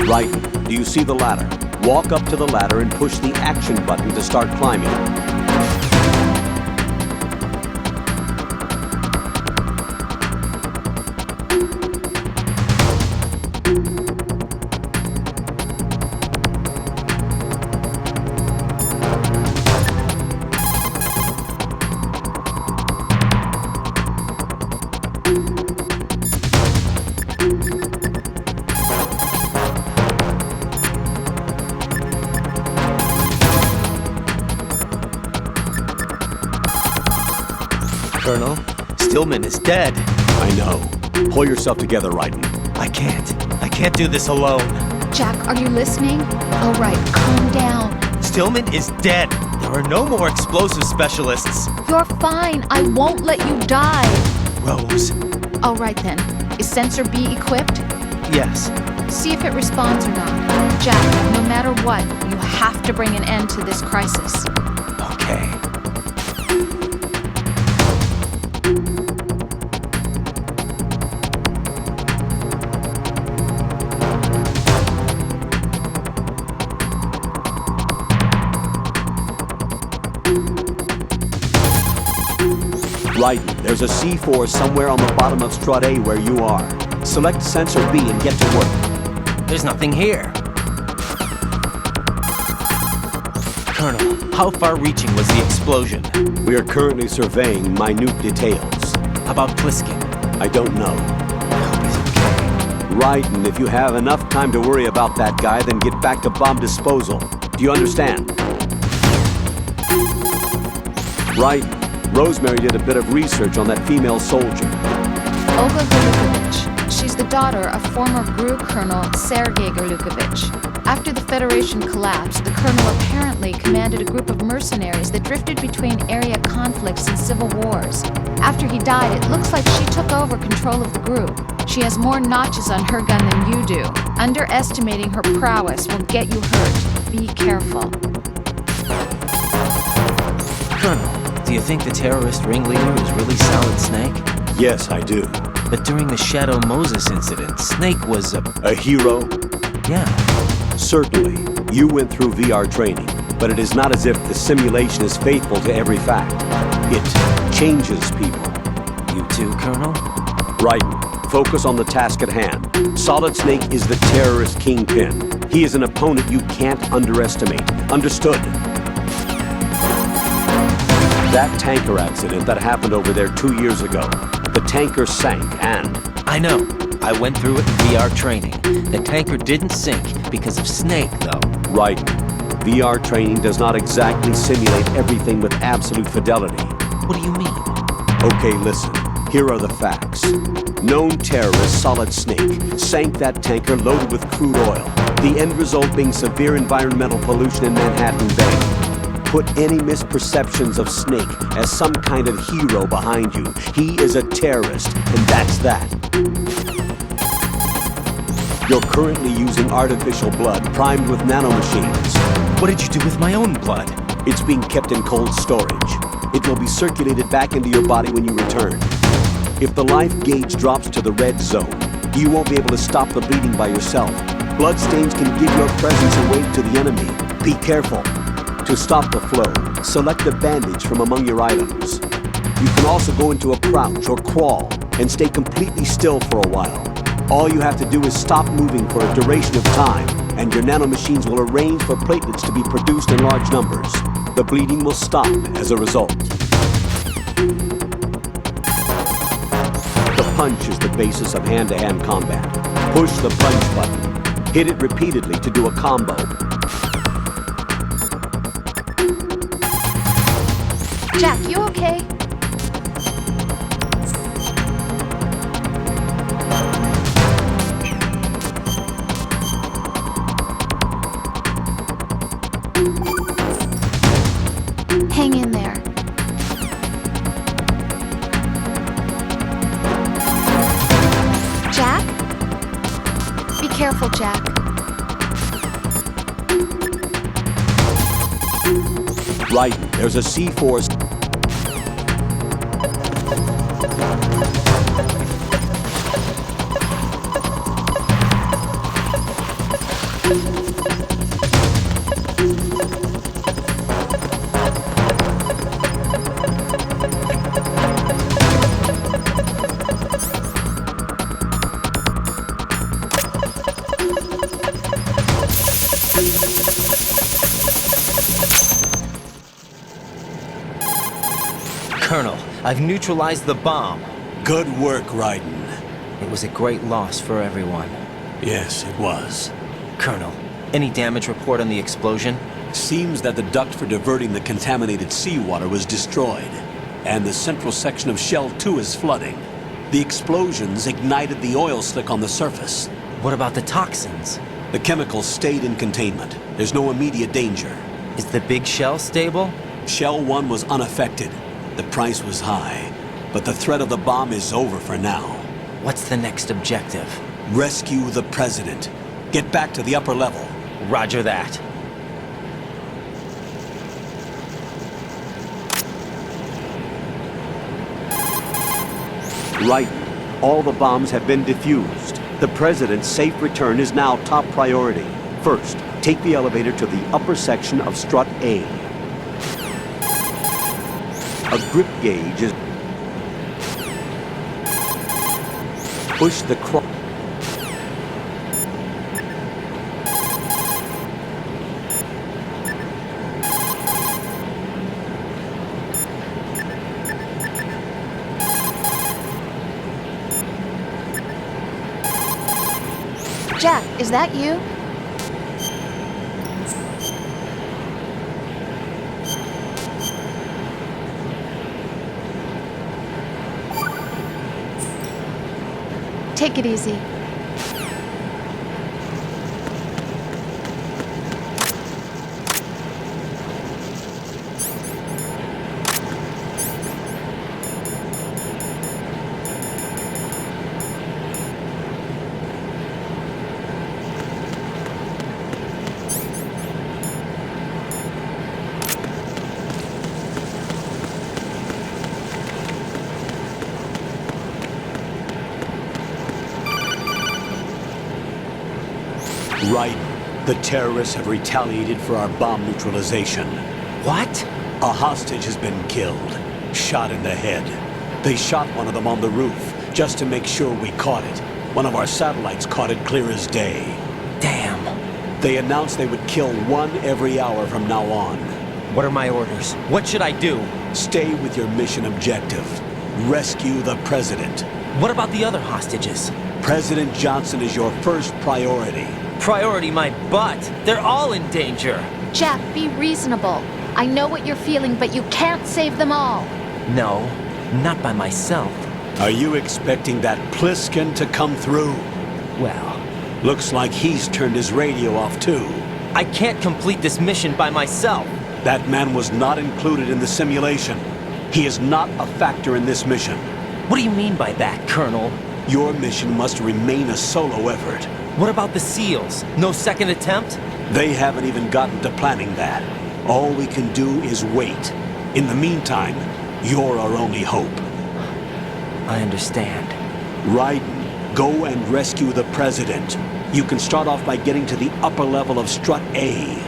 Right. Do you see the ladder? Walk up to the ladder and push the action button to start climbing. Colonel, Stillman is dead. I know. Pull yourself together, Raiden. I can't do this alone. Jack, are you listening? All right, calm down. Stillman is dead. There are no more explosive specialists. You're fine. I won't let you die. Rose. All right then. Is Sensor B equipped? Yes. See if it responds or not. Jack, no matter what, you have to bring an end to this crisis. Okay. Raiden, there's a C4 somewhere on the bottom of Strut A where you are. Select Sensor B and get to work. There's nothing here. Colonel, how far-reaching was the explosion? We are currently surveying minute details. How about Pliskin? I don't know. I hope he's okay. Raiden, if you have enough time to worry about that guy, then get back to bomb disposal. Do you understand? Raiden, Rosemary did a bit of research on that female soldier. Olga Golukovich. She's the daughter of former GRU Colonel Sergei Golukovich. After the Federation collapsed, the colonel apparently commanded a group of mercenaries that drifted between area conflicts and civil wars. After he died, it looks like she took over control of the group. She has more notches on her gun than you do. Underestimating her prowess will get you hurt. Be careful. Colonel, Do you think the terrorist ringleader is really Solid Snake? Yes, I do. But during the Shadow Moses incident, Snake was a hero? Yeah. Certainly. You went through VR training, but it is not as if the simulation is faithful to every fact. It changes people. You too, Colonel? Right. Focus on the task at hand. Solid Snake is the terrorist kingpin. He is an opponent you can't underestimate. Understood? That tanker accident that happened over there 2 years ago. The tanker sank and... I know. I went through it in VR training. The tanker didn't sink because of Snake, though. Right. VR training does not exactly simulate everything with absolute fidelity. What do you mean? Okay, listen. Here are the facts. Known terrorist Solid Snake sank that tanker loaded with crude oil, the end result being severe environmental pollution in Manhattan Bay. Put any misperceptions of Snake as some kind of hero behind you. He is a terrorist, and that's that. You're currently using artificial blood primed with nanomachines. What did you do with my own blood? It's being kept in cold storage. It will be circulated back into your body when you return. If the life gauge drops to the red zone, you won't be able to stop the bleeding by yourself. Bloodstains can give your presence away to the enemy. Be careful. To stop the flow, select a bandage from among your items. You can also go into a crouch or crawl and stay completely still for a while. All you have to do is stop moving for a duration of time, and your nanomachines will arrange for platelets to be produced in large numbers. The bleeding will stop as a result. The punch is the basis of hand-to-hand combat. Push the punch button. Hit it repeatedly to do a combo. Jack, you okay? Hang in there. Jack? Be careful, Jack. Right, there's a C4... Colonel, I've neutralized the bomb. Good work, Raiden. It was a great loss for everyone. Yes, it was. Colonel, any damage report on the explosion? Seems that the duct for diverting the contaminated seawater was destroyed, and the central section of Shell 2 is flooding. The explosions ignited the oil slick on the surface. What about the toxins? The chemicals stayed in containment. There's no immediate danger. Is the big shell stable? Shell 1 was unaffected. The price was high, but the threat of the bomb is over for now. What's the next objective? Rescue the president. Get back to the upper level. Roger that. Right. All the bombs have been defused. The president's safe return is now top priority. First, take the elevator to the upper section of strut A. A grip gauge is... Push the Jack, is that you? Take it easy. Right. The terrorists have retaliated for our bomb neutralization. What? A hostage has been killed. Shot in the head. They shot one of them on the roof, just to make sure we caught it. One of our satellites caught it clear as day. Damn. They announced they would kill one every hour from now on. What are my orders? What should I do? Stay with your mission objective. Rescue the president. What about the other hostages? President Johnson is your first priority. Priority my butt. They're all in danger. Jack, be reasonable. I know what you're feeling, but you can't save them all. No, not by myself. Are you expecting that Pliskin to come through? Well, looks like he's turned his radio off too. I can't complete this mission by myself. That man was not included in the simulation. He is not a factor in this mission. What do you mean by that, Colonel? Your mission must remain a solo effort. What about the SEALs? No second attempt? They haven't even gotten to planning that. All we can do is wait. In the meantime, you're our only hope. I understand. Raiden, go and rescue the president. You can start off by getting to the upper level of Strut A.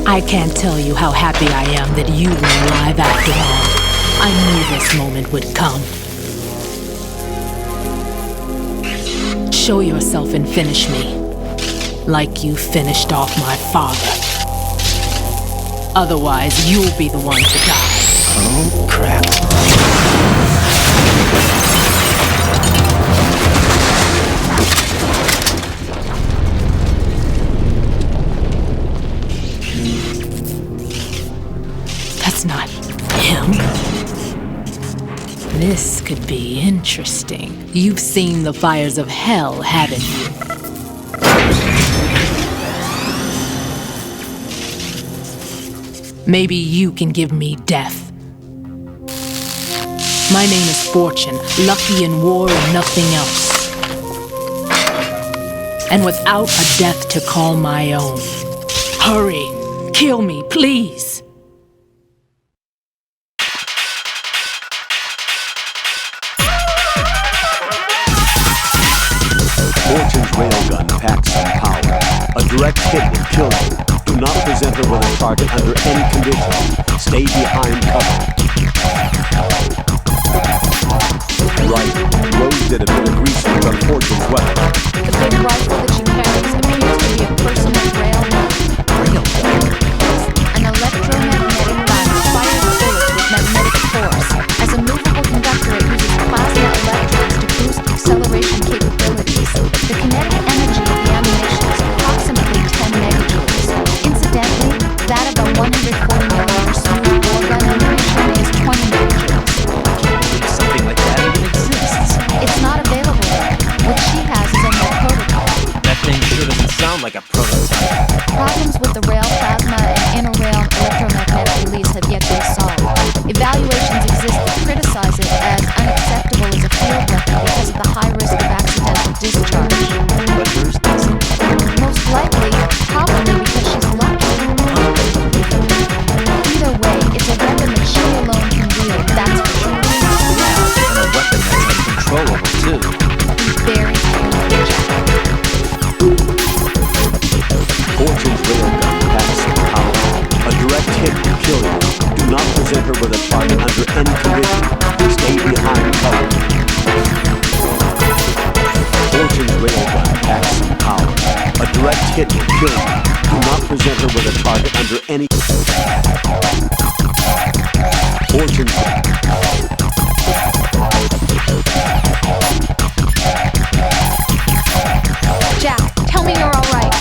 I can't tell you how happy I am that you were alive after all. I knew this moment would come. Show yourself and finish me, like you finished off my father. Otherwise, you'll be the one to die. Oh, crap. That's not him. This could be interesting. You've seen the fires of hell, haven't you? Maybe you can give me death. My name is Fortune, lucky in war and nothing else. And without a death to call my own. Hurry, kill me, please. Fortune's railgun packs some power. A direct hit will kill you. Do not present her with a target under any conditions. Stay behind cover. Right. Rose did a bit of research on Fortune's weapon. The big rifle that she carries appears to be a personal railgun. Railgun? An electromagnetic gun fires bullets with magnetic force. As a movable conductor, it uses plasma electrodes to boost acceleration capabilities. The kinetic energy of the ammunition is approximately 10 megajoules. Incidentally, that of a 140mm smooth bore gun ammunition is 20 megajoules. Something like that even exists. It's not available yet. What she has is only a prototype. That thing sure doesn't sound like a prototype. Problems with the rail plasma and inter-rail electromagnetic release have yet to be solved. Evaluations exist that criticize it as unacceptable as a field weapon because of the high risk of accidental discharge. But hers doesn't. Most likely, probably because she's lucky. Either way, it's a weapon that she alone can wield, that's for sure. Yeah, and a weapon that's uncontrollable, too. Be very careful, Jack. Fortune's railgun packs some power. A direct hit will kill you. Do not present her with a target under any condition. Stay behind cover. Fortune's railgun packs some power. A direct hit will kill you. Do not present her with a target under any... Fortune's... Jack, tell me you're all right.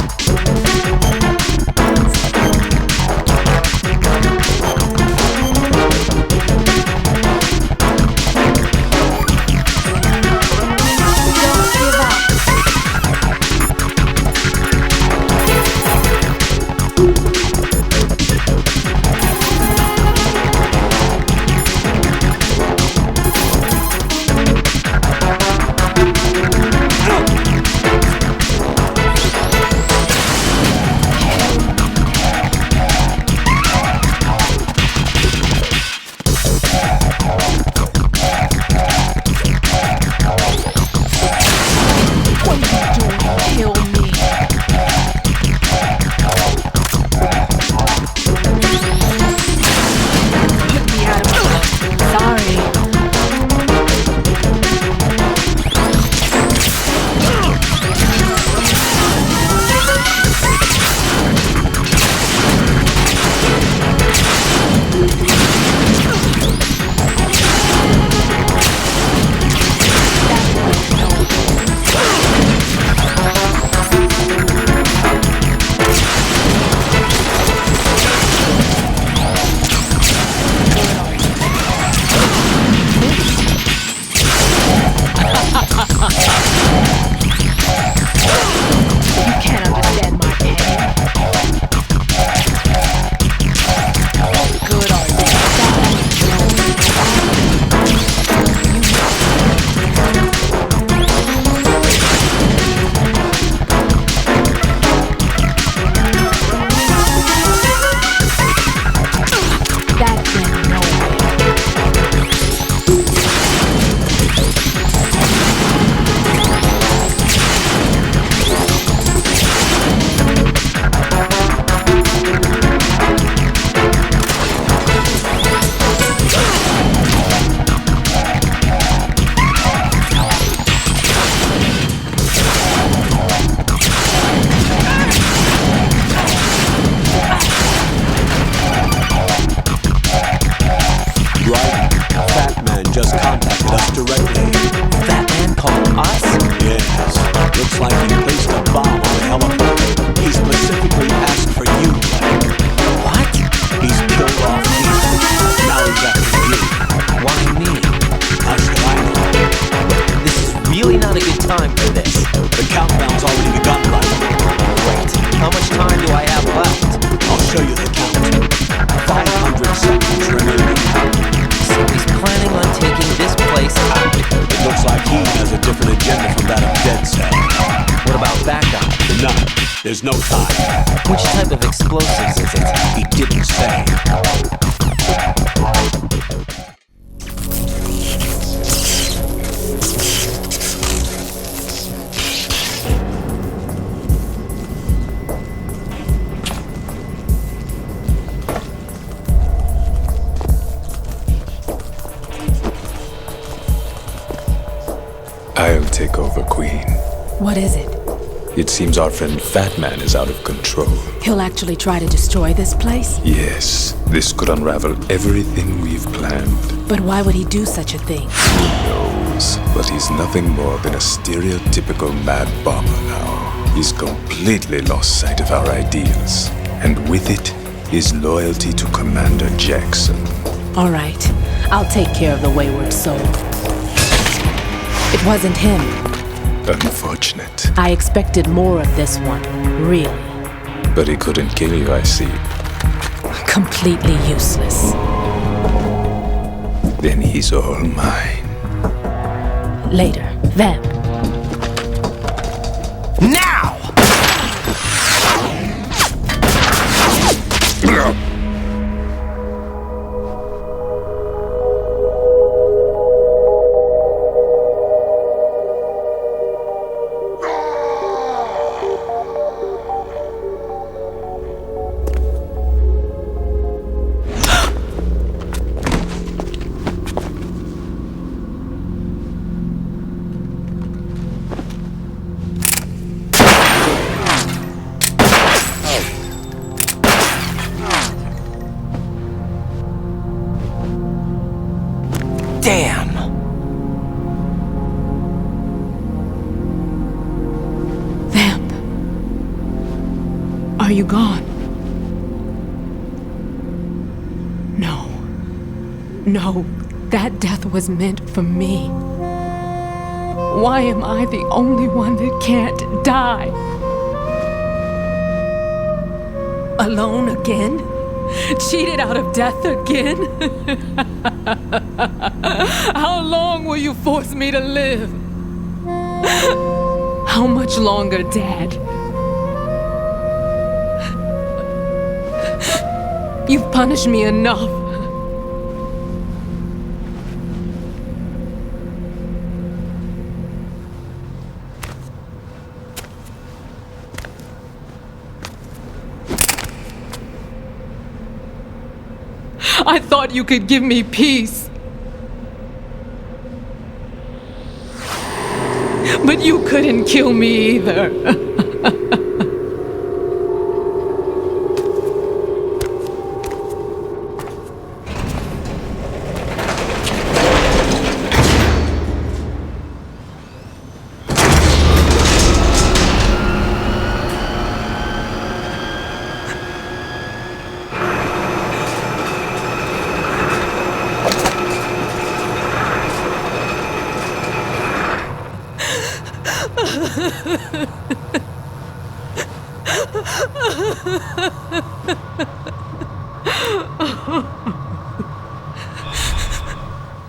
There's no time. Which type of explosives is it? He didn't say. I'll take over, Queen. What is it? It seems our friend Fat Man is out of control. He'll actually try to destroy this place? Yes, this could unravel everything we've planned. But why would he do such a thing? Who knows? But he's nothing more than a stereotypical mad bomber now. He's completely lost sight of our ideals. And with it, his loyalty to Commander Jackson. All right, I'll take care of the wayward soul. It wasn't him. Unfortunate. I expected more of this one, really. But he couldn't kill you, I see. Completely useless. Then he's all mine. Later, then. Now! Damn! Vamp. Are you gone? No. No, that death was meant for me. Why am I the only one that can't die? Alone again? Cheated out of death again? How long will you force me to live? How much longer, Dad? You've punished me enough. I thought you could give me peace. But you couldn't kill me either.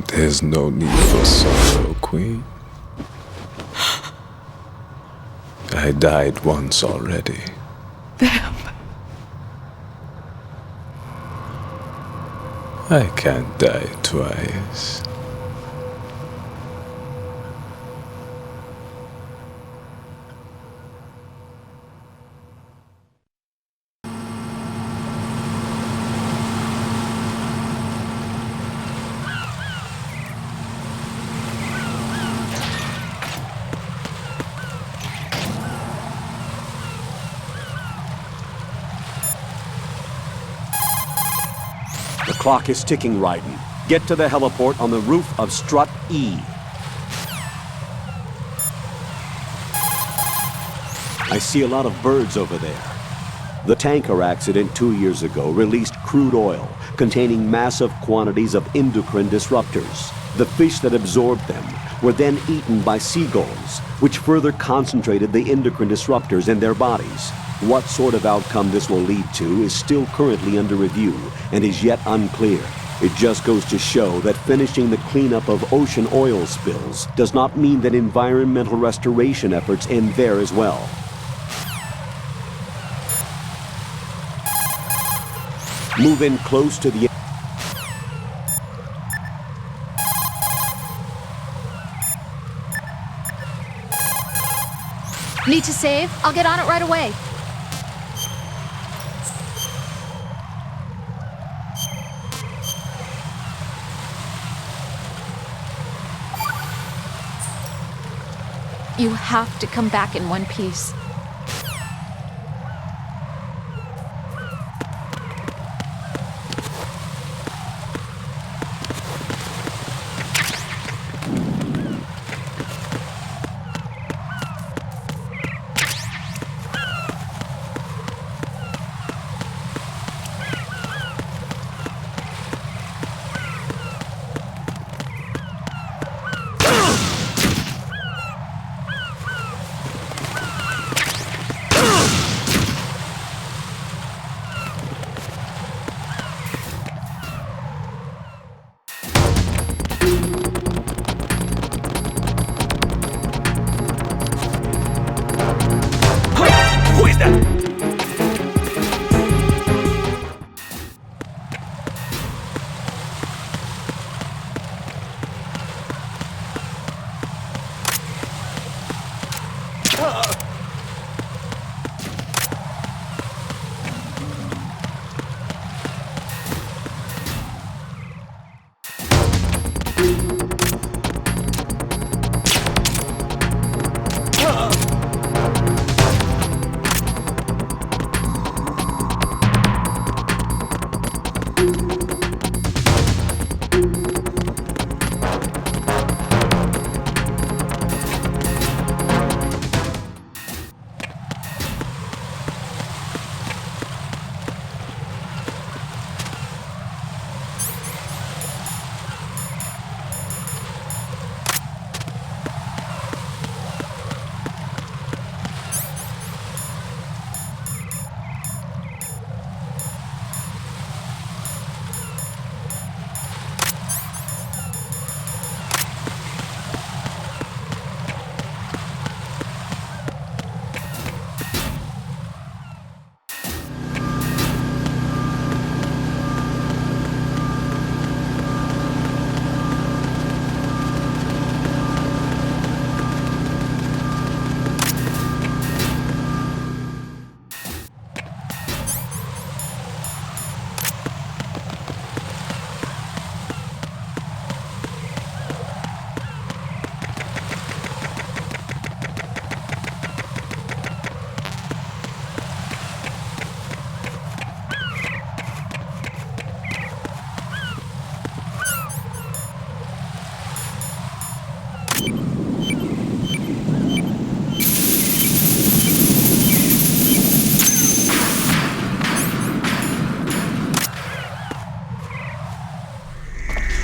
There's no need for sorrow, Queen. I died once already. Vamp. I can't die twice. The clock is ticking, Raiden. Get to the heliport on the roof of Strut E. I see a lot of birds over there. The tanker accident 2 years ago released crude oil containing massive quantities of endocrine disruptors. The fish that absorbed them were then eaten by seagulls, which further concentrated the endocrine disruptors in their bodies. What sort of outcome this will lead to is still currently under review and is yet unclear. It just goes to show that finishing the cleanup of ocean oil spills does not mean that environmental restoration efforts end there as well. Move in close to the... Need to save? I'll get on it right away. You have to come back in one piece. Who is that?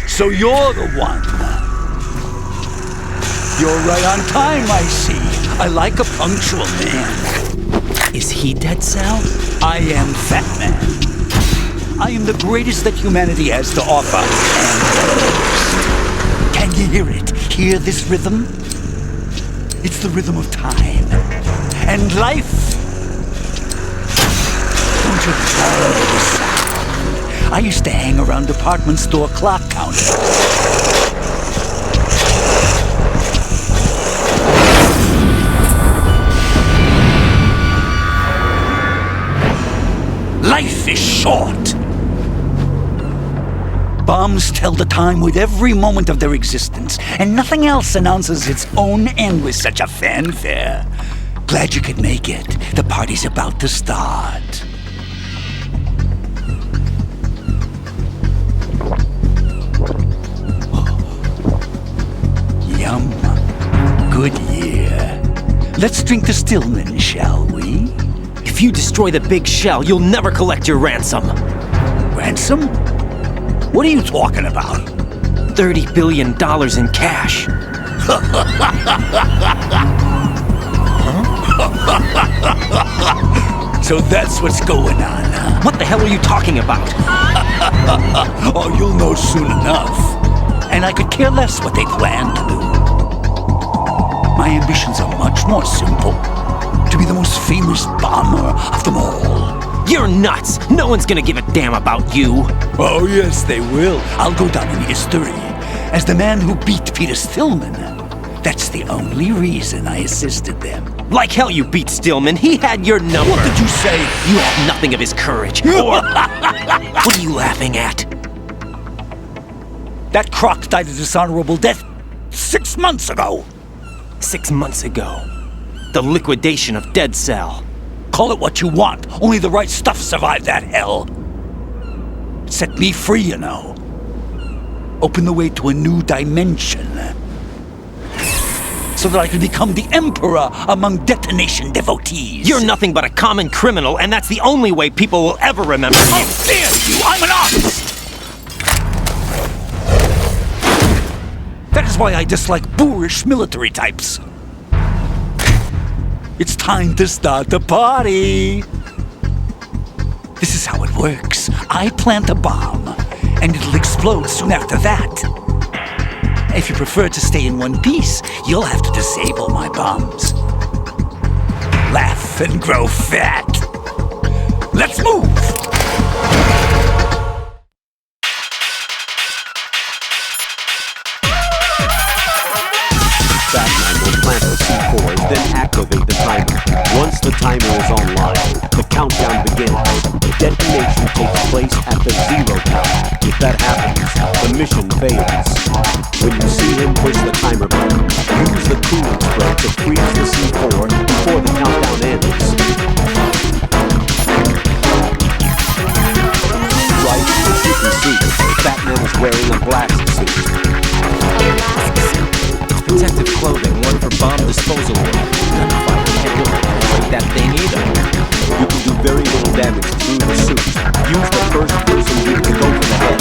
So you're the one. You're right on time, I see. I like a punctual man. Is he Dead Cell? I am Fat Man. I am the greatest that humanity has to offer. And can you hear it? Hear this rhythm? It's the rhythm of time. And life. Don't you love this sound? I used to hang around department store clock counters. Life is short. Bombs tell the time with every moment of their existence, and nothing else announces its own end with such a fanfare. Glad you could make it. The party's about to start. Yum. Good year. Let's drink to Stillman, shall we? If you destroy the big shell, you'll never collect your ransom. Ransom? What are you talking about? $30 billion in cash. So that's what's going on, huh? What the hell are you talking about? Oh, you'll know soon enough. And I could care less what they plan to do. My ambitions are much more simple. To be the most famous bomber of them all. You're nuts! No one's gonna give a damn about you! Oh, yes, they will. I'll go down in history as the man who beat Peter Stillman. That's the only reason I assisted them. Like hell you beat Stillman. He had your number. What did you say? You have nothing of his courage. Or... What are you laughing at? That croc died a dishonorable death 6 months ago. 6 months ago. The liquidation of Dead Cell. Call it what you want. Only the right stuff survived that hell. It set me free, you know. Opened the way to a new dimension. So that I could become the emperor among detonation devotees. You're nothing but a common criminal, and that's the only way people will ever remember you. How dare you! I'm an artist! That is why I dislike boorish military types. It's time to start the party. This is how it works. I plant a bomb, and it'll explode soon after that. If you prefer to stay in one piece, you'll have to disable my bombs. Laugh and grow fat. Let's move! Batman will plant the C4s, then activate the timer. Once the timer is online, the countdown begins. Detonation takes place at the 0 count. If that happens, the mission fails. When you see him push the timer button, use the coolant spray to freeze the C4 before the countdown ends. Right, as you can see, Batman is wearing a blast suit. It's protective clothing, one for bomb disposal work. Gunfire can't really penetrate that thing either. You can do very little damage through the suit. Use the first person you can go for the head.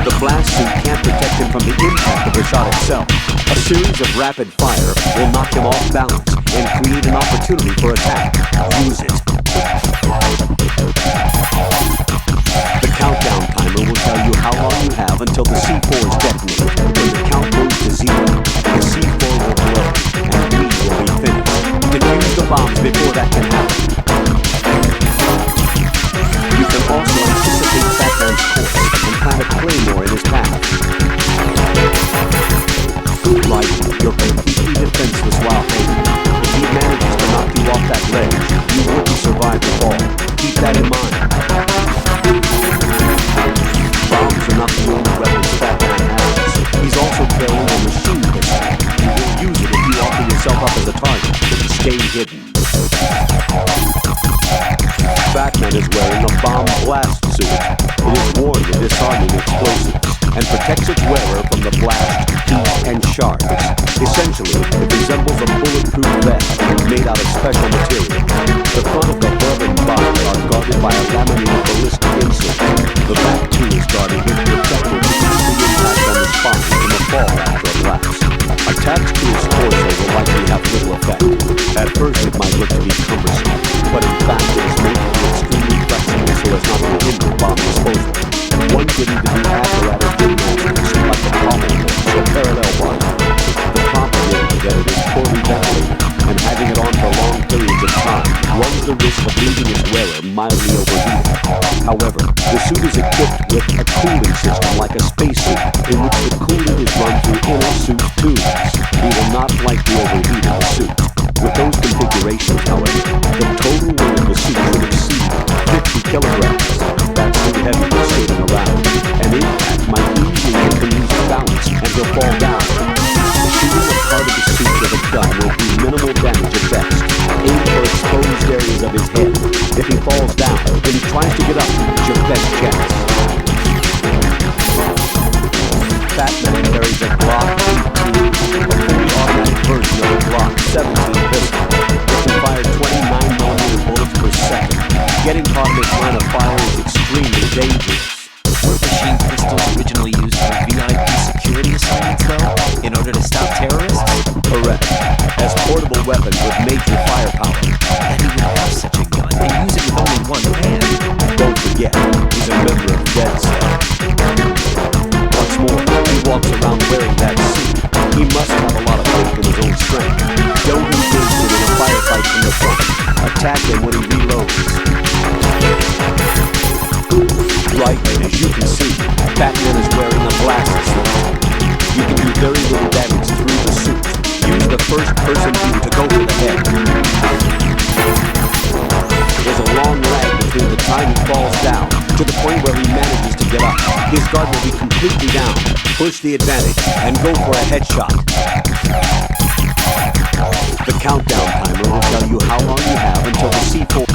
The blast suit can't protect him from the impact of the shot itself. A series of rapid fire will knock him off balance and create an opportunity for attack. Use it. The countdown timer will tell you how long you have until the C4s detonate. When the count goes to 0, the C4 will blow and we will be finished. Defuse the bombs before that can happen. You can also anticipate Batman's course and plant a claymore in his path. Right, you're completely defenseless while hanging. If he manages to knock you off that ledge, you wouldn't survive the fall. Keep that in mind. Bombs are not the only weapons Batman has. He's also carrying a machine pistol. You will use it if you offer yourself up as a target. Stay hidden. Batman is wearing a bomb blast suit. It is worn with disarming explosives and protects its wearer from the blast, heat, and shards. Essentially, it resembles a bulletproof vest made out of special material. The front of the head and body are guarded by a laminated ballistic insert. The back, too, is guarded with protective to keep the impact on the spine from a fall after a blast. Attached to his torso will likely have little effect. At first, it might look to be cumbersome, but in fact, it is made to be extremely flexible so as not to hinder bomb disposal. One could even do apparatus gymnastics like a pommel or parallel bar. The problem is that it is poorly ventilated, and having it on for long periods of time runs the risk of leaving its wearer mildly overheated. However, the suit is equipped with a cooling system like a spacesuit, in which the coolant is run through inner suit tubes. He will not likely overheat in the suit. With those configurations, however, the total weight of the suit should exceed 50 kilograms. That's too heavy for skating around. An impact might easily make him lose balance and he'll fall down. Shooting a part of the suit with a gun will do minimal damage at best. Aim for exposed areas of his head. If he falls down, when he tries to get up, it's your best chance. Batman carries a Glock 18, a fully automatic version of a Glock 17 pistol. It can fire 29mm bullets per second. Getting caught in its line of fire is extremely dangerous. Were machine pistols originally used for VIP security assignments, though, in order to stop terrorists? Correct. As portable weapons with major firepower. And he would have such a gun and use it with only one hand. Don't forget, he's a member of Dead Cell. What's more, he walks around wearing that suit. He must have a lot of faith in his own strength. Don't engage him in a firefight attack him when he reloads. Right, as you can see, Batman is wearing a blast suit. You can do very little damage through the suit. Use the first-person view to go for the head. There's a long lag between the time he falls down to the point where he manages to get up. His guard will be completely down. Push the advantage and go for a headshot. The countdown timer will tell you how long you have until the C4.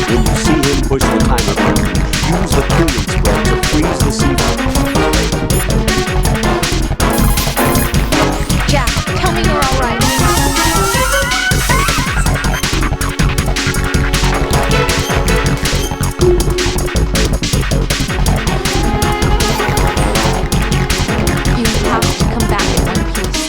When you see him push the timer button, use the coolant spray to freeze the C4. Jack, tell me you're all right. You have to come back in one piece.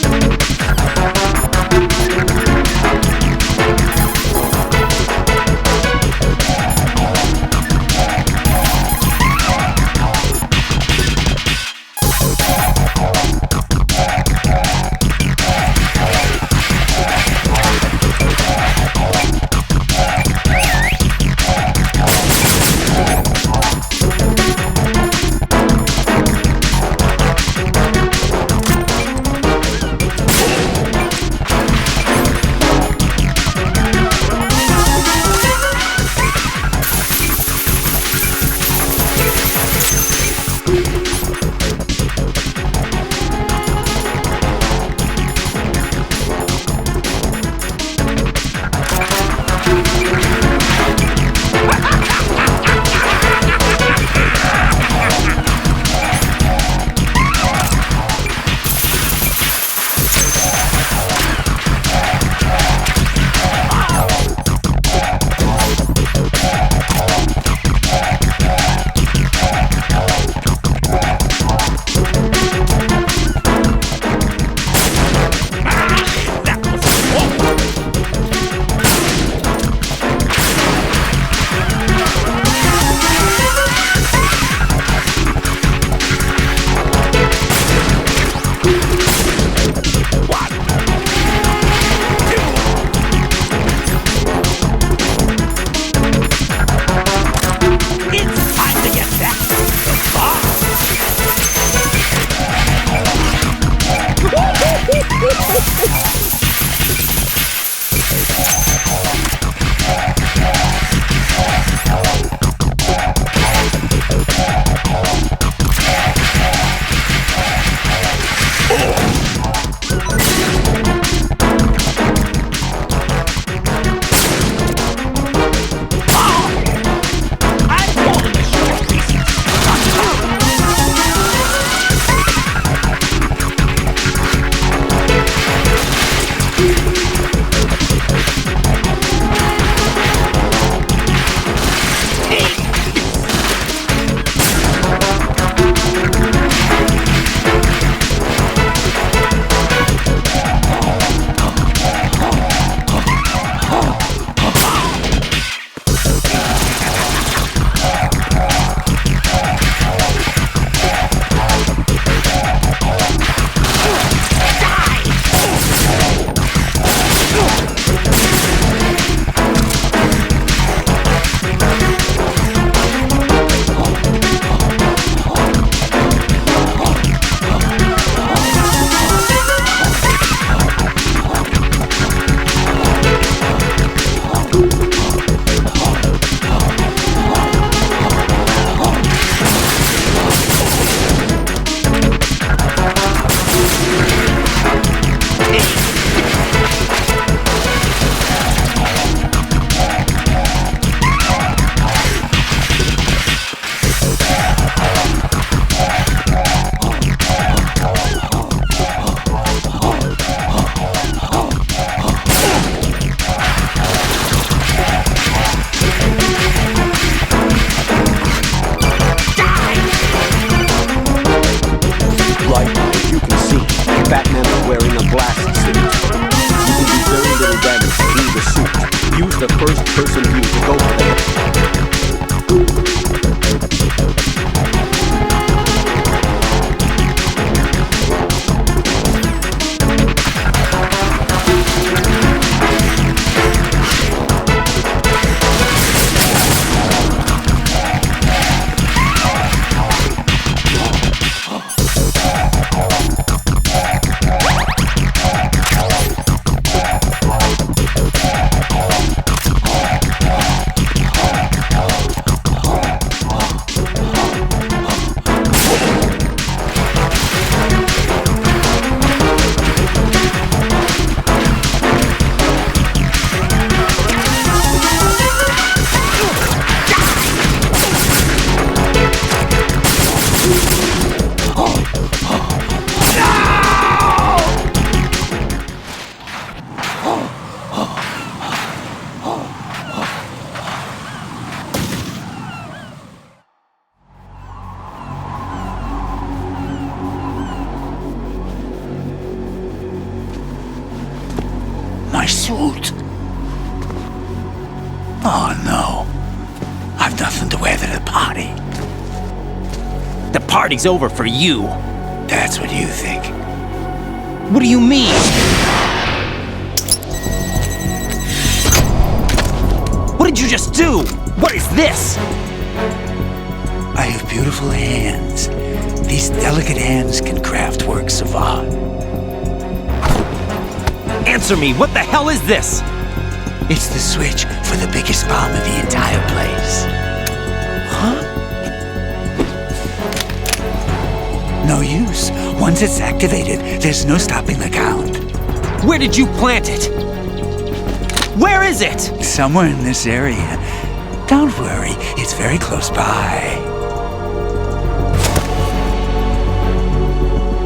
the first-person view to go for them. my suit. Oh no. I've nothing to wear to the party. The party's over for you. That's what you think. What do you mean? What did you just do? What is this? I have beautiful hands. These delicate hands can craft works of art. Answer me, what the hell is this? It's the switch for the biggest bomb in the entire place. Huh? No use. Once it's activated, there's no stopping the count. Where did you plant it? Where is it? Somewhere in this area. Don't worry, it's very close by.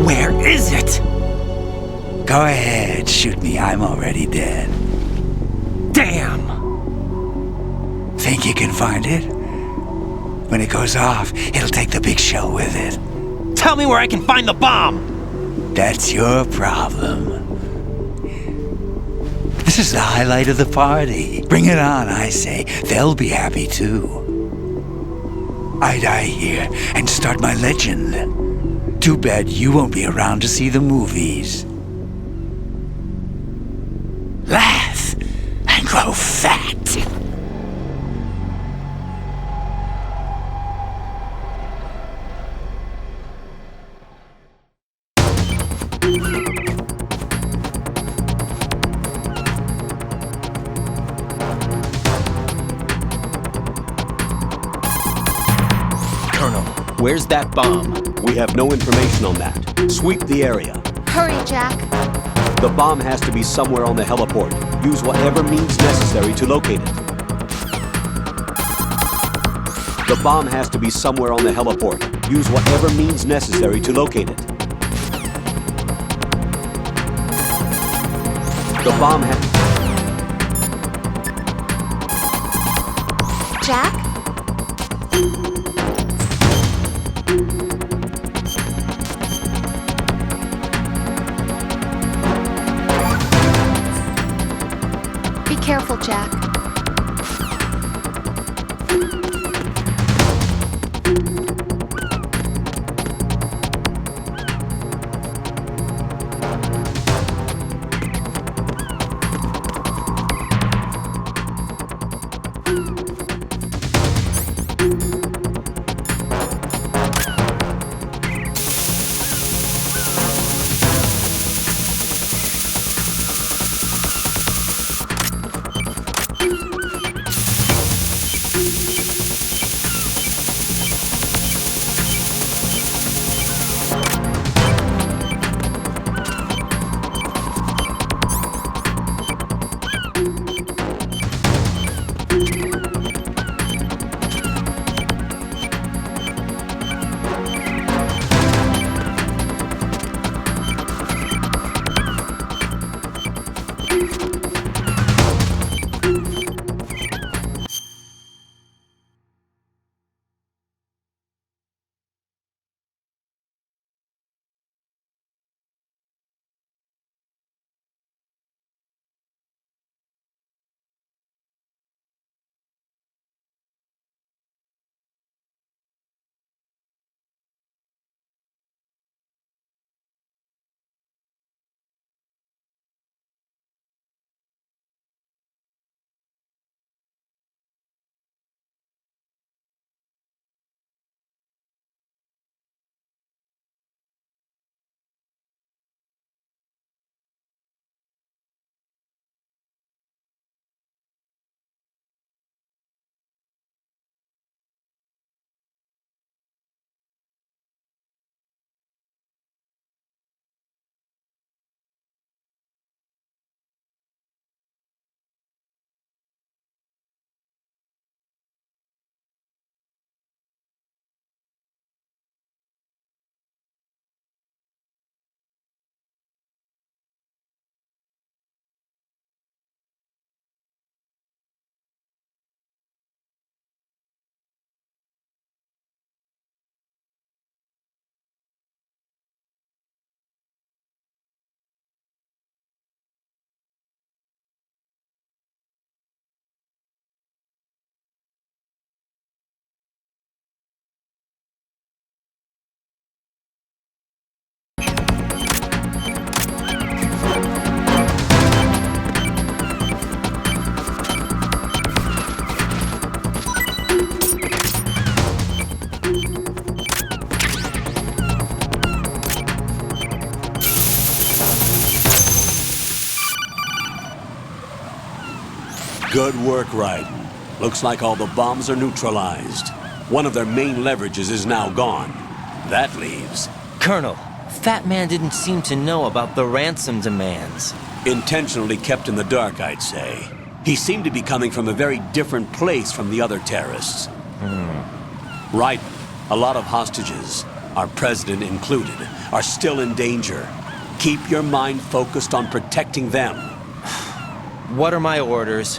Where is it? Go ahead, shoot me. I'm already dead. Damn! Think you can find it? When it goes off, it'll take the big show with it. Tell me where I can find the bomb! That's your problem. This is the highlight of the party. Bring it on, I say. They'll be happy too. I die here and start my legend. Too bad you won't be around to see the movies. Laugh and grow fat. Colonel, where's that bomb? We have no information on that. Sweep the area. Hurry, Jack. The bomb has to be somewhere on the heliport. Use whatever means necessary to locate it. The bomb has to be somewhere on the heliport. Use whatever means necessary to locate it. The bomb has... Jack? Be careful, Jack. Good work, Raiden. Looks like all the bombs are neutralized. One of their main leverages is now gone. That leaves... Colonel, Fat Man didn't seem to know about the ransom demands. Intentionally kept in the dark, I'd say. He seemed to be coming from a very different place from the other terrorists. Raiden, a lot of hostages, our president included, are still in danger. Keep your mind focused on protecting them. What are my orders?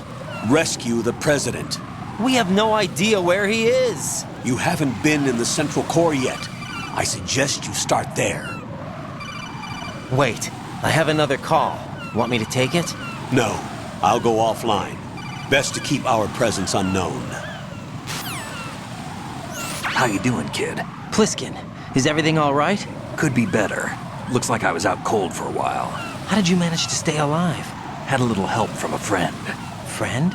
Rescue the president. We have no idea where he is. You haven't been in the Central Core yet. I suggest you start there. Wait, I have another call. Want me to take it? No, I'll go offline. Best to keep our presence unknown. How you doing, kid? Pliskin, is everything all right? Could be better. Looks like I was out cold for a while. How did you manage to stay alive? Had a little help from a friend. Friend?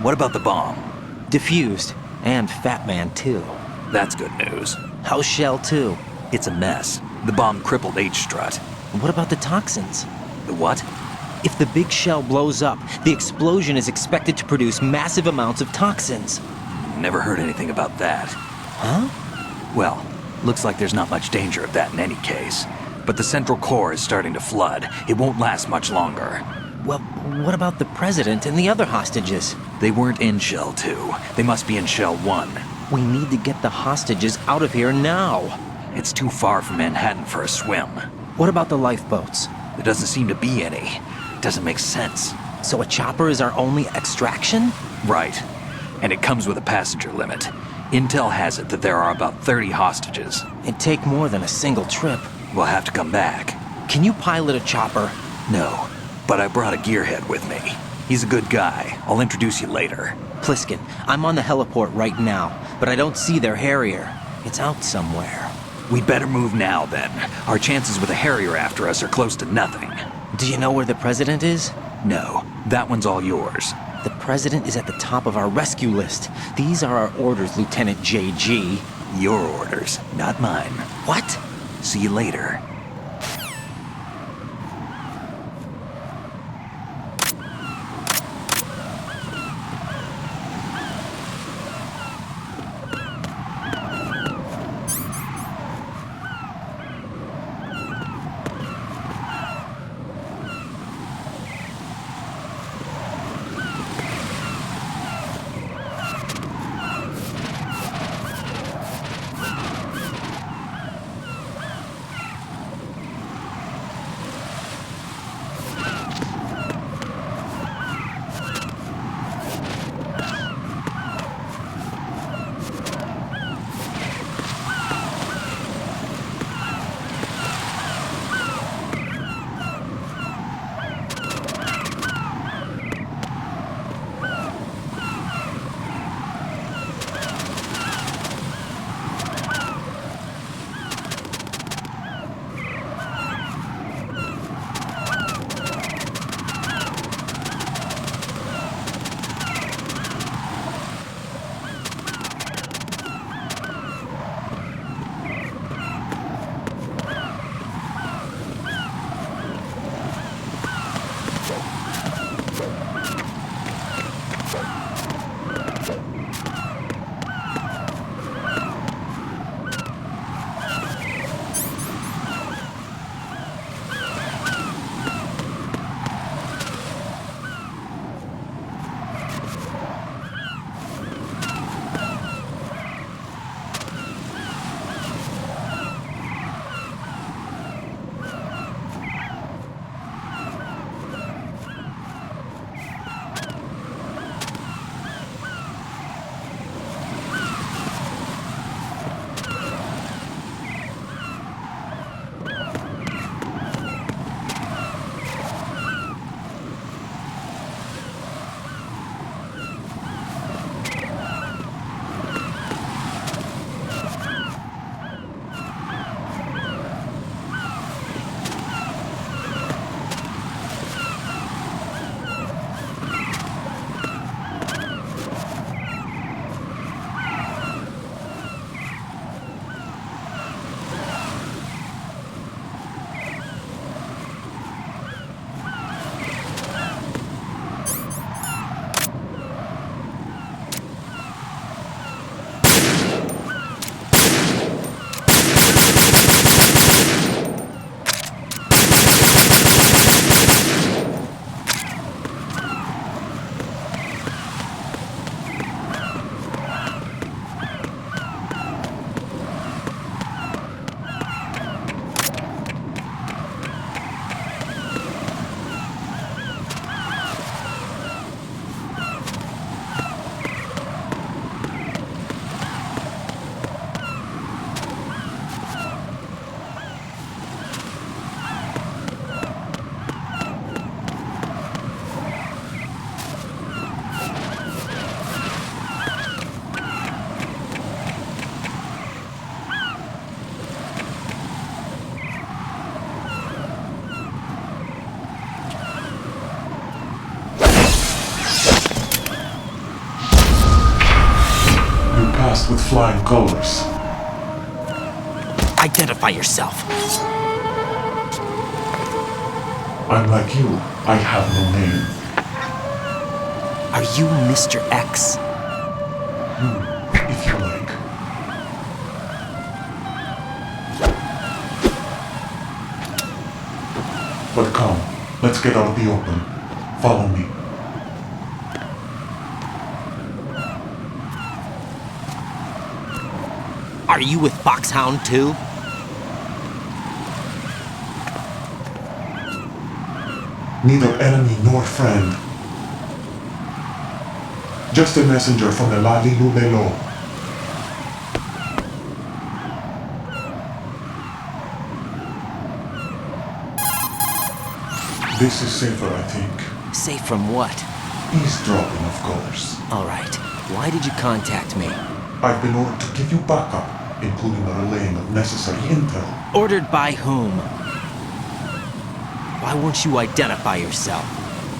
What about the bomb? Diffused. And Fat Man, too. That's good news. How's Shell, too? It's a mess. The bomb crippled H-Strut. What about the toxins? The what? If the big shell blows up, the explosion is expected to produce massive amounts of toxins. Never heard anything about that. Huh? Well, looks like there's not much danger of that in any case. But the Central Core is starting to flood. It won't last much longer. Well, what about the president and the other hostages? They weren't in Shell 2. They must be in Shell 1. We need to get the hostages out of here now. It's too far from Manhattan for a swim. What about the lifeboats? There doesn't seem to be any. Doesn't make sense. So a chopper is our only extraction? Right. And it comes with a passenger limit. Intel has it that there are about 30 hostages. It'd take more than a single trip. We'll have to come back. Can you pilot a chopper? No, but I brought a gearhead with me. He's a good guy. I'll introduce you later. Pliskin, I'm on the heliport right now, but I don't see their Harrier. It's out somewhere. We'd better move now, then. Our chances with a Harrier after us are close to nothing. Do you know where the president is? No, that one's all yours. The president is at the top of our rescue list. These are our orders, Lieutenant JG. Your orders, not mine. What? See you later. surveillance with flying colors. Identify yourself. I'm like you. I have no name. Are you Mr. X? If you like. But come, let's get out of the open. Follow me. Are you with Foxhound too? Neither enemy nor friend. Just a messenger from the Lali Lulelo. This is safer, I think. Safe from what? Eavesdropping, of course. Alright. Why did you contact me? I've been ordered to give you backup, including the relaying of necessary intel. Ordered by whom? Why won't you identify yourself?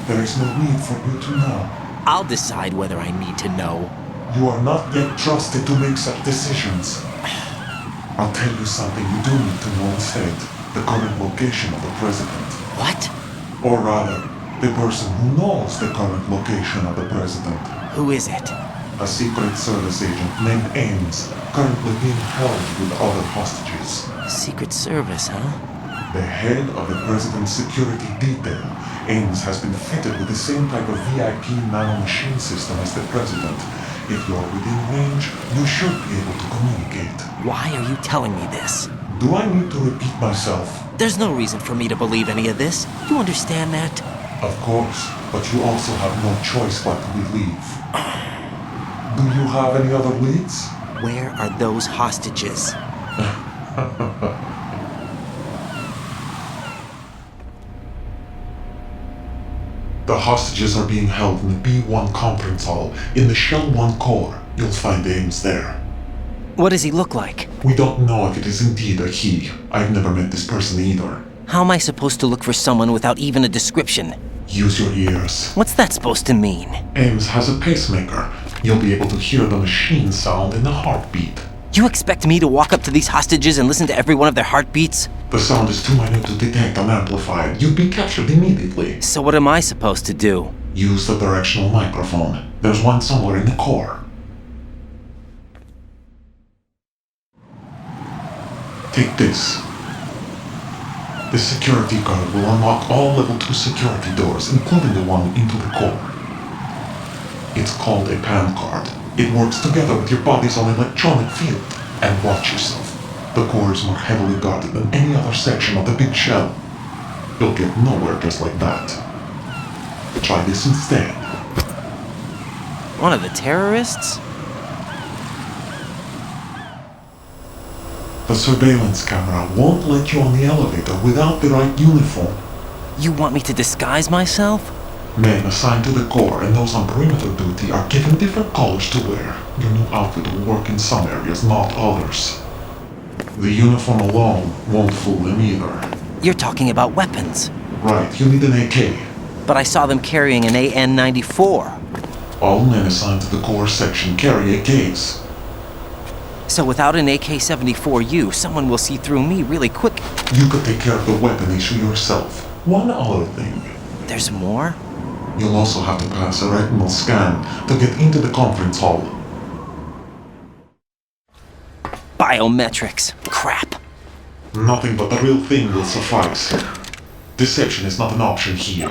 There is no need for you to know. I'll decide whether I need to know. You are not yet trusted to make such decisions. I'll tell you something you do need to know instead. The current location of the president. What? Or rather, the person who knows the current location of the president. Who is it? A Secret Service agent named Ames, currently being held with other hostages. Secret Service, huh? The head of the president's security detail, Ames has been fitted with the same type of VIP nanomachine system as the president. If you're within range, you should be able to communicate. Why are you telling me this? Do I need to repeat myself? There's no reason for me to believe any of this. You understand that? Of course, but you also have no choice but to believe. Do you have any other leads? Where are those hostages? The hostages are being held in the B1 conference hall in the Shell 1 core. You'll find Ames there. What does he look like? We don't know if it is indeed a he. I've never met this person either. How am I supposed to look for someone without even a description? Use your ears. What's that supposed to mean? Ames has a pacemaker. You'll be able to hear the machine sound in the heartbeat. You expect me to walk up to these hostages and listen to every one of their heartbeats? The sound is too minute to detect and amplify. You'd be captured immediately. So what am I supposed to do? Use the directional microphone. There's one somewhere in the core. Take this. The security card will unlock all level 2 security doors, including the one into the core. It's called a PAN card. It works together with your body's own electronic field. And watch yourself. The core is more heavily guarded than any other section of the big shell. You'll get nowhere just like that. Try this instead. One of the terrorists? The surveillance camera won't let you on the elevator without the right uniform. You want me to disguise myself? Men assigned to the core and those on perimeter duty are given different colors to wear. Your new outfit will work in some areas, not others. The uniform alone won't fool them either. You're talking about weapons. Right, you need an AK. But I saw them carrying an AN-94. All men assigned to the core section carry AKs. So without an AK-74U, someone will see through me really quick. You could take care of the weapon issue yourself. One other thing. There's more? You'll also have to pass a retinal scan to get into the conference hall. Biometrics. Crap. Nothing but the real thing will suffice. Deception is not an option here.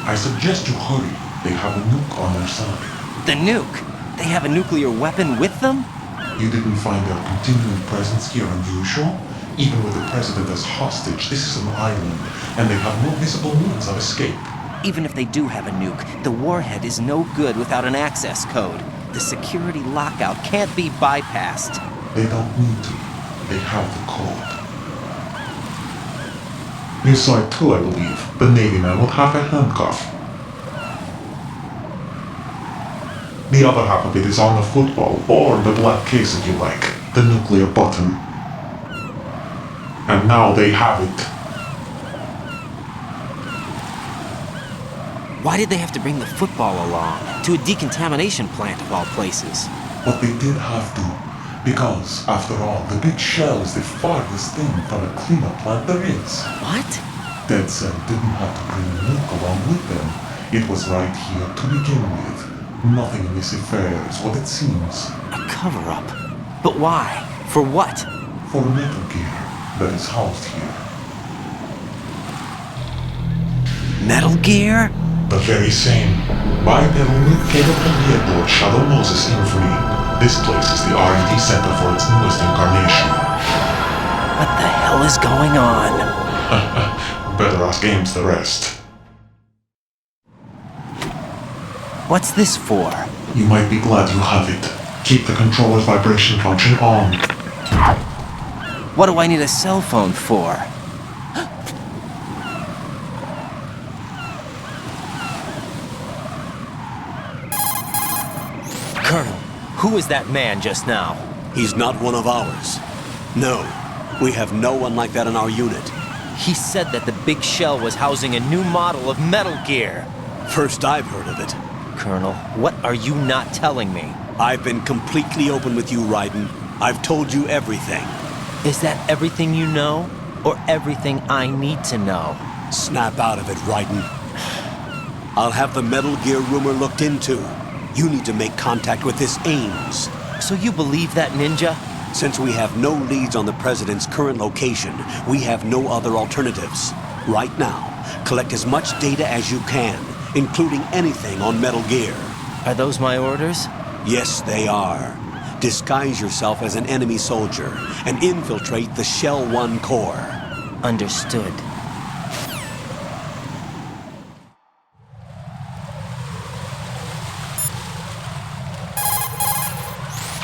I suggest you hurry. They have a nuke on their side. The nuke? They have a nuclear weapon with them? You didn't find their continuing presence here unusual? Even with the president as hostage, this is an island, and they have no visible means of escape. Even if they do have a nuke, the warhead is no good without an access code. The security lockout can't be bypassed. They don't need to. They have the code. You saw it too, I believe. The Navy man with half a handcuff. The other half of it is on the football, or the black case if you like. The nuclear button. And now they have it. Why did they have to bring the football along? To a decontamination plant of all places. But they did have to. Because, after all, the big shell is the farthest thing from a cleanup plant there is. What? Dead Cell didn't have to bring milk along with them. It was right here to begin with. Nothing in this affair is what it seems. A cover-up? But why? For what? For Metal Gear that is housed here. Metal Gear? The very same. Bipedal unit capable aboard Shadow Moses Infamy. This place is the R&D center for its newest incarnation. What the hell is going on? Better ask Ames the rest. What's this for? You might be glad you have it. Keep the controller's vibration function on. What do I need a cell phone for? Colonel, who was that man just now? He's not one of ours. No, we have no one like that in our unit. He said that the big shell was housing a new model of Metal Gear. First I've heard of it. Colonel, what are you not telling me? I've been completely open with you, Raiden. I've told you everything. Is that everything you know? Or everything I need to know? Snap out of it, Raiden. I'll have the Metal Gear rumor looked into. You need to make contact with this Ames. So you believe that ninja? Since we have no leads on the President's current location, we have no other alternatives. Right now, collect as much data as you can, including anything on Metal Gear. Are those my orders? Yes, they are. Disguise yourself as an enemy soldier and infiltrate the Shell 1 core. Understood.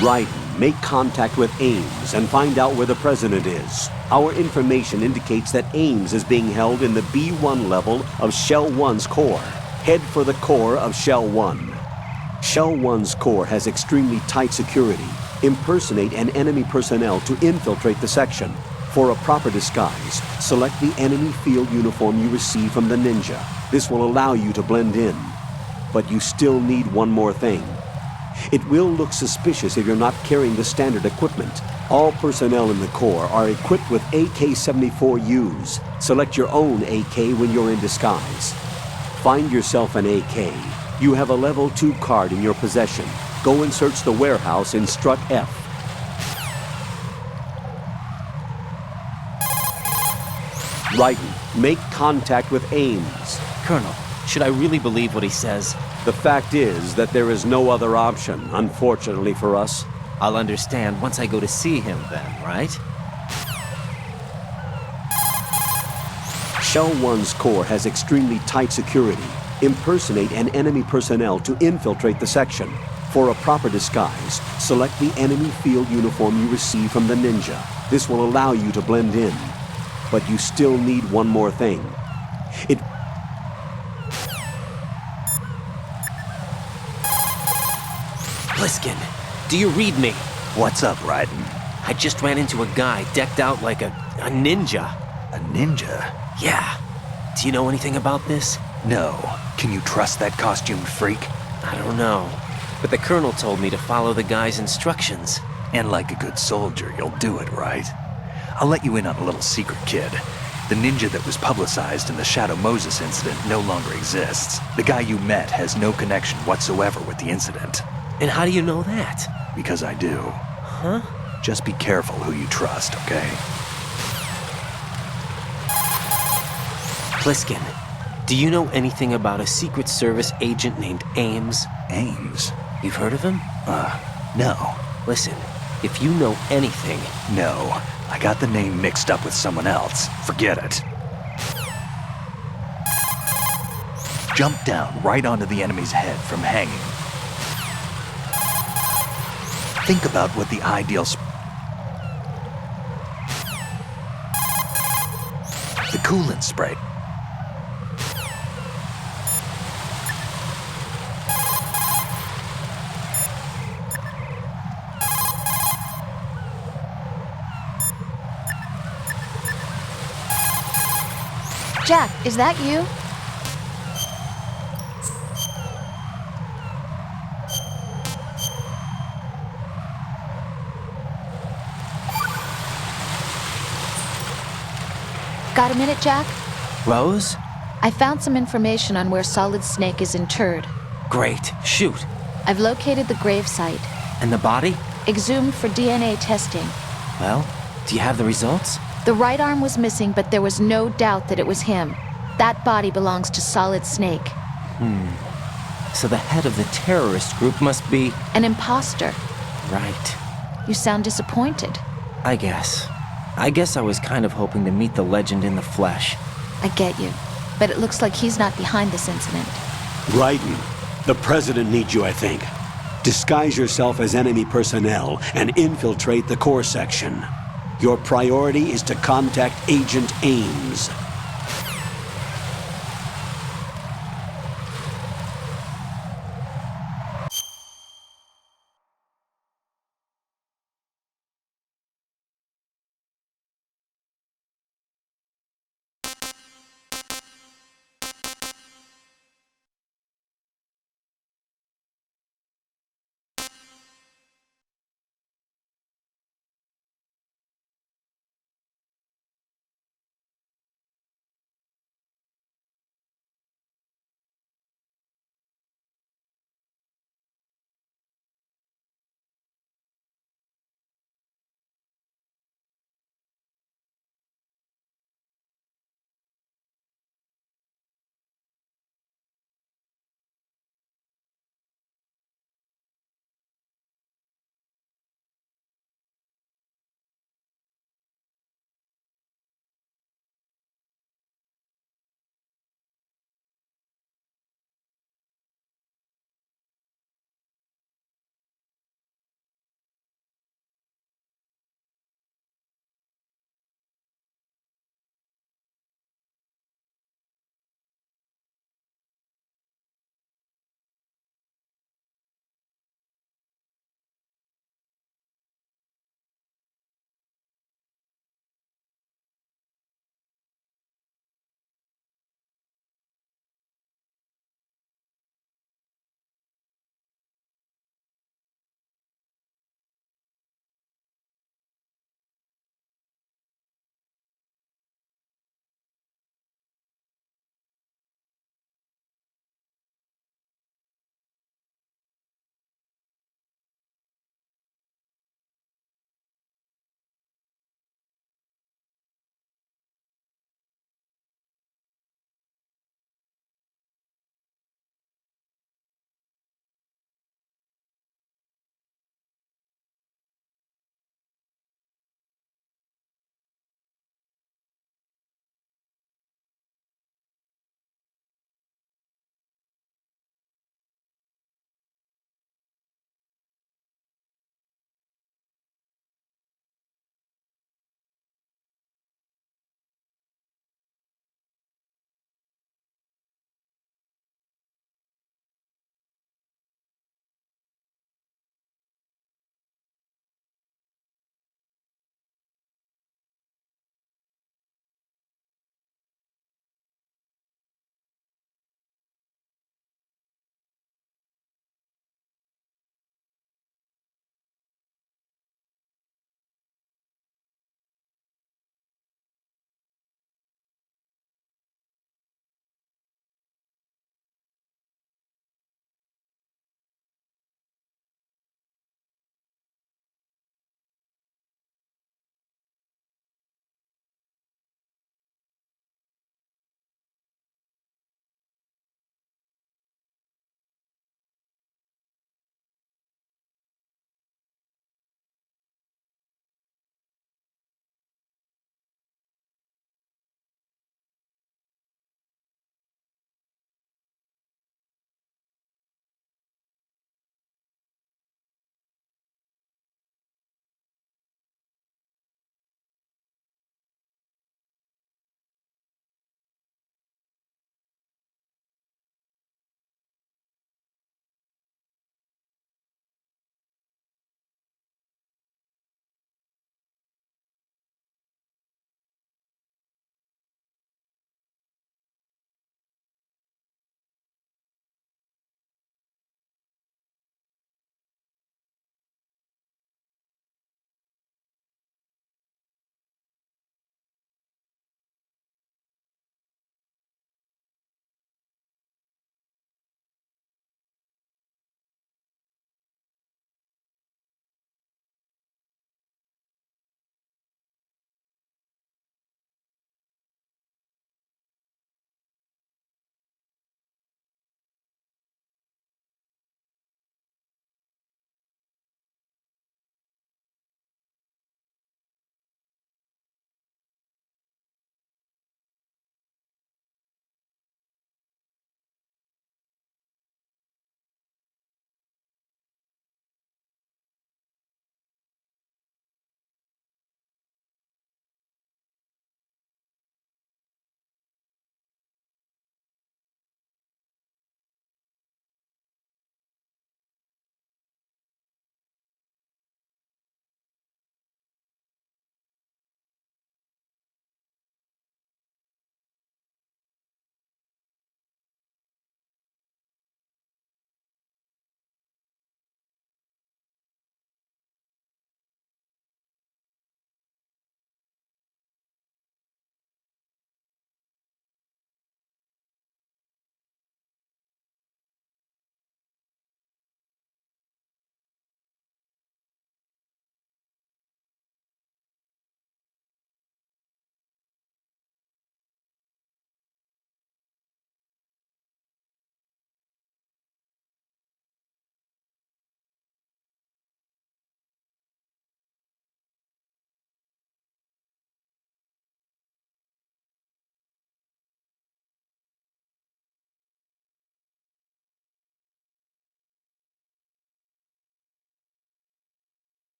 Raiden, make contact with Ames and find out where the President is. Our information indicates that Ames is being held in the B1 level of Shell 1's core. Head for the core of Shell 1. Shell 1's core has extremely tight security. Impersonate an enemy personnel to infiltrate the section. For a proper disguise, select the enemy field uniform you receive from the ninja. This will allow you to blend in. But you still need one more thing. It will look suspicious if you're not carrying the standard equipment. All personnel in the Corps are equipped with AK-74Us. Select your own AK when you're in disguise. Find yourself an AK. You have a level 2 card in your possession. Go and search the warehouse in Strut F. Raiden, make contact with Ames. Colonel, should I really believe what he says? The fact is that there is no other option, unfortunately for us. I'll understand once I go to see him then, right? Shell 1's core has extremely tight security. Impersonate an enemy personnel to infiltrate the section. For a proper disguise, select the enemy field uniform you receive from the ninja. This will allow you to blend in. But you still need one more thing. Pliskin, do you read me? What's up, Raiden? I just ran into a guy decked out like a ninja. A ninja? Yeah. Do you know anything about this? No. Can you trust that costumed freak? I don't know. But the colonel told me to follow the guy's instructions. And like a good soldier, you'll do it, right? I'll let you in on a little secret, kid. The ninja that was publicized in the Shadow Moses incident no longer exists. The guy you met has no connection whatsoever with the incident. And how do you know that? Because I do. Huh? Just be careful who you trust, okay? Pliskin, do you know anything about a Secret Service agent named Ames? Ames? You've heard of him? No. Listen, if you know anything... No. I got the name mixed up with someone else. Forget it. Jump down right onto the enemy's head from hanging. Think about what the ideal the coolant spray. Jack, is that you? Got a minute, Jack? Rose? I found some information on where Solid Snake is interred. Great. Shoot. I've located the gravesite. And the body? Exhumed for DNA testing. Well, do you have the results? The right arm was missing, but there was no doubt that it was him. That body belongs to Solid Snake. So the head of the terrorist group must be... An imposter. Right. You sound disappointed. I guess. I was kind of hoping to meet the legend in the flesh. I get you. But it looks like he's not behind this incident. Raiden, the president needs you, I think. Disguise yourself as enemy personnel and infiltrate the core section. Your priority is to contact Agent Ames.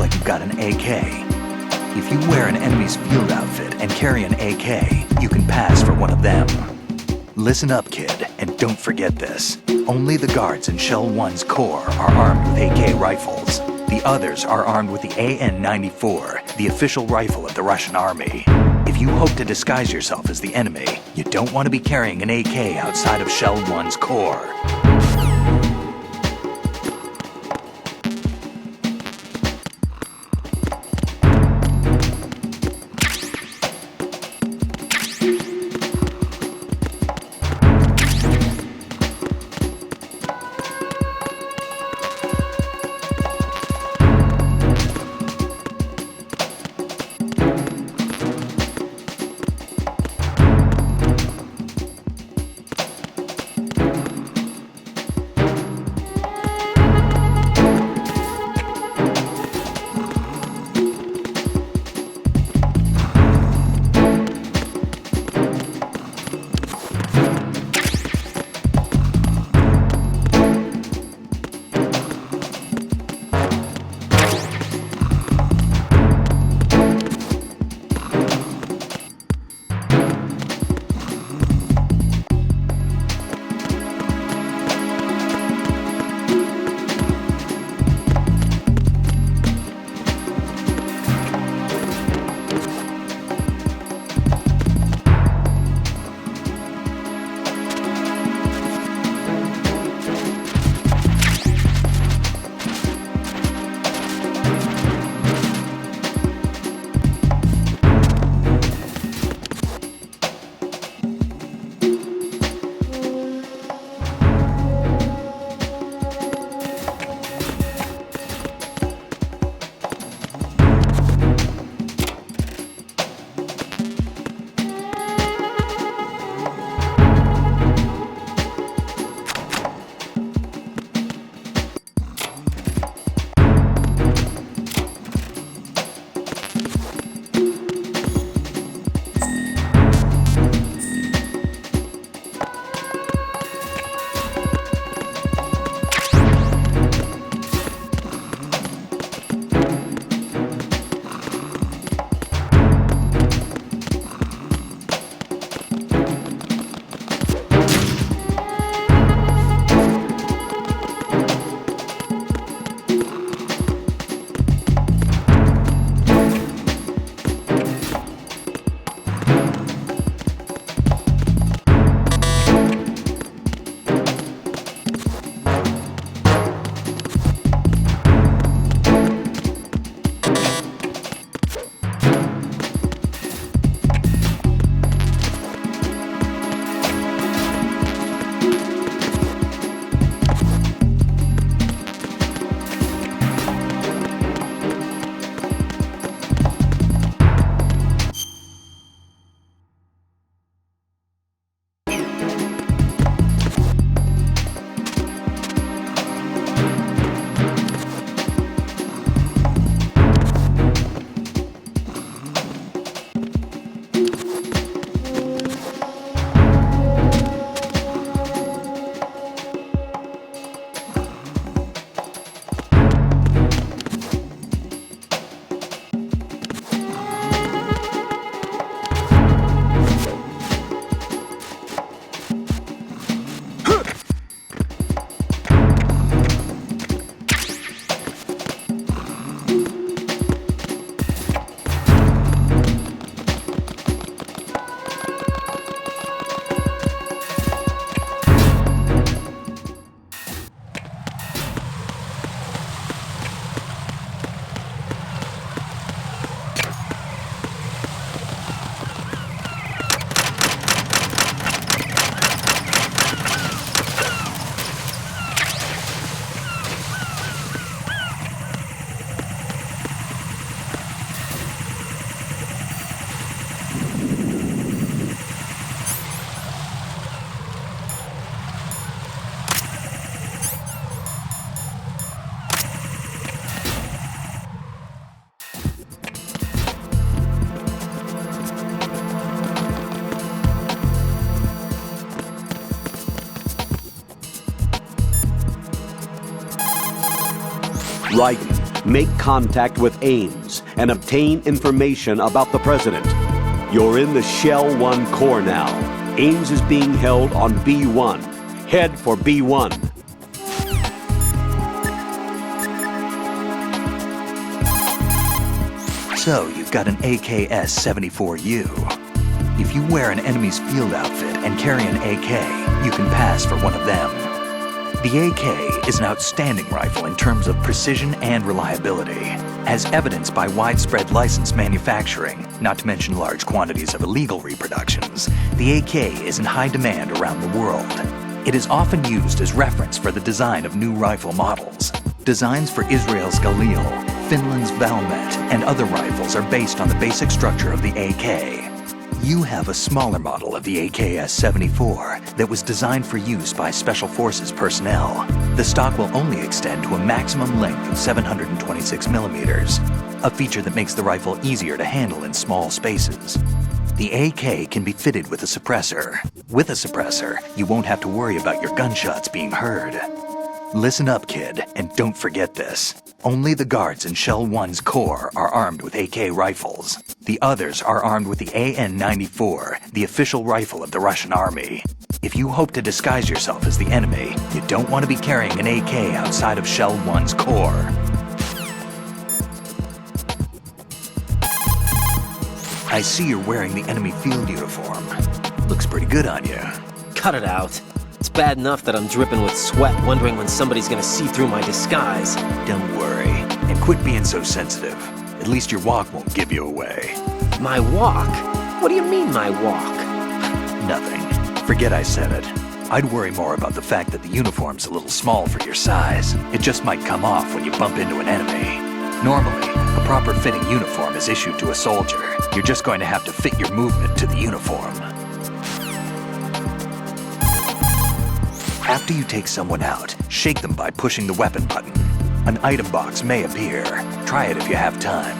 like you've got an AK. If you wear an enemy's field outfit and carry an AK, you can pass for one of them. Listen up, kid, and don't forget this. Only the guards in Shell 1's core are armed with AK rifles. The others are armed with the AN-94, the official rifle of the Russian army. If you hope to disguise yourself as the enemy, you don't want to be carrying an AK outside of Shell 1's core. Raiden, Make contact with Ames and obtain information about the president. You're in the Shell 1 core now. Ames is being held on B1. Head for B1. So, you've got an AKS-74U. If you wear an enemy's field outfit and carry an AK, you can pass for one of them. The AK is an outstanding rifle in terms of precision and reliability, as evidenced by widespread licensed manufacturing, not to mention large quantities of illegal reproductions. The AK is in high demand around the world. It is often used as reference for the design of new rifle models. Designs for Israel's Galil, Finland's Valmet, and other rifles are based on the basic structure of the AK. You have a smaller model of the AKS-74 that was designed for use by Special Forces personnel. The stock will only extend to a maximum length of 726 millimeters, a feature that makes the rifle easier to handle in small spaces. The AK can be fitted with a suppressor. With a suppressor, you won't have to worry about your gunshots being heard. Listen up, kid, and don't forget this. Only the guards in Shell 1's core are armed with AK rifles. The others are armed with the AN-94, the official rifle of the Russian army. If you hope to disguise yourself as the enemy, you don't want to be carrying an AK outside of Shell 1's core. I see you're wearing the enemy field uniform. Looks pretty good on you. Cut it out. It's bad enough that I'm dripping with sweat, wondering when somebody's gonna see through my disguise. Don't worry, and quit being so sensitive. At least your walk won't give you away. My walk? What do you mean, my walk? Nothing. Forget I said it. I'd worry more about the fact that the uniform's a little small for your size. It just might come off when you bump into an enemy. Normally, a proper fitting uniform is issued to a soldier. You're just going to have to fit your movement to the uniform. After you take someone out, shake them by pushing the weapon button. An item box may appear. Try it if you have time.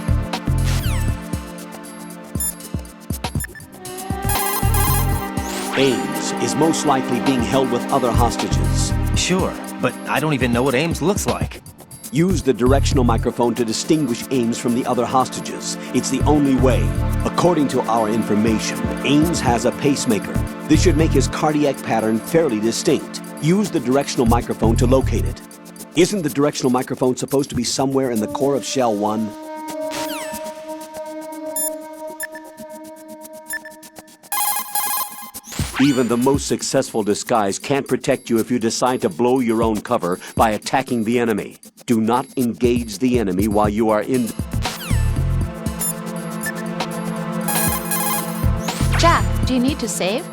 Ames is most likely being held with other hostages. Sure, but I don't even know what Ames looks like. Use the directional microphone to distinguish Ames from the other hostages. It's the only way. According to our information, Ames has a pacemaker. This should make his cardiac pattern fairly distinct. Use the directional microphone to locate it. Isn't the directional microphone supposed to be somewhere in the core of Shell 1? Even the most successful disguise can't protect you if you decide to blow your own cover by attacking the enemy. Do not engage the enemy while you are in... Jack, do you need to save?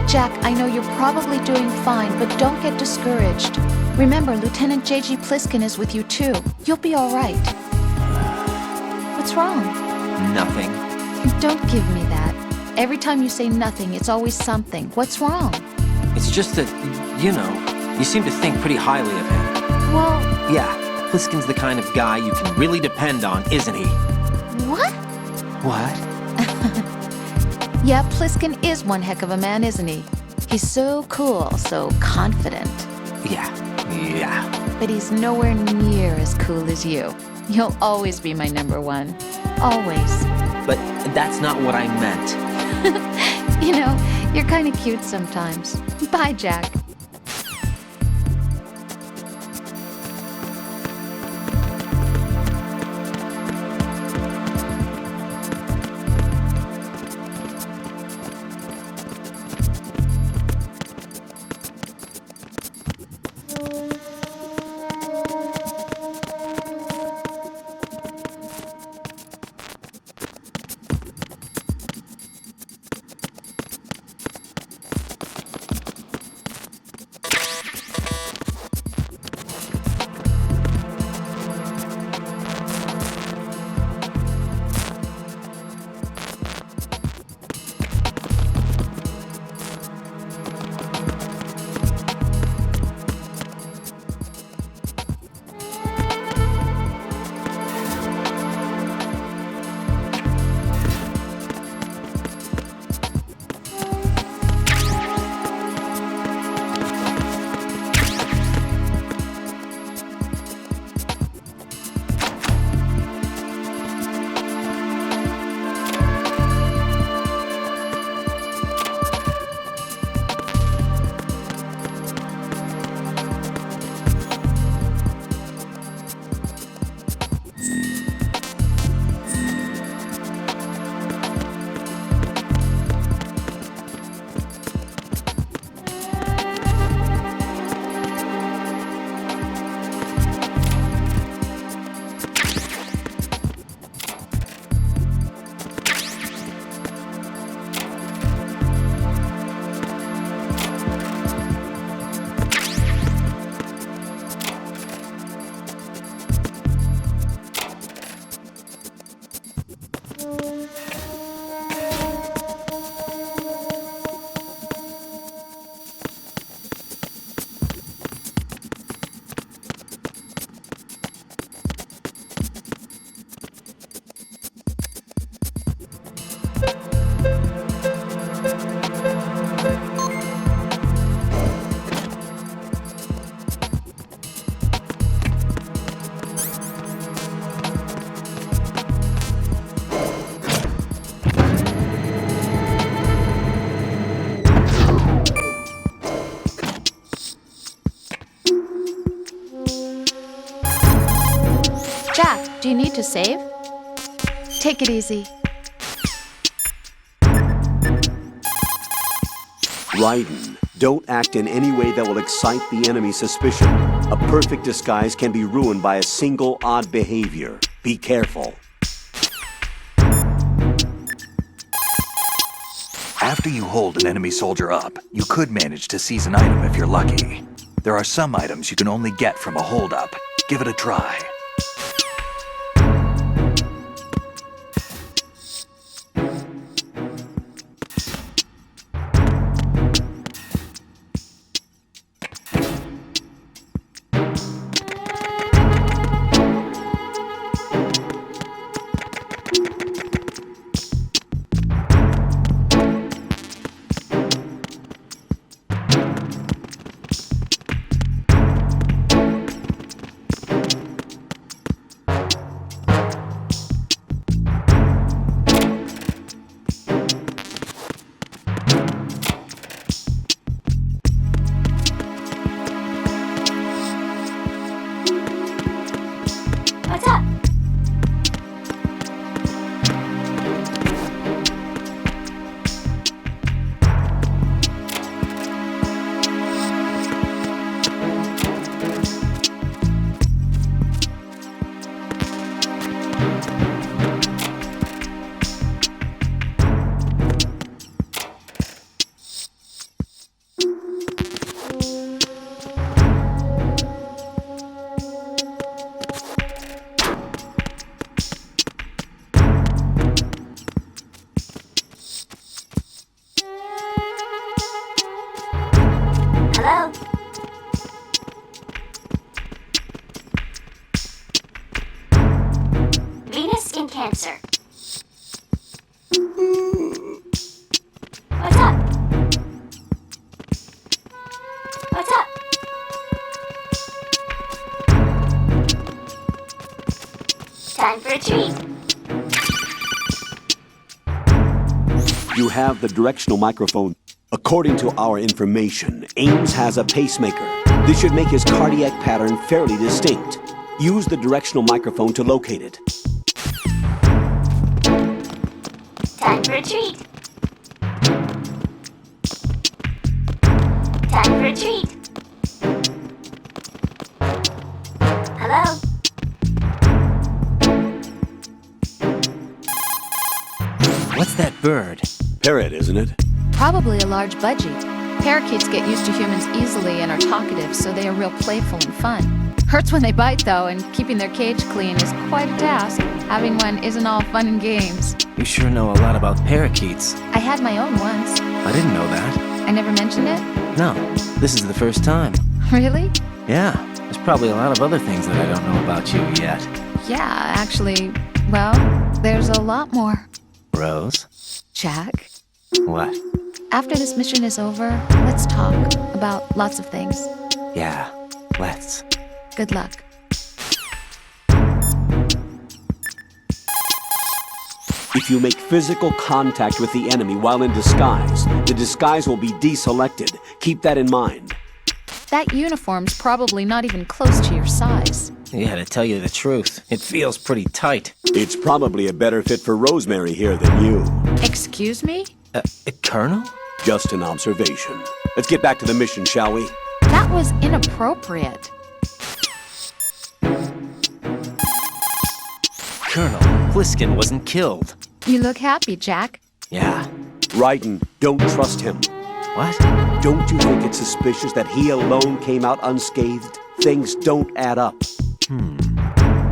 Jack, I know you're probably doing fine, but don't get discouraged. Remember, Lieutenant J.G. Pliskin is with you too. You'll be all right. What's wrong? Nothing. Don't give me that. Every time you say nothing, it's always something. What's wrong? It's just that, you know, you seem to think pretty highly of him. Well... Yeah, Pliskin's the kind of guy you can really depend on, isn't he? What? What? Yeah, Pliskin is one heck of a man, isn't he? He's so cool, so confident. Yeah. But he's nowhere near as cool as you. You'll always be my number one. Always. But that's not what I meant. You know, you're kind of cute sometimes. Bye, Jack. to save? Take it easy. Raiden, don't act in any way that will excite the enemy's suspicion. A perfect disguise can be ruined by a single odd behavior. Be careful. After you hold an enemy soldier up, you could manage to seize an item if you're lucky. There are some items you can only get from a hold-up. Give it a try. What's up? Hello? Venus skin cancer. What's up? What's up? Time for a treat. You have the directional microphone. According to our information, Ames has a pacemaker. This should make his cardiac pattern fairly distinct. Use the directional microphone to locate it. Time for a treat. Time for a treat. Hello? What's that bird? Parrot, isn't it? Probably a large budgie. Parakeets get used to humans easily and are talkative, so they are real playful and fun. Hurts when they bite, though, and keeping their cage clean is quite a task. Having one isn't all fun and games. You sure know a lot about parakeets. I had my own once. I didn't know that. I never mentioned it? No, this is the first time. Really? Yeah, there's probably a lot of other things that I don't know about you yet. Yeah, actually, well, there's a lot more. Rose? Jack, What? after this mission is over, let's talk about lots of things. Yeah, let's. Good luck. If you make physical contact with the enemy while in disguise, the disguise will be deselected. Keep that in mind. That uniform's probably not even close to your size. Yeah, to tell you the truth, it feels pretty tight. It's probably a better fit for Rosemary here than you. Excuse me? Colonel? Just an observation. Let's get back to the mission, shall we? That was inappropriate. Colonel, Pliskin wasn't killed. You look happy, Jack. Yeah. Raiden, don't trust him. What? Don't you think it's suspicious that he alone came out unscathed? Things don't add up.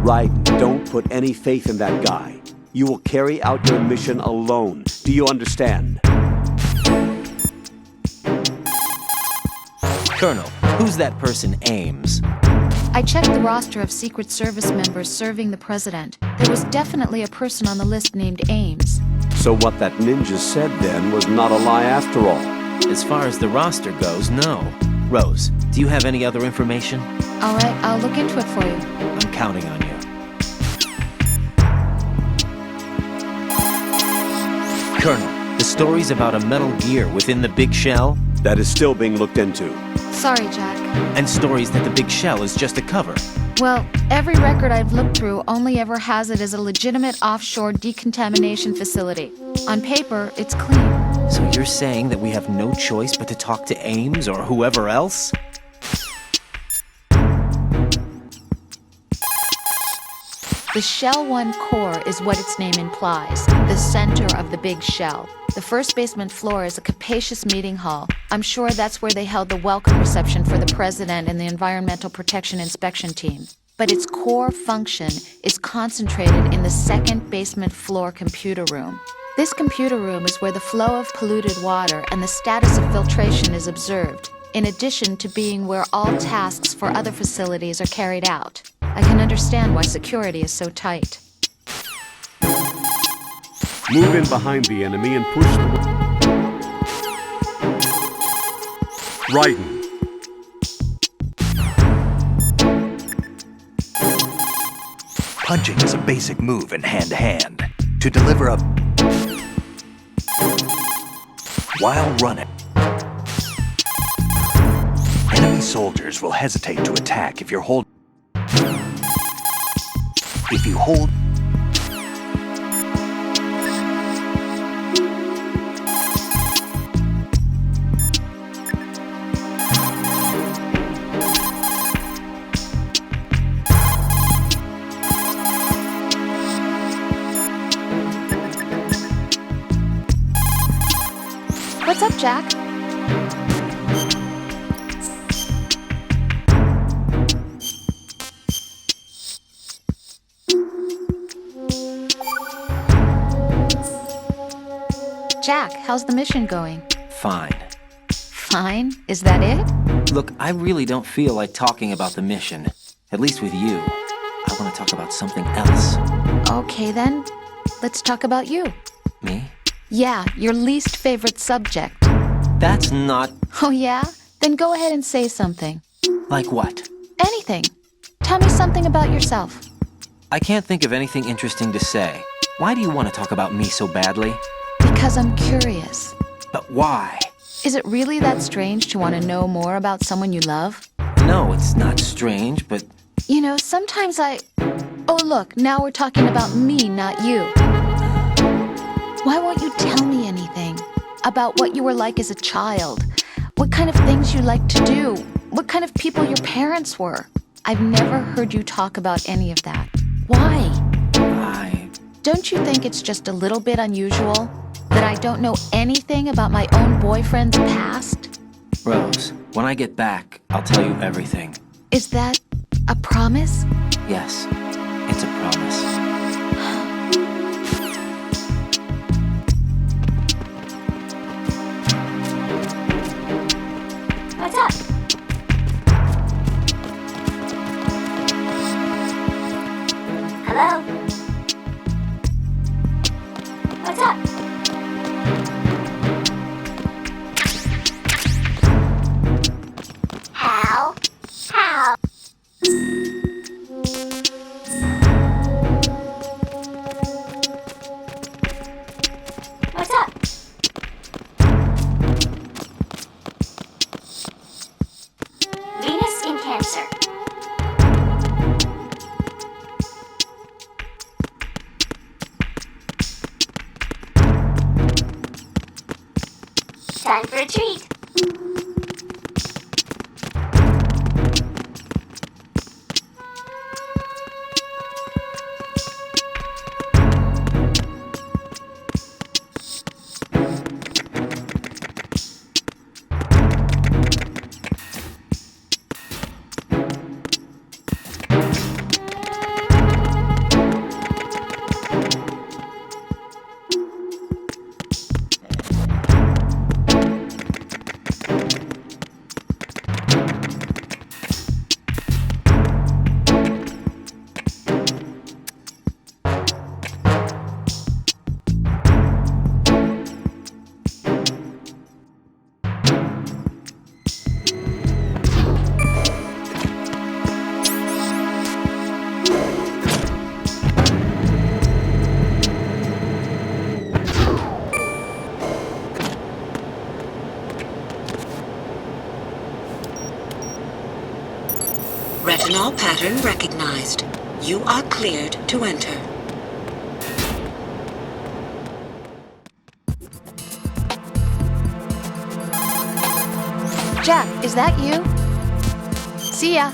Raiden, don't put any faith in that guy. You will carry out your mission alone. Do you understand? Colonel, who's that person, Ames? I checked the roster of Secret Service members serving the president. There was definitely a person on the list named Ames. So what that ninja said then was not a lie after all. As far as the roster goes, no. Rose, do you have any other information? All right, I'll look into it for you. I'm counting on you. Colonel, the stories about a Metal Gear within the Big Shell? That is still being looked into. Sorry, Jack. And stories that the Big Shell is just a cover. Well, every record I've looked through only ever has it as a legitimate offshore decontamination facility. On paper, it's clean. So you're saying that we have no choice but to talk to Ames or whoever else? The Shell 1 core is what its name implies, the center of the big shell. The first basement floor is a capacious meeting hall. I'm sure that's where they held the welcome reception for the president and the Environmental Protection Inspection team. But its core function is concentrated in the second basement floor computer room. This computer room is where the flow of polluted water and the status of filtration is observed, in addition to being where all tasks for other facilities are carried out. I can understand why security is so tight. Move in behind the enemy and push them. Raiden. Punching is a basic move in hand-to-hand. To deliver a... while running. Enemy soldiers will hesitate to attack if you hold... What's up, Jack? Jack, how's the mission going? Fine. Fine? Is that it? Look, I really don't feel like talking about the mission. At least with you. I want to talk about something else. Okay then, let's talk about you. Me? Yeah, your least favorite subject. That's not... Oh yeah? Then go ahead and say something. Like what? Anything. Tell me something about yourself. I can't think of anything interesting to say. Why do you want to talk about me so badly? Because I'm curious. But why? Is it really that strange to want to know more about someone you love? No, it's not strange, but... You know, sometimes Oh look, now we're talking about me, not you. Why won't you tell me anything? About what you were like as a child? What kind of things you liked to do? What kind of people your parents were? I've never heard you talk about any of that. Why? Don't you think it's just a little bit unusual that I don't know anything about my own boyfriend's past? Rose, when I get back, I'll tell you everything. Is that a promise? Yes, it's a promise. What's up? Hello? What's up? How? What's up? Venus in Cancer. Time for a treat. Null pattern recognized. You are cleared to enter. Jack, is that you? See ya.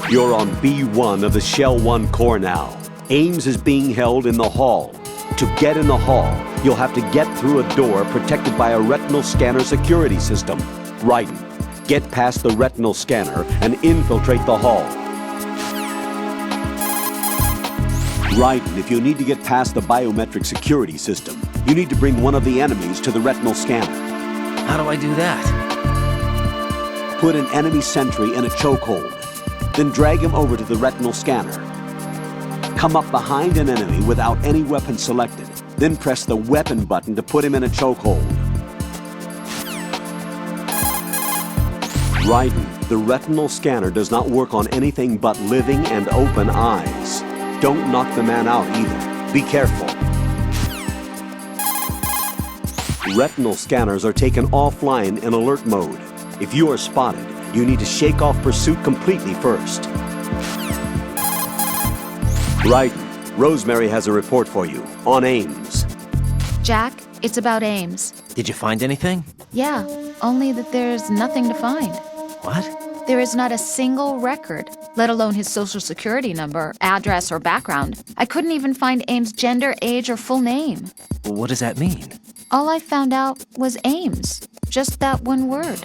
You're on B1 of the Shell 1 core now. Ames is being held in the hall. To get in the hall, you'll have to get through a door protected by a retinal scanner security system. Raiden, get past the retinal scanner and infiltrate the hall. Raiden, if you need to get past the biometric security system, you need to bring one of the enemies to the retinal scanner. How do I do that? Put an enemy sentry in a chokehold. Then drag him over to the retinal scanner. Come up behind an enemy without any weapon selected. Then press the weapon button to put him in a chokehold. Raiden, the retinal scanner does not work on anything but living and open eyes. Don't knock the man out either. Be careful. Retinal scanners are taken offline in alert mode. If you are spotted, you need to shake off pursuit completely first. Raiden, Rosemary has a report for you on Ames. Jack, it's about Ames. Did you find anything? Yeah, only that there's nothing to find. What? There is not a single record, let alone his social security number, address, or background. I couldn't even find Ames' gender, age, or full name. What does that mean? All I found out was Ames. Just that one word.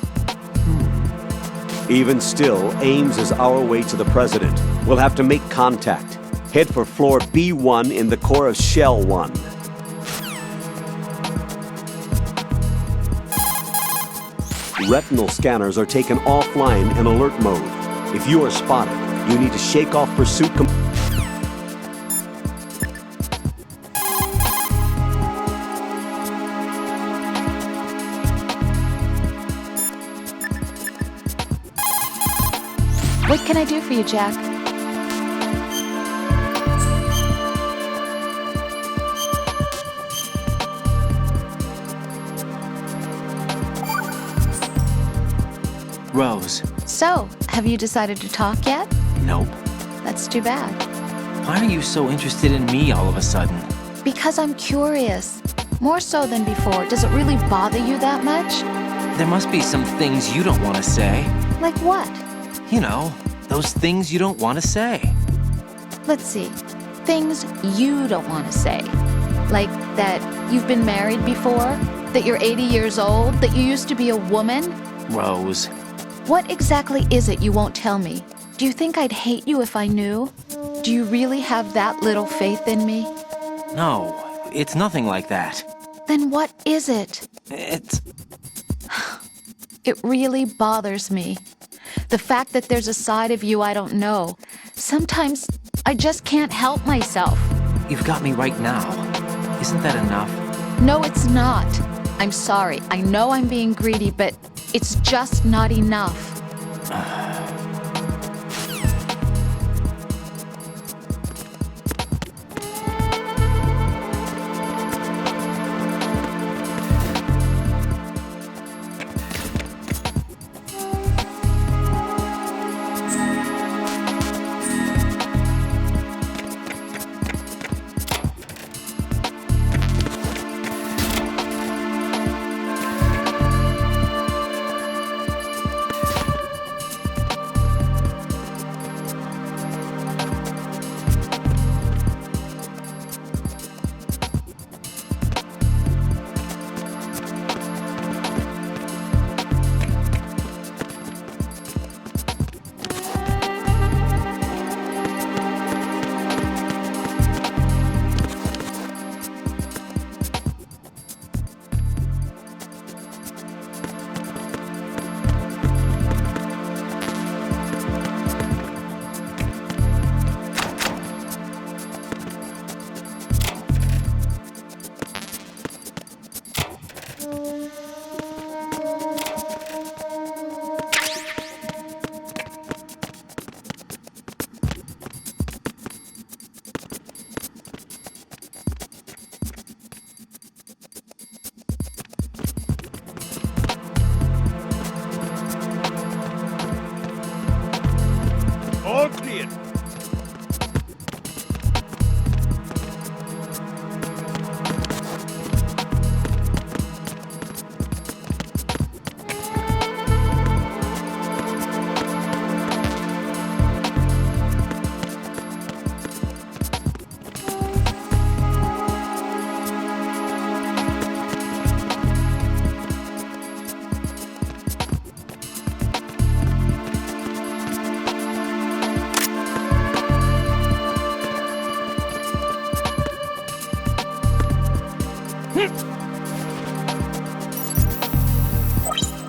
Even still, Ames is our way to the president. We'll have to make contact. Head for floor B1 in the core of Shell 1. Retinal scanners are taken offline in alert mode. If you are spotted, you need to shake off pursuit What can I do for you, Jack? Rose. So, have you decided to talk yet? Nope. That's too bad. Why are you so interested in me all of a sudden? Because I'm curious. More so than before. Does it really bother you that much? There must be some things you don't want to say. Like what? You know, those things you don't want to say. Let's see. Things you don't want to say. Like that you've been married before? That you're 80 years old? That you used to be a woman? Rose. What exactly is it you won't tell me? Do you think I'd hate you if I knew? Do you really have that little faith in me? No, it's nothing like that. Then what is it? It's... It really bothers me. The fact that there's a side of you I don't know. Sometimes I just can't help myself. You've got me right now. Isn't that enough? No, it's not. I'm sorry. I know I'm being greedy, but it's just not enough.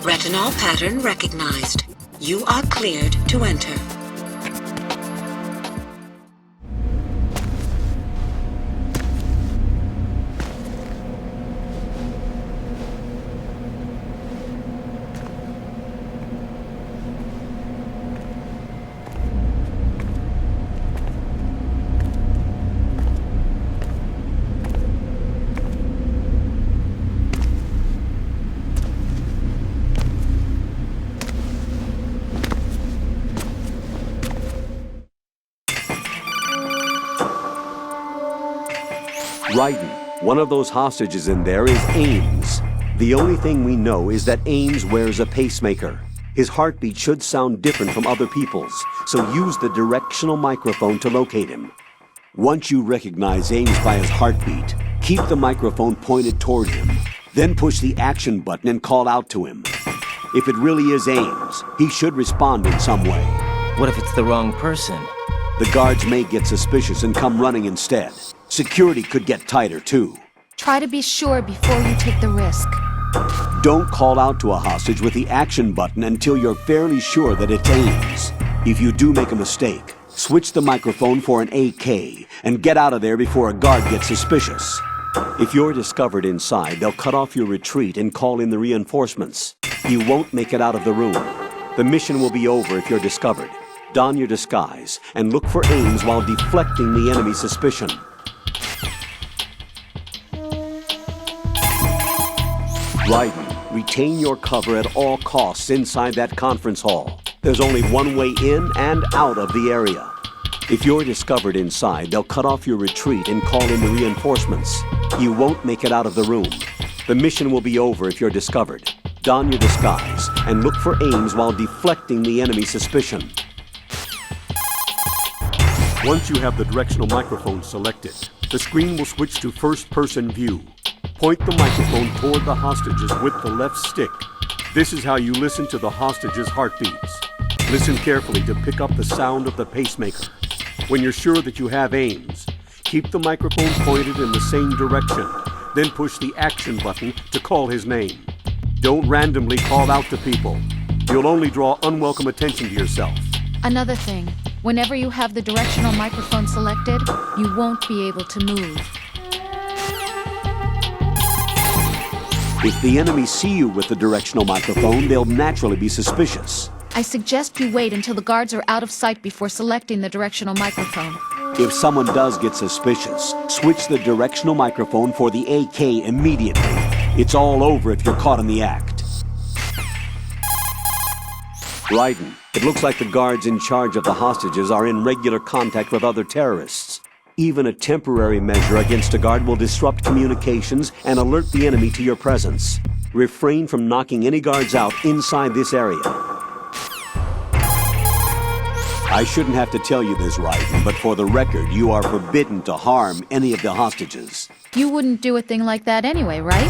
Retinol pattern recognized. You are cleared to enter. Raiden, one of those hostages in there is Ames. The only thing we know is that Ames wears a pacemaker. His heartbeat should sound different from other people's, so use the directional microphone to locate him. Once you recognize Ames by his heartbeat, keep the microphone pointed toward him. Then push the action button and call out to him. If it really is Ames, he should respond in some way. What if it's the wrong person? The guards may get suspicious and come running instead. Security could get tighter, too. Try to be sure before you take the risk. Don't call out to a hostage with the action button until you're fairly sure that it's Ames. If you do make a mistake, switch the microphone for an AK and get out of there before a guard gets suspicious. If you're discovered inside, they'll cut off your retreat and call in the reinforcements. You won't make it out of the room. The mission will be over if you're discovered. Don your disguise and look for Ames while deflecting the enemy's suspicion. Raiden, retain your cover at all costs inside that conference hall. There's only one way in and out of the area. If you're discovered inside, they'll cut off your retreat and call in the reinforcements. You won't make it out of the room. The mission will be over if you're discovered. Don your disguise and look for Ames while deflecting the enemy's suspicion. Once you have the directional microphone selected, the screen will switch to first-person view. Point the microphone toward the hostages with the left stick. This is how you listen to the hostages' heartbeats. Listen carefully to pick up the sound of the pacemaker. When you're sure that you have Ames, keep the microphone pointed in the same direction, then push the action button to call his name. Don't randomly call out to people. You'll only draw unwelcome attention to yourself. Another thing, whenever you have the directional microphone selected, you won't be able to move. If the enemy see you with the directional microphone, they'll naturally be suspicious. I suggest you wait until the guards are out of sight before selecting the directional microphone. If someone does get suspicious, switch the directional microphone for the AK immediately. It's all over if you're caught in the act. Raiden, it looks like the guards in charge of the hostages are in regular contact with other terrorists. Even a temporary measure against a guard will disrupt communications and alert the enemy to your presence. Refrain from knocking any guards out inside this area. I shouldn't have to tell you this, Raiden, but for the record, you are forbidden to harm any of the hostages. You wouldn't do a thing like that anyway, right?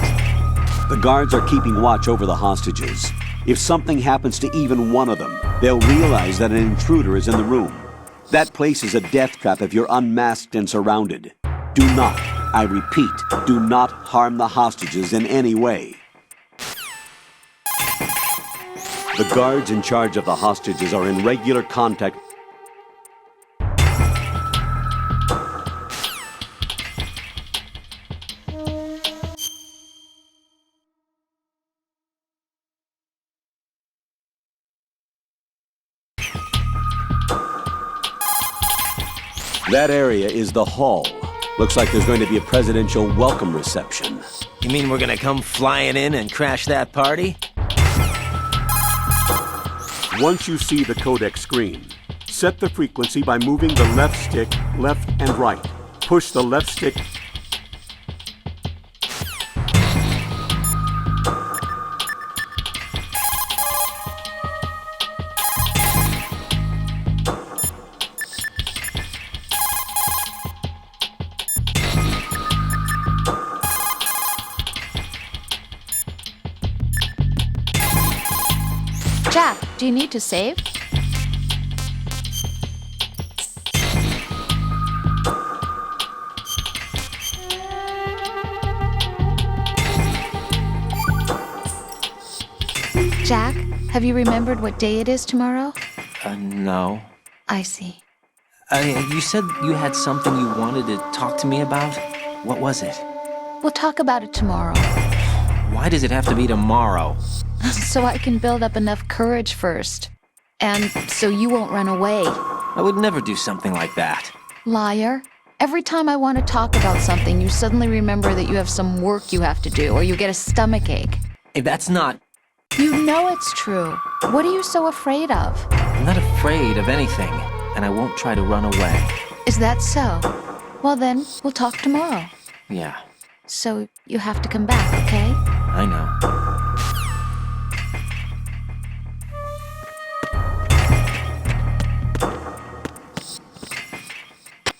The guards are keeping watch over the hostages. If something happens to even one of them, they'll realize that an intruder is in the room. That place is a death trap if you're unmasked and surrounded. Do not, I repeat, do not harm the hostages in any way. The guards in charge of the hostages are in regular contact. That area is the hall. Looks like there's going to be a presidential welcome reception. You mean we're gonna come flying in and crash that party? Once you see the codec screen, set the frequency by moving the left stick left and right. Push the left stick. Jack, do you need to save? Jack, have you remembered what day it is tomorrow? No. I see. You said you had something you wanted to talk to me about? What was it? We'll talk about it tomorrow. Why does it have to be tomorrow? So I can build up enough courage first. And so you won't run away. I would never do something like that. Liar. Every time I want to talk about something, you suddenly remember that you have some work you have to do, or you get a stomachache. Hey, that's not... You know it's true. What are you so afraid of? I'm not afraid of anything, and I won't try to run away. Is that so? Well then, we'll talk tomorrow. Yeah, So you have to come back, okay? I know.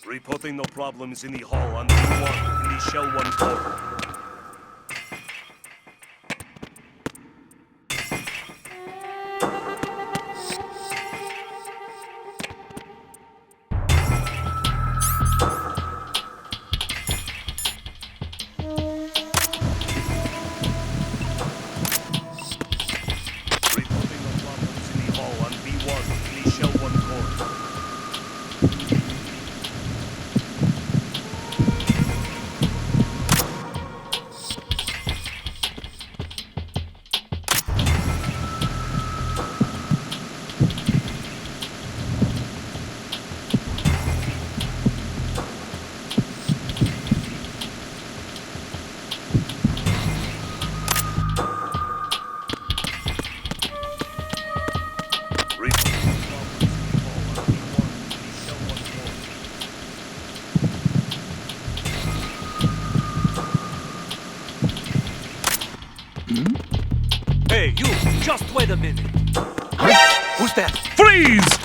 Reporting no problems in the hall on B1 in the Shell 1 core. Reporting no problems in the hall on B1 in the Shell 1 core. Hey, you! Just wait a minute! Huh? Who's that? Freeze!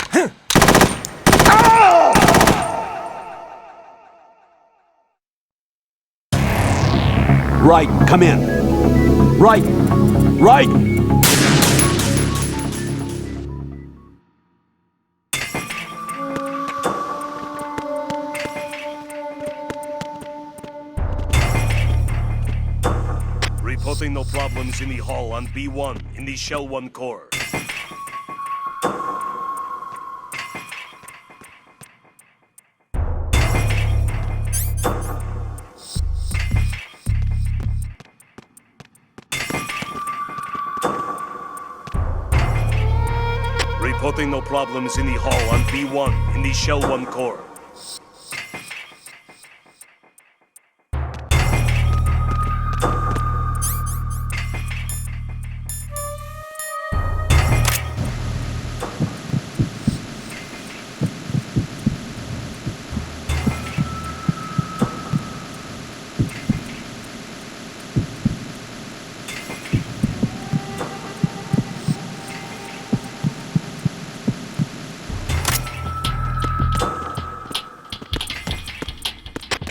Right, come in. Right, right. Reporting no problems in the hall on B1 in the Shell 1 core. Reporting no problems in the hall on B1 in the Shell 1 core.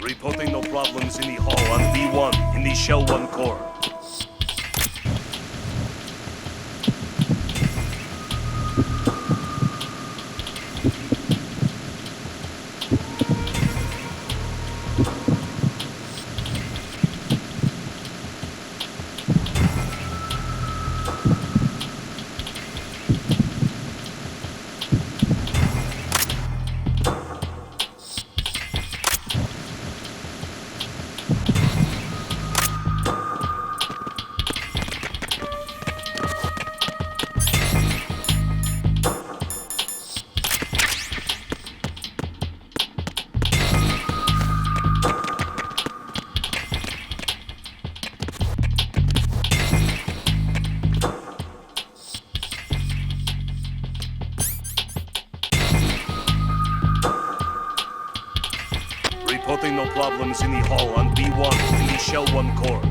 Reporting no problems in the hall on B1 in the Shell 1 core. Reporting no problems in the hall on B1 in the Shell 1 core.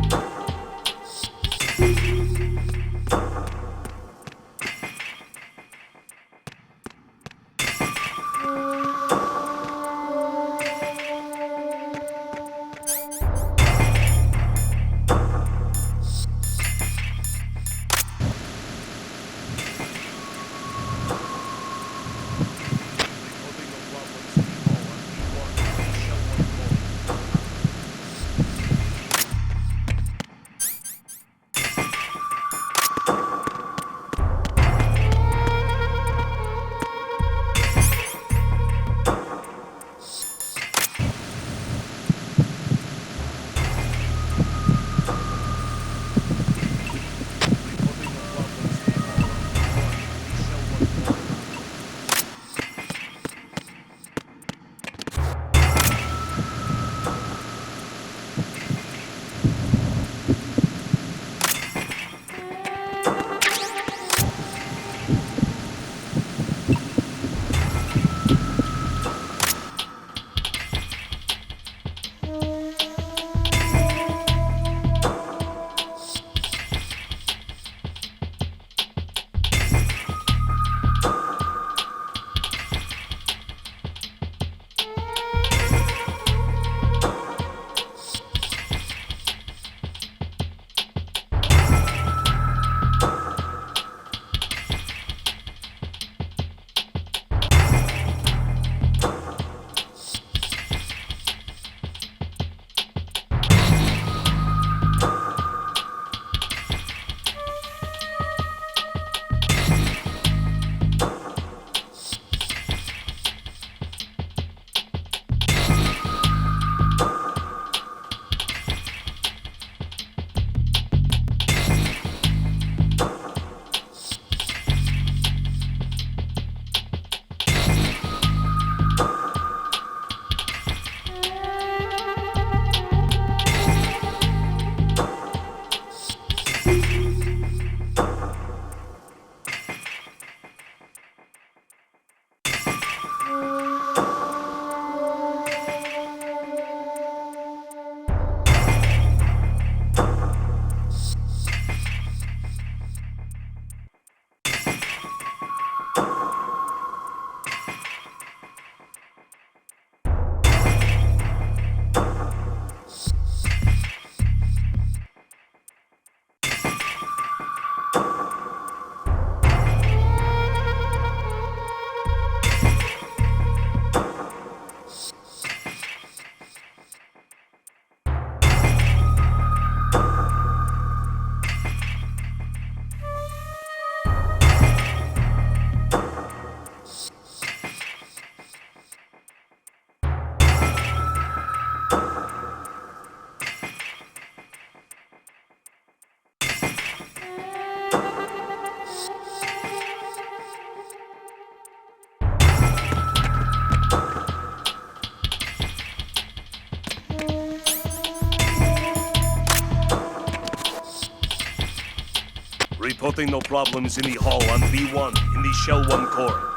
Reporting no problems in the hall on B1 in the Shell 1 core.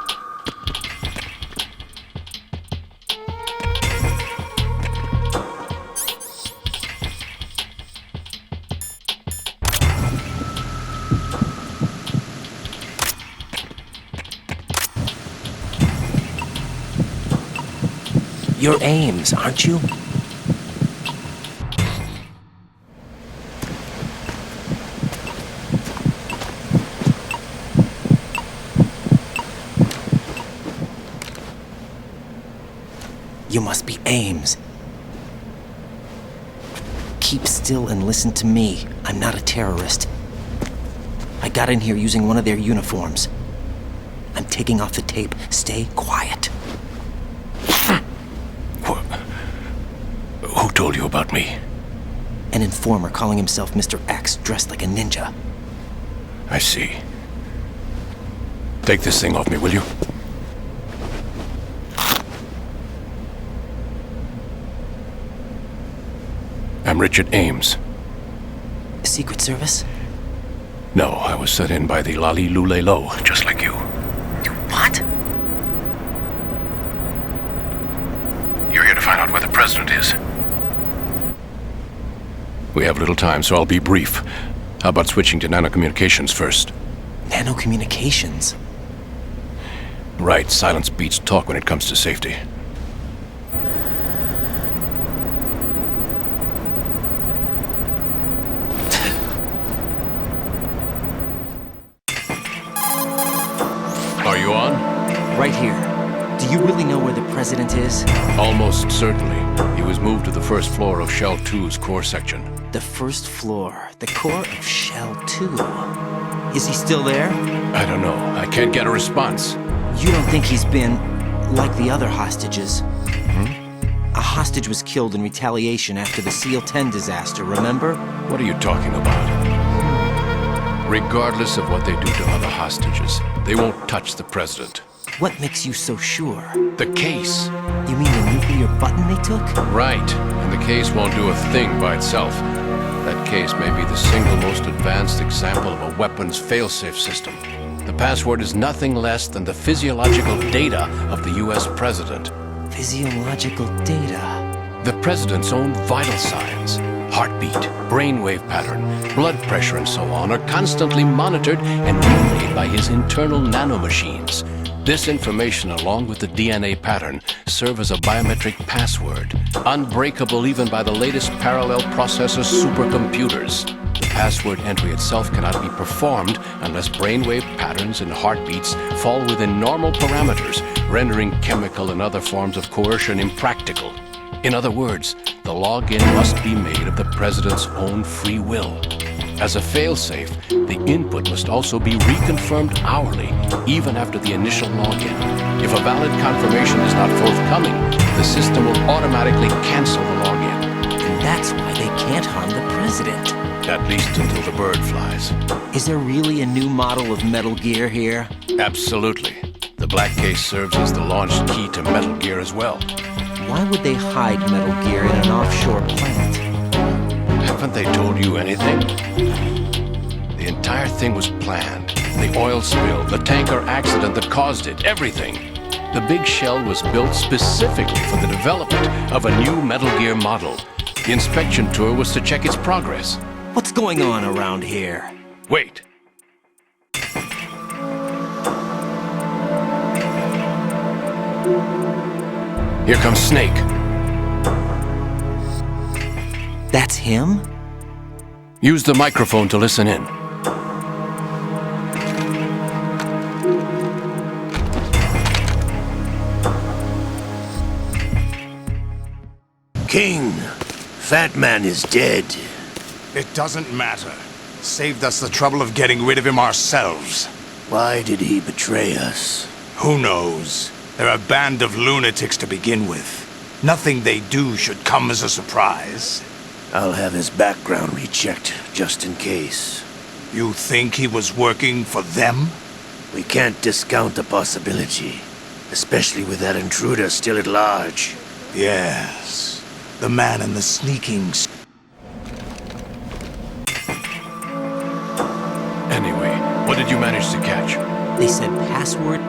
You're Ames, aren't you? You must be Ames. Keep still and listen to me. I'm not a terrorist. I got in here using one of their uniforms. I'm taking off the tape. Stay quiet. Who told you about me? An informer calling himself Mr. X, dressed like a ninja. I see. Take this thing off me, will you? I'm Richard Ames. Secret Service? No, I was set in by the Lali Lule Lo, just like you. What? You're here to find out where the president is. We have little time, so I'll be brief. How about switching to nanocommunications first? Nanocommunications? Right, silence beats talk when it comes to safety. Are you on? Right here. Do you really know where the president is? Almost certainly. He was moved to the first floor of Shell 2's core section. The first floor. The core of Shell 2. Is he still there? I don't know. I can't get a response. You don't think he's been like the other hostages? A hostage was killed in retaliation after the SEAL 10 disaster, remember? What are you talking about? Regardless of what they do to other hostages, they won't touch the president. What makes you so sure? The case. You mean the nuclear button they took? Right. And the case won't do a thing by itself. That case may be the single most advanced example of a weapons failsafe system. The password is nothing less than the physiological data of the US president. Physiological data? The president's own vital signs, heartbeat, brainwave pattern, blood pressure and so on are constantly monitored and relayed by his internal nanomachines. This information, along with the DNA pattern, serve as a biometric password, unbreakable even by the latest parallel processor supercomputers. The password entry itself cannot be performed unless brainwave patterns and heartbeats fall within normal parameters, rendering chemical and other forms of coercion impractical. In other words, the login must be made of the president's own free will. As a failsafe, the input must also be reconfirmed hourly, even after the initial login. If a valid confirmation is not forthcoming, the system will automatically cancel the login. And that's why they can't harm the president. At least until the bird flies. Is there really a new model of Metal Gear here? Absolutely. The black case serves as the launch key to Metal Gear as well. Why would they hide Metal Gear in an offshore plant? Haven't they told you anything? The entire thing was planned. The oil spill, the tanker accident that caused it, everything. The big shell was built specifically for the development of a new Metal Gear model. The inspection tour was to check its progress. What's going on around here? Wait. Here comes Snake. That's him? Use the microphone to listen in. King, Fat Man is dead. It doesn't matter. Saved us the trouble of getting rid of him ourselves. Why did he betray us? Who knows? They're a band of lunatics to begin with. Nothing they do should come as a surprise. I'll have his background rechecked, just in case. You think he was working for them? We can't discount the possibility. Especially with that intruder still at large. Yes. The man in the sneaking... Anyway, what did you manage to catch? They said password